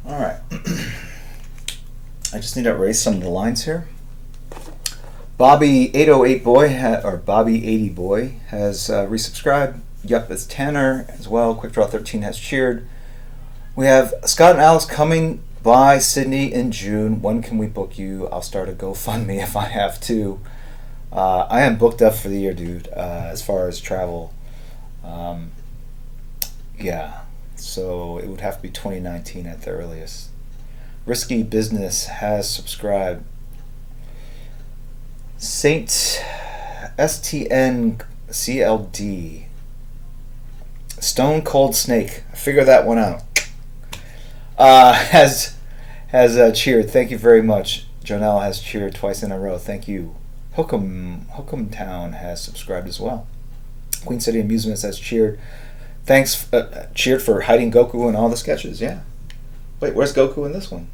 All right. I just need to erase some of the lines here. Bobby 808 Boy or Bobby 80 Boy has resubscribed. Yup is Tanner as well. Quick Draw 13 has cheered. We have Scott and Alice coming by Sydney in June. When can we book you? I'll start a GoFundMe if I have to. I am booked up for the year, dude. As far as travel, yeah. So it would have to be 2019 at the earliest. Risky Business has subscribed. Saint STN CLD. Stone Cold Snake. I figured that one out. Has cheered. Thank you very much. Jonelle has cheered twice in a row. Thank you. Hookham Town has subscribed as well. Queen City Amusements has cheered. Thanks, cheered for hiding Goku in all the sketches. Yeah. Wait, where's Goku in this one?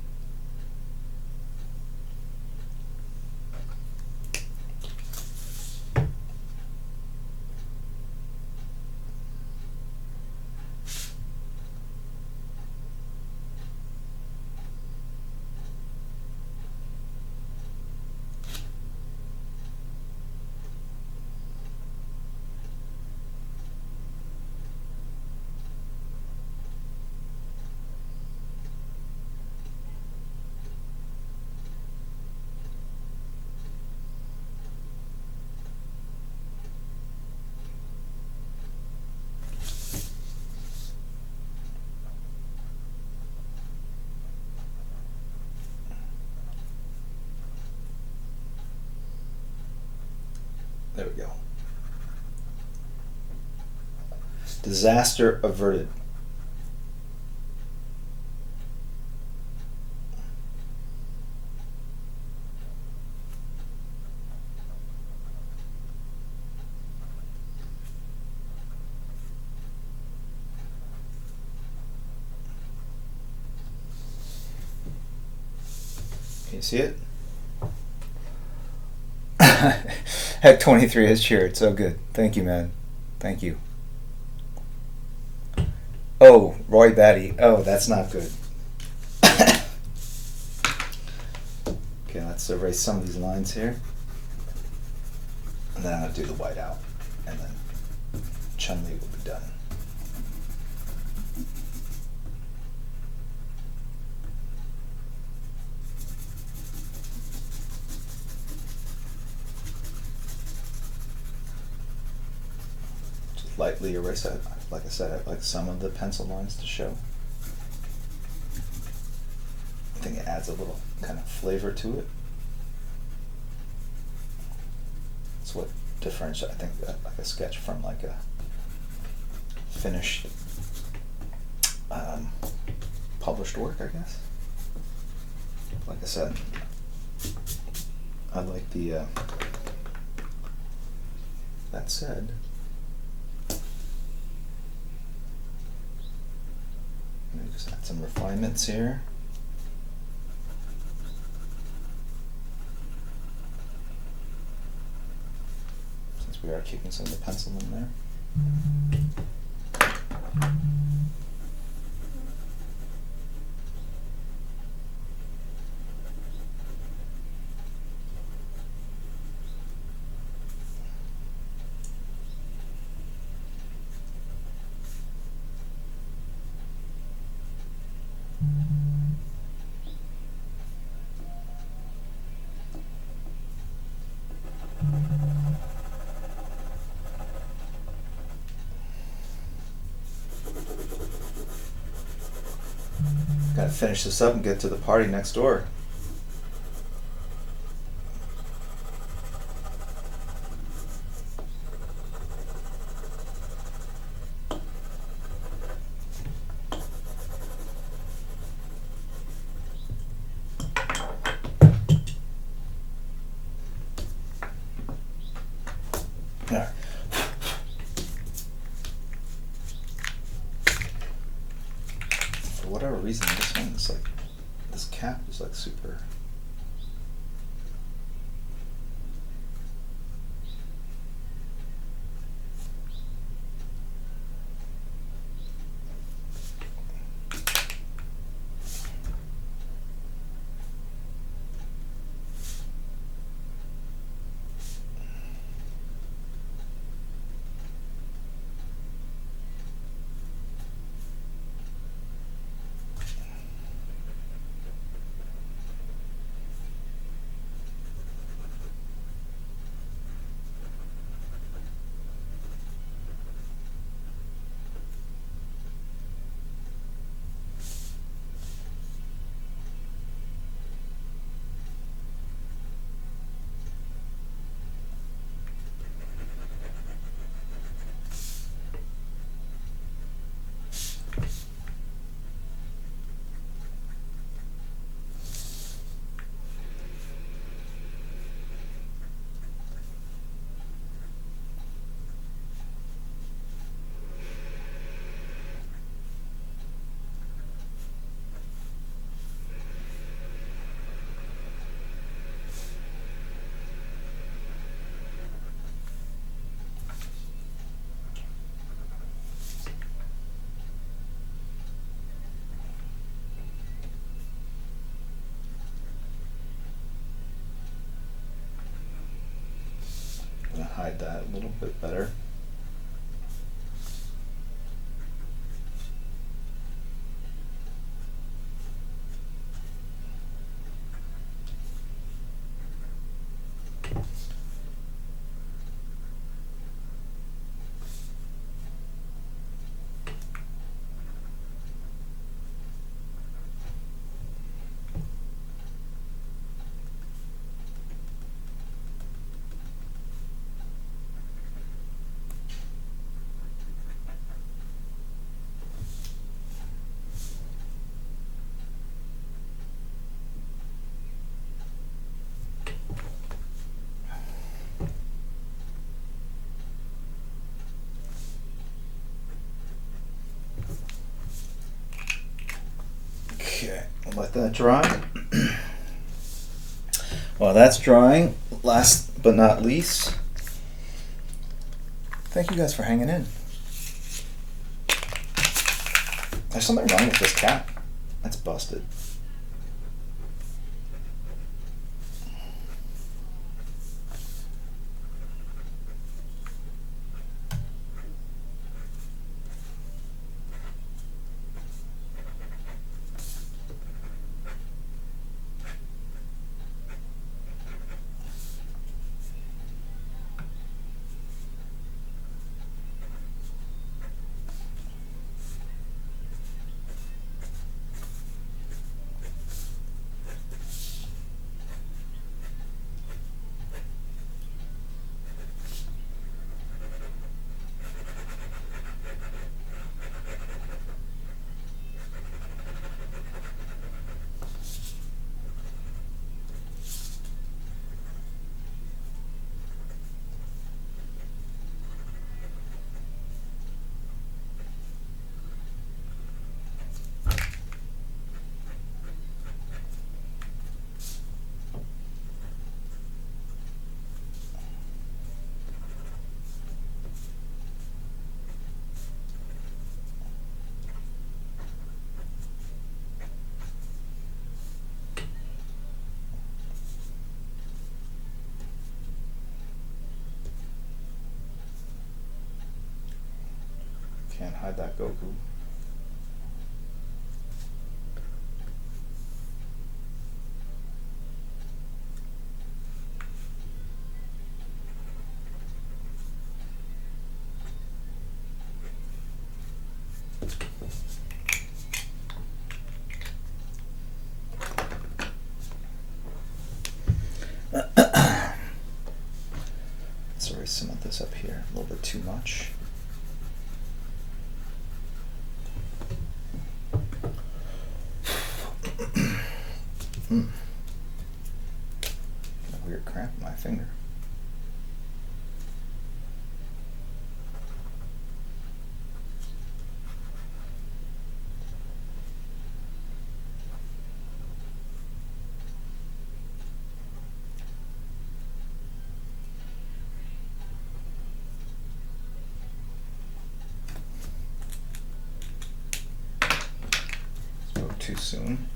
There we go. Disaster averted. You see it? Heck 23 has cheered. So good. Thank you, man. Thank you. Oh, Roy Batty. Oh, that's not good. Okay, let's erase some of these lines here. And then I'm going to do the white out. And then Chun-Li will be done. Just lightly erase it. Like I said, I'd like some of the pencil lines to show. I think it adds a little kind of flavor to it. It's what differentiates, I think, like a sketch from like a finished published work, I guess. Like I said, I like the that said, let me just add some refinements here. Since we are keeping some of the pencil in there. Gotta finish this up and get to the party next door. Alright. For whatever reason, this one's like, this cap is like super. I'm gonna hide that a little bit better. Okay, I'll let that dry. While that's drying, last but not least, thank you guys for hanging in. There's something wrong with this cat. That's busted. Can't hide that Goku. Let's already cement this up here a little bit too much. Got a weird cramp in my finger. Spoke too soon.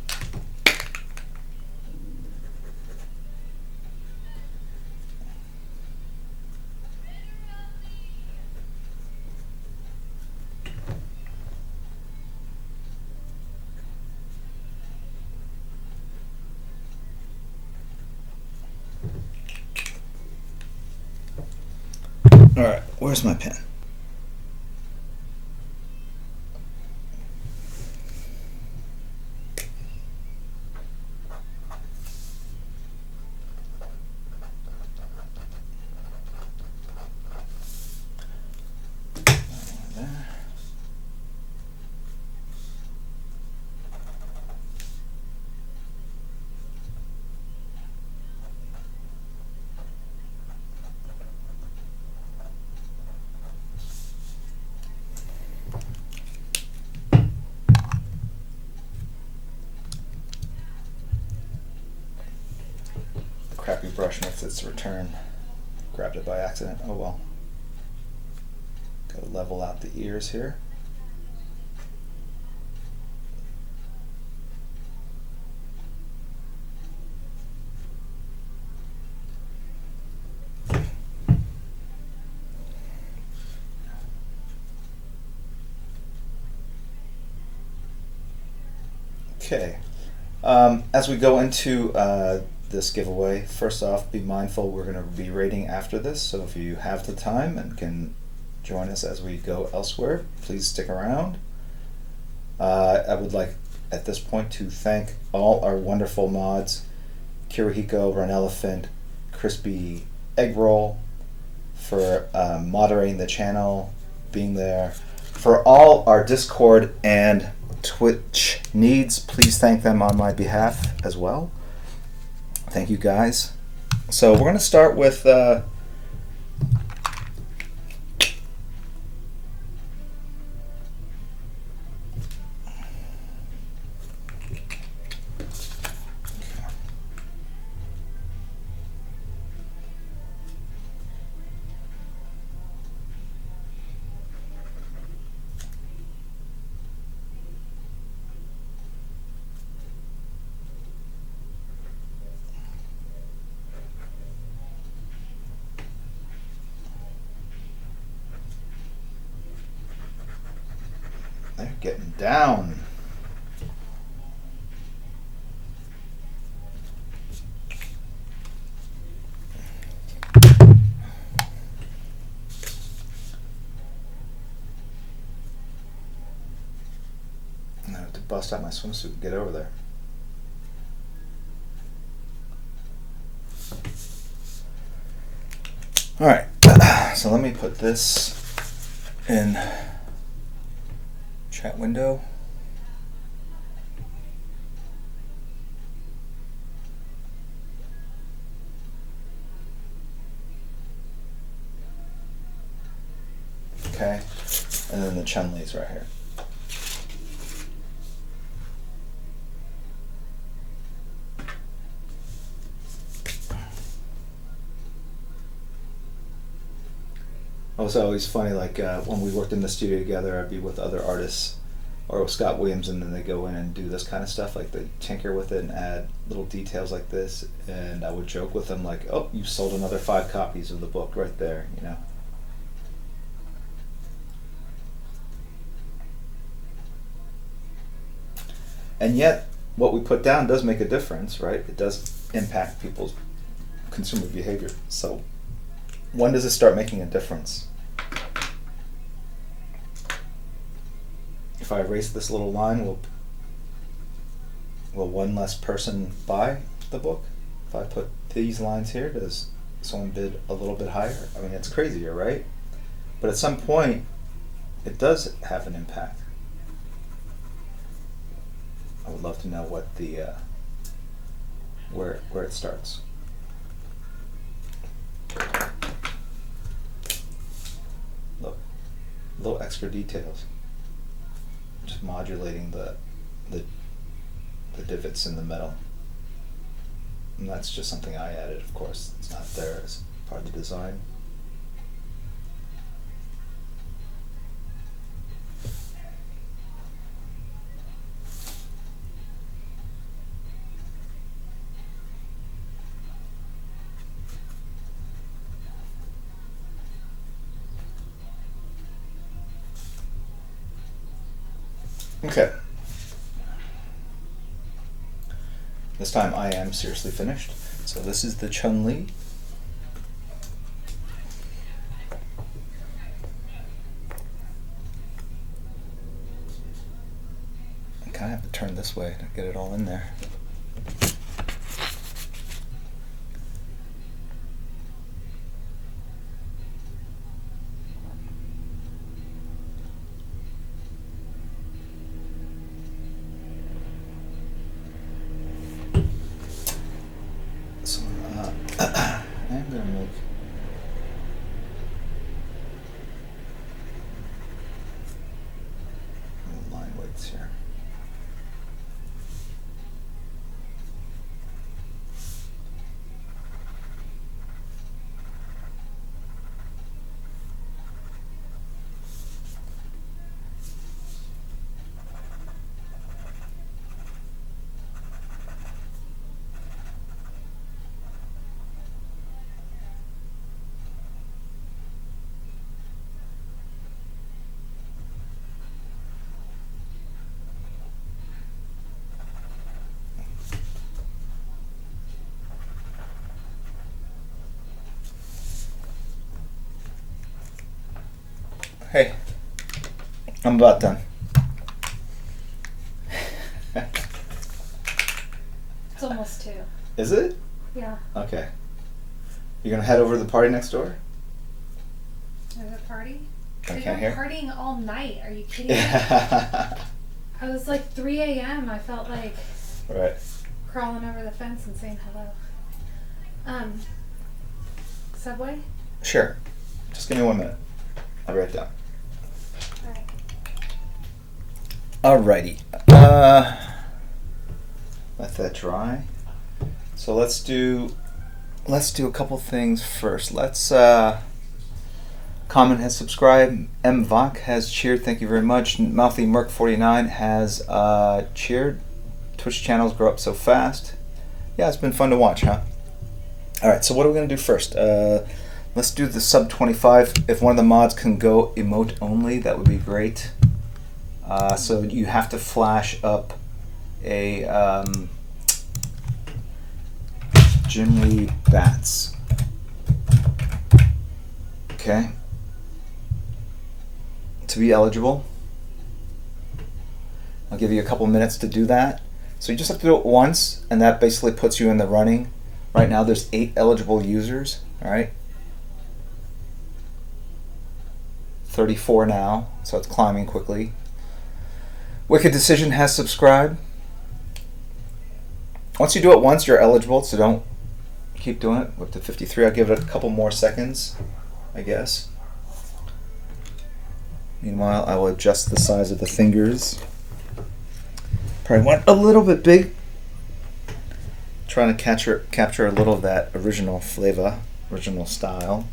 All right, where's my pen? Crappy brush makes its return. Grabbed it by accident. Oh well. Gotta level out the ears here. Okay. As we go into this giveaway, first off, be mindful we're going to be rating after this, so if you have the time and can join us as we go elsewhere, please stick around. I would like at this point to thank all our wonderful mods, Kirihiko, Run Elephant, Crispy Egg Roll, for moderating the channel, being there. For all our Discord and Twitch needs, please thank them on my behalf as well. Thank you guys. So we're going to start with Getting down. I have to bust out my swimsuit and get over there. All right, so let me put this in chat window. Okay, and then the Chun-Li's right here. It was always funny, like when we worked in the studio together, I'd be with other artists or with Scott Williams, and then they go in and do this kind of stuff, like they tinker with it and add little details like this, and I would joke with them like, oh, you sold another 5 copies of the book right there, you know. And yet, what we put down does make a difference, right? It does impact people's consumer behavior. So when does it start making a difference? If I erase this little line, will one less person buy the book? If I put these lines here, does someone bid a little bit higher? I mean, it's crazier, right? But at some point, it does have an impact. I would love to know what the where it starts. Look, little extra details. Just modulating the divots in the metal. And that's just something I added, of course. It's not there as part of the design. Okay. This time I am seriously finished. So this is the Chun-Li. I kind of have to turn this way to get it all in there. I'm going to make line weights here. Hey, I'm about done. It's almost 2. Is it? Yeah. Okay. You're going to head over to the party next door? There's a party? I Dude, can't I'm hear. partying all night. Are you kidding me? I was like 3 a.m. I felt like Right. crawling over the fence and saying hello. Subway? Sure. Just give me 1 minute. I'll be right down. Alright. Alrighty. Let that dry. So let's do a couple things first. Let's comment has subscribed. M Vok has cheered. Thank you very much. Mouthy Merc 49 has cheered. Twitch channels grow up so fast. Yeah, it's been fun to watch, huh? All right. So what are we gonna do first? Let's do the sub 25. If one of the mods can go emote only, that would be great. So you have to flash up a Chun-Li bats. Okay. To be eligible, I'll give you a couple minutes to do that. So you just have to do it once, and that basically puts you in the running. Right now there's 8 eligible users, all right? 34 now, so it's climbing quickly. Wicked Decision has subscribed. Once you do it once, you're eligible, so don't keep doing it. Up to 53, I'll give it a couple more seconds, I guess. Meanwhile, I will adjust the size of the fingers. Probably went a little bit big. Trying to capture a little of that original flavor, original style.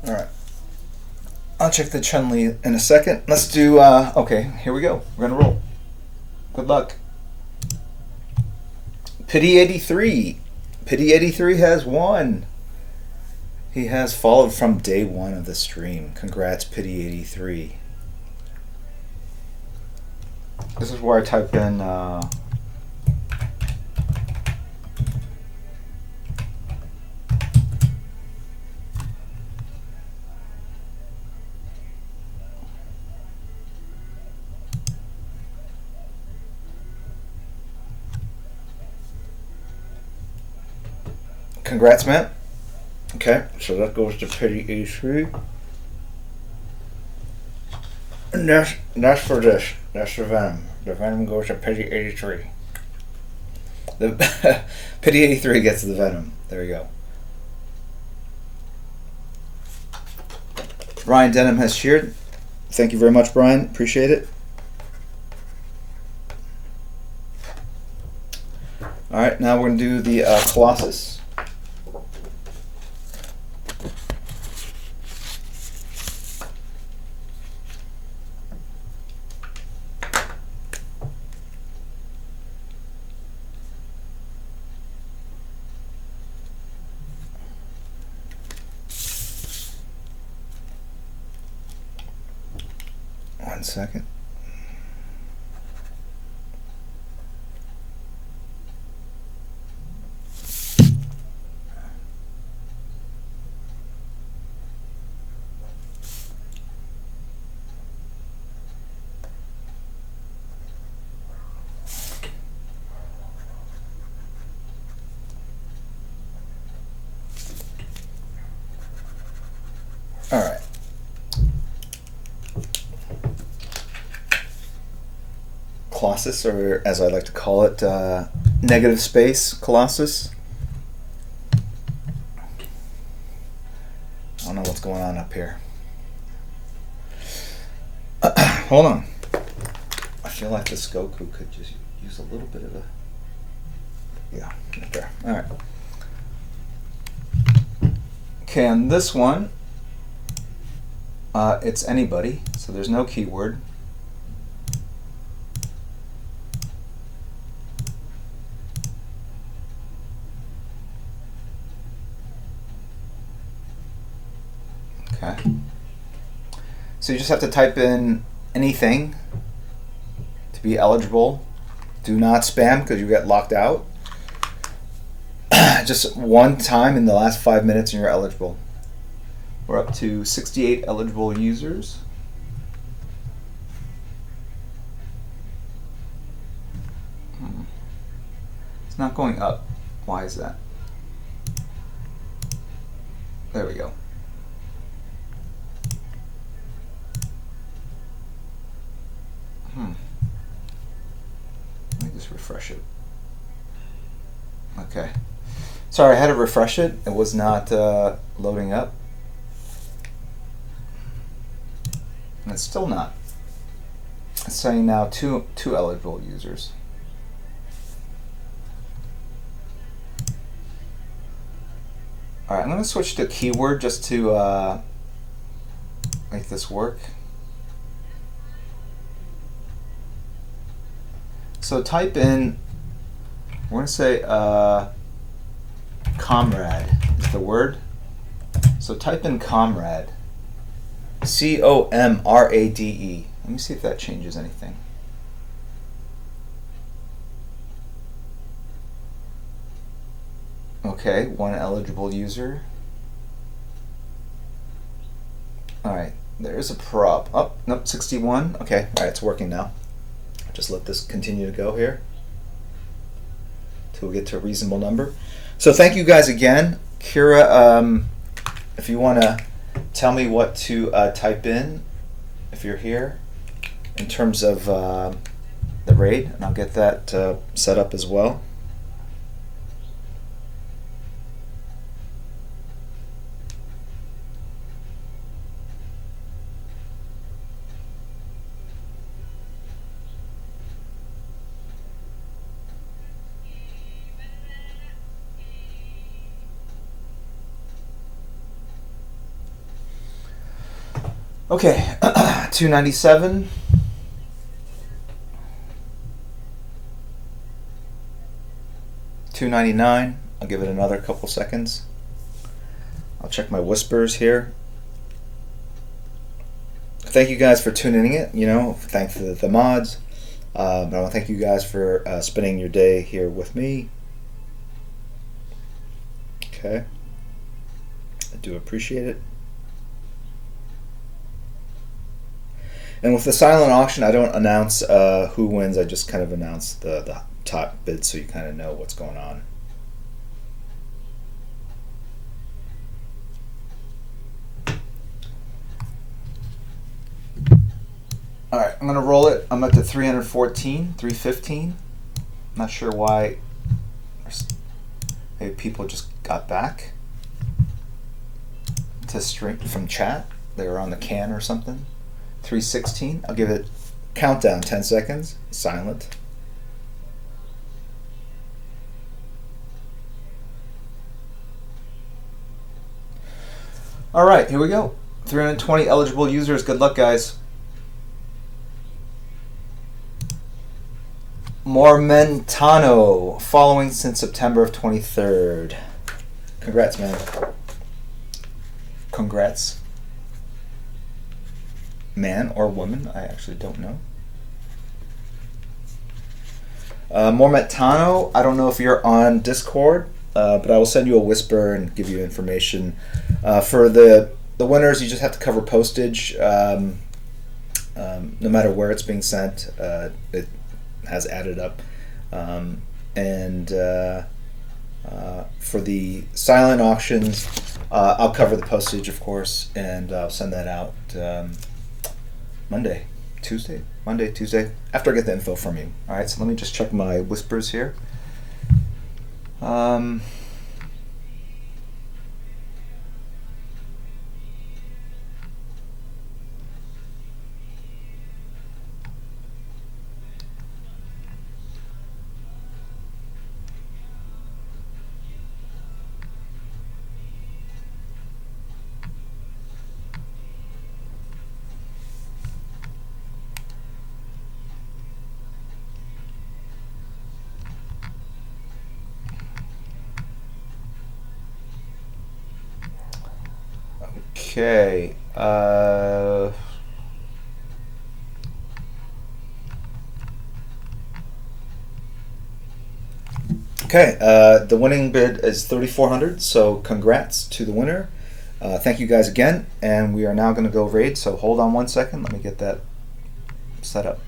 All right. I'll check the Chun-Li in a second. Let's do, okay, here we go. We're going to roll. Good luck. Pity 83. Pity 83 has won. He has followed from day 1 of the stream. Congrats, Pity 83. This is where I type in, congrats, man. Okay, so that goes to Pity 83. And that's for this. That's the Venom. The Venom goes to Pity 83. The Pity 83 gets the Venom. There we go. Brian Denham has cheered. Thank you very much, Brian. Appreciate it. All right, now we're going to do the Colossus. One second. All right. Colossus, or as I like to call it, negative space Colossus. I don't know what's going on up here. Hold on. I feel like this Goku could just use a little bit of a... Yeah, right there. All right. Okay, on this one, it's anybody, so there's no keyword. Okay. So you just have to type in anything to be eligible. Do not spam because you get locked out. Just one time in the last 5 minutes and you're eligible. We're up to 68 eligible users. It's not going up. Why is that? There we go. Let me just refresh it. Okay. Sorry, I had to refresh it. It was not loading up. And it's still not. It's saying now two eligible users. Alright, I'm going to switch to keyword just to make this work. So type in, we're going to say comrade is the word. So type in comrade. C-O-M-R-A-D-E. Let me see if that changes anything. Okay, one eligible user. Alright, there's a prop. Oh, nope, 61. Okay, alright, it's working now. Just let this continue to go here till we get to a reasonable number. So thank you guys again. Kira, if you want to tell me what to type in if you're here in terms of the raid, and I'll get that set up as well. Okay, 297. $2.99. I'll give it another couple seconds. I'll check my whispers here. Thank you guys for tuning in. Thank the mods. But I want to thank you guys for spending your day here with me. Okay, I do appreciate it. And with the silent auction, I don't announce who wins. I just kind of announce the top bid so you kind of know what's going on. All right, I'm going to roll it. I'm up to 314, 315. Not sure why. Maybe people just got back to stream from chat. They were on the can or something. 316. I'll give it countdown 10 seconds. Silent. All right, here we go. 320 eligible users. Good luck, guys. Mormentano, following since September of 23rd. Congrats, man. Congrats. Man or woman, I actually don't know. Mormentano, I don't know if you're on Discord, but I will send you a whisper and give you information. For the winners, you just have to cover postage. No matter where it's being sent, it has added up. And for the silent auctions, I'll cover the postage, of course, and I'll send that out Monday, Tuesday, after I get the info from you. All right, so let me just check my whispers here. Okay. Okay, the winning bid is 3,400. So congrats to the winner. Thank you guys again, and we are now going to go raid. So hold on 1 second. Let me get that set up.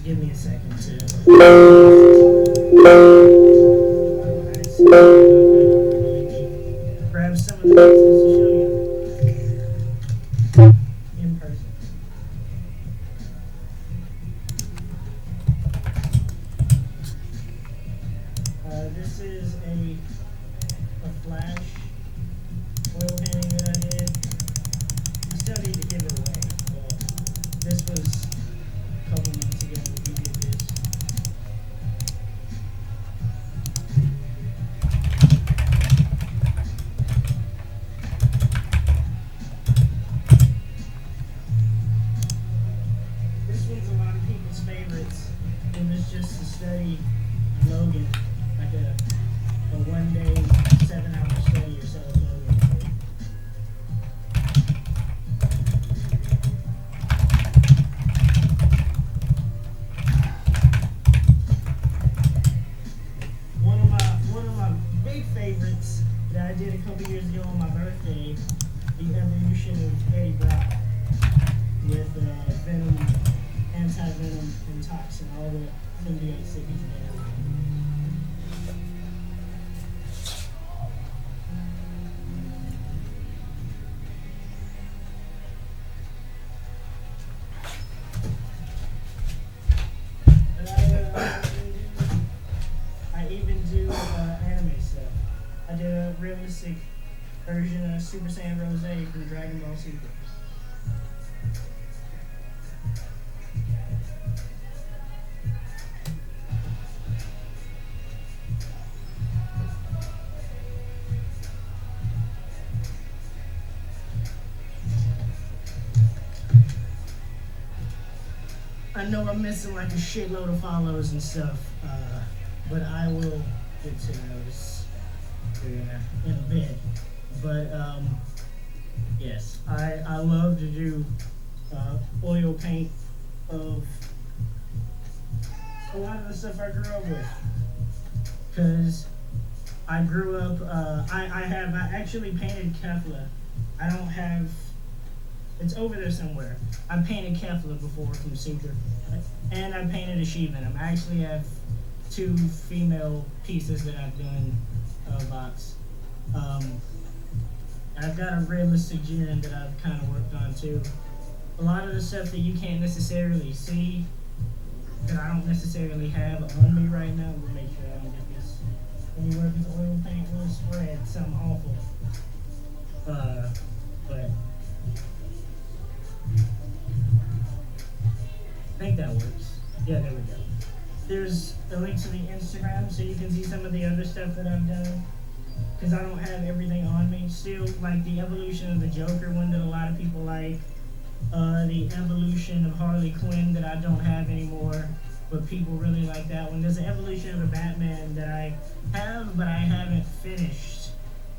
Give me a second to grab some of the pieces to show you in person. This is a flash oil painting that I did. I still need to give it away, but this was a couple months ago we did this. This one's a lot of people's favorites. It was just to study Logan, like a 1 day, 7-hour study or so of Logan. One of my big favorites that I did a couple years ago on my birthday, the evolution of Eddie Brock with Venom, Anti-Venom, and Toxin, all the symbiote stickies together. I even do anime stuff. I did a realistic version of Super Saiyan Rose from Dragon Ball Super. I know I'm missing like a shitload of follows and stuff, but I will get to those in a bit. But yes, I love to do oil paint of a lot of the stuff I grew up with, because I grew up. I actually painted Kefla. I don't have It's over there somewhere. I painted Kefla before from Super, and I painted a she-venom. I actually have 2 female pieces that I've done box. I've got a realistic Jiren that I've kind of worked on too. A lot of the stuff that you can't necessarily see, that I don't necessarily have on me right now, we'll make sure I don't get this anywhere because oil paint will spread something awful. But I think that works. Yeah, there we go. There's a link to the Instagram so you can see some of the other stuff that I've done. Because I don't have everything on me still. Like the evolution of the Joker one that a lot of people like. The evolution of Harley Quinn that I don't have anymore. But people really like that one. There's an evolution of the Batman that I have, but I haven't finished.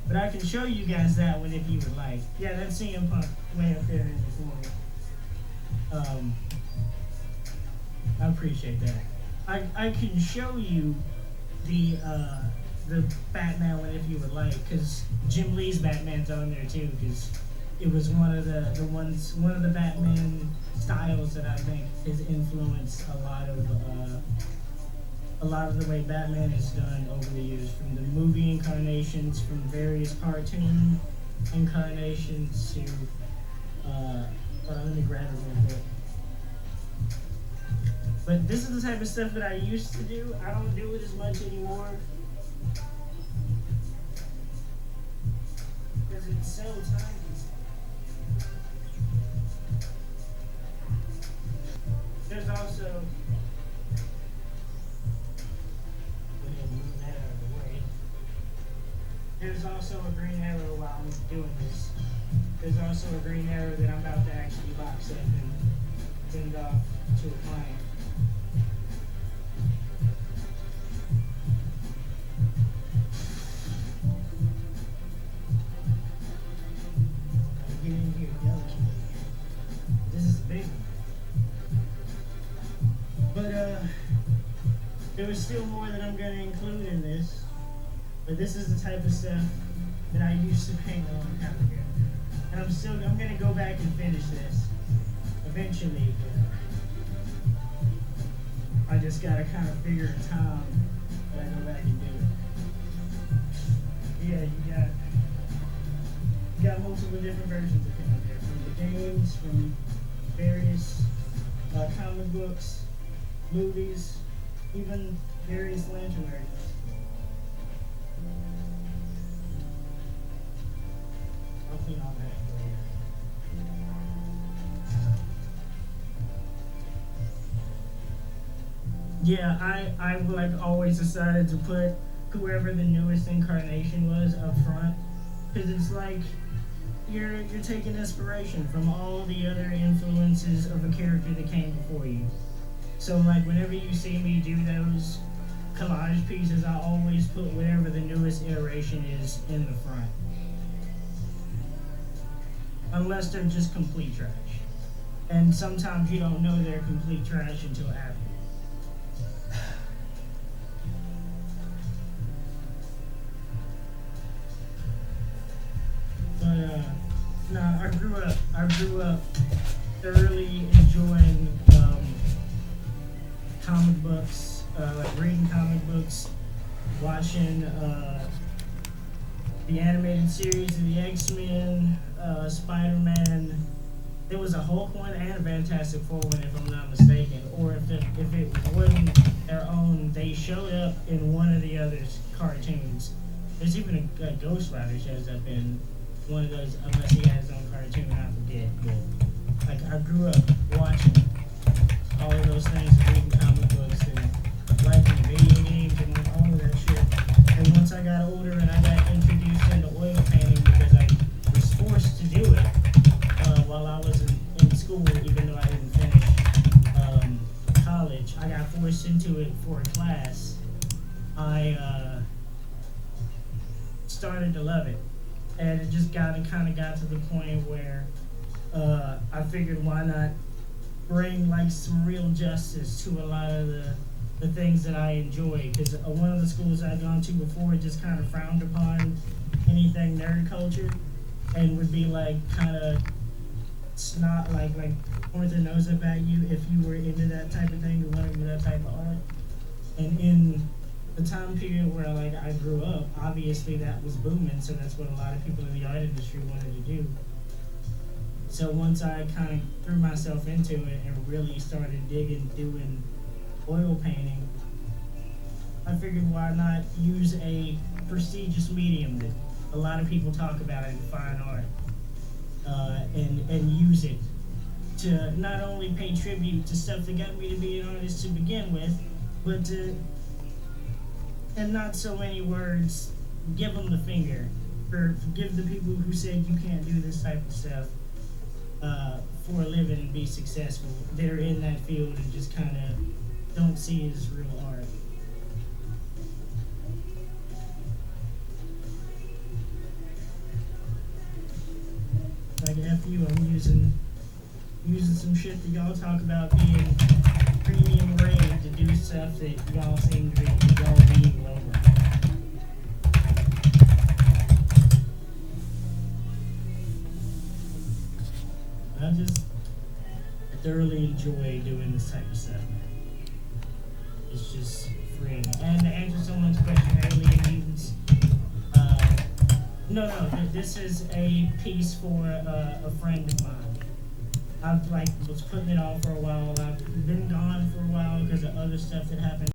But I can show you guys that one if you would like. Yeah, that's CM Punk way up there in the corner. I appreciate that. I can show you the Batman one if you would like, because Jim Lee's Batman's on there too, because it was one of the Batman styles that I think has influenced a lot of the way Batman is done over the years, from the movie incarnations, from various cartoon incarnations to let me grab it real quick. But this is the type of stuff that I used to do. I don't do it as much anymore. Because it's so time consuming. There's also, go ahead and move that out of the way. There's also a green arrow while I'm doing this. There's also a green arrow that I'm about to actually box up and send off to a client. Get in here delicately. This is big. But there was still more that I'm going to include in this. But this is the type of stuff that I used to paint a long time ago. And I'm going to go back and finish this eventually. But I just got to kind of figure a time that I go back and do it. Yeah, you got multiple different versions of him there, from the games, from various comic books, movies, even various lantern versions. I'll clean all that for you. Yeah, I like always decided to put whoever the newest incarnation was up front, because it's like you're taking inspiration from all the other influences of a character that came before you. So like whenever you see me do those collage pieces, I always put whatever the newest iteration is in the front. Unless they're just complete trash. And sometimes you don't know they're complete trash until after. But no, I grew up thoroughly enjoying comic books, like reading comic books, watching the animated series of the X-Men, Spider-Man. There was a Hulk one and a Fantastic Four one, if I'm not mistaken. Or if it wasn't their own, they showed up in one of the other cartoons. There's even a Ghost Rider shows up in one of those, unless he has his own cartoon, I forget. But like I grew up watching all of those things, and reading comic books and liking video games and all of that shit. And once I got older and I got introduced into oil painting because I was forced to do it while I was in school, even though I didn't finish college, I got forced into it for a class. I started to love it. And it just kind of got to the point where I figured why not bring like some real justice to a lot of the things that I enjoy. Because one of the schools I'd gone to before just kind of frowned upon anything nerd culture and would be like kind of snot, like point their nose up at you if you were into that type of thing, or wanted to do that type of art. And in the time period where like I grew up, obviously that was booming, so that's what a lot of people in the art industry wanted to do. So once I kind of threw myself into it and really started digging, doing oil painting, I figured why not use a prestigious medium that a lot of people talk about in fine art, and use it to not only pay tribute to stuff that got me to be an artist to begin with, but to, in not so many words, give them the finger, or give the people who said you can't do this type of stuff for a living and be successful, that are in that field and just kind of don't see it as real art. Like after you, I'm using some shit that y'all talk about being premium grade to do stuff that y'all seem to be y'all being lower. I thoroughly enjoy doing this type of stuff. It's just freeing. And to answer someone's question, alien mutants. No, this is a piece for a friend of mine. I've was putting it off for a while. I've been gone for a while because of other stuff that happened.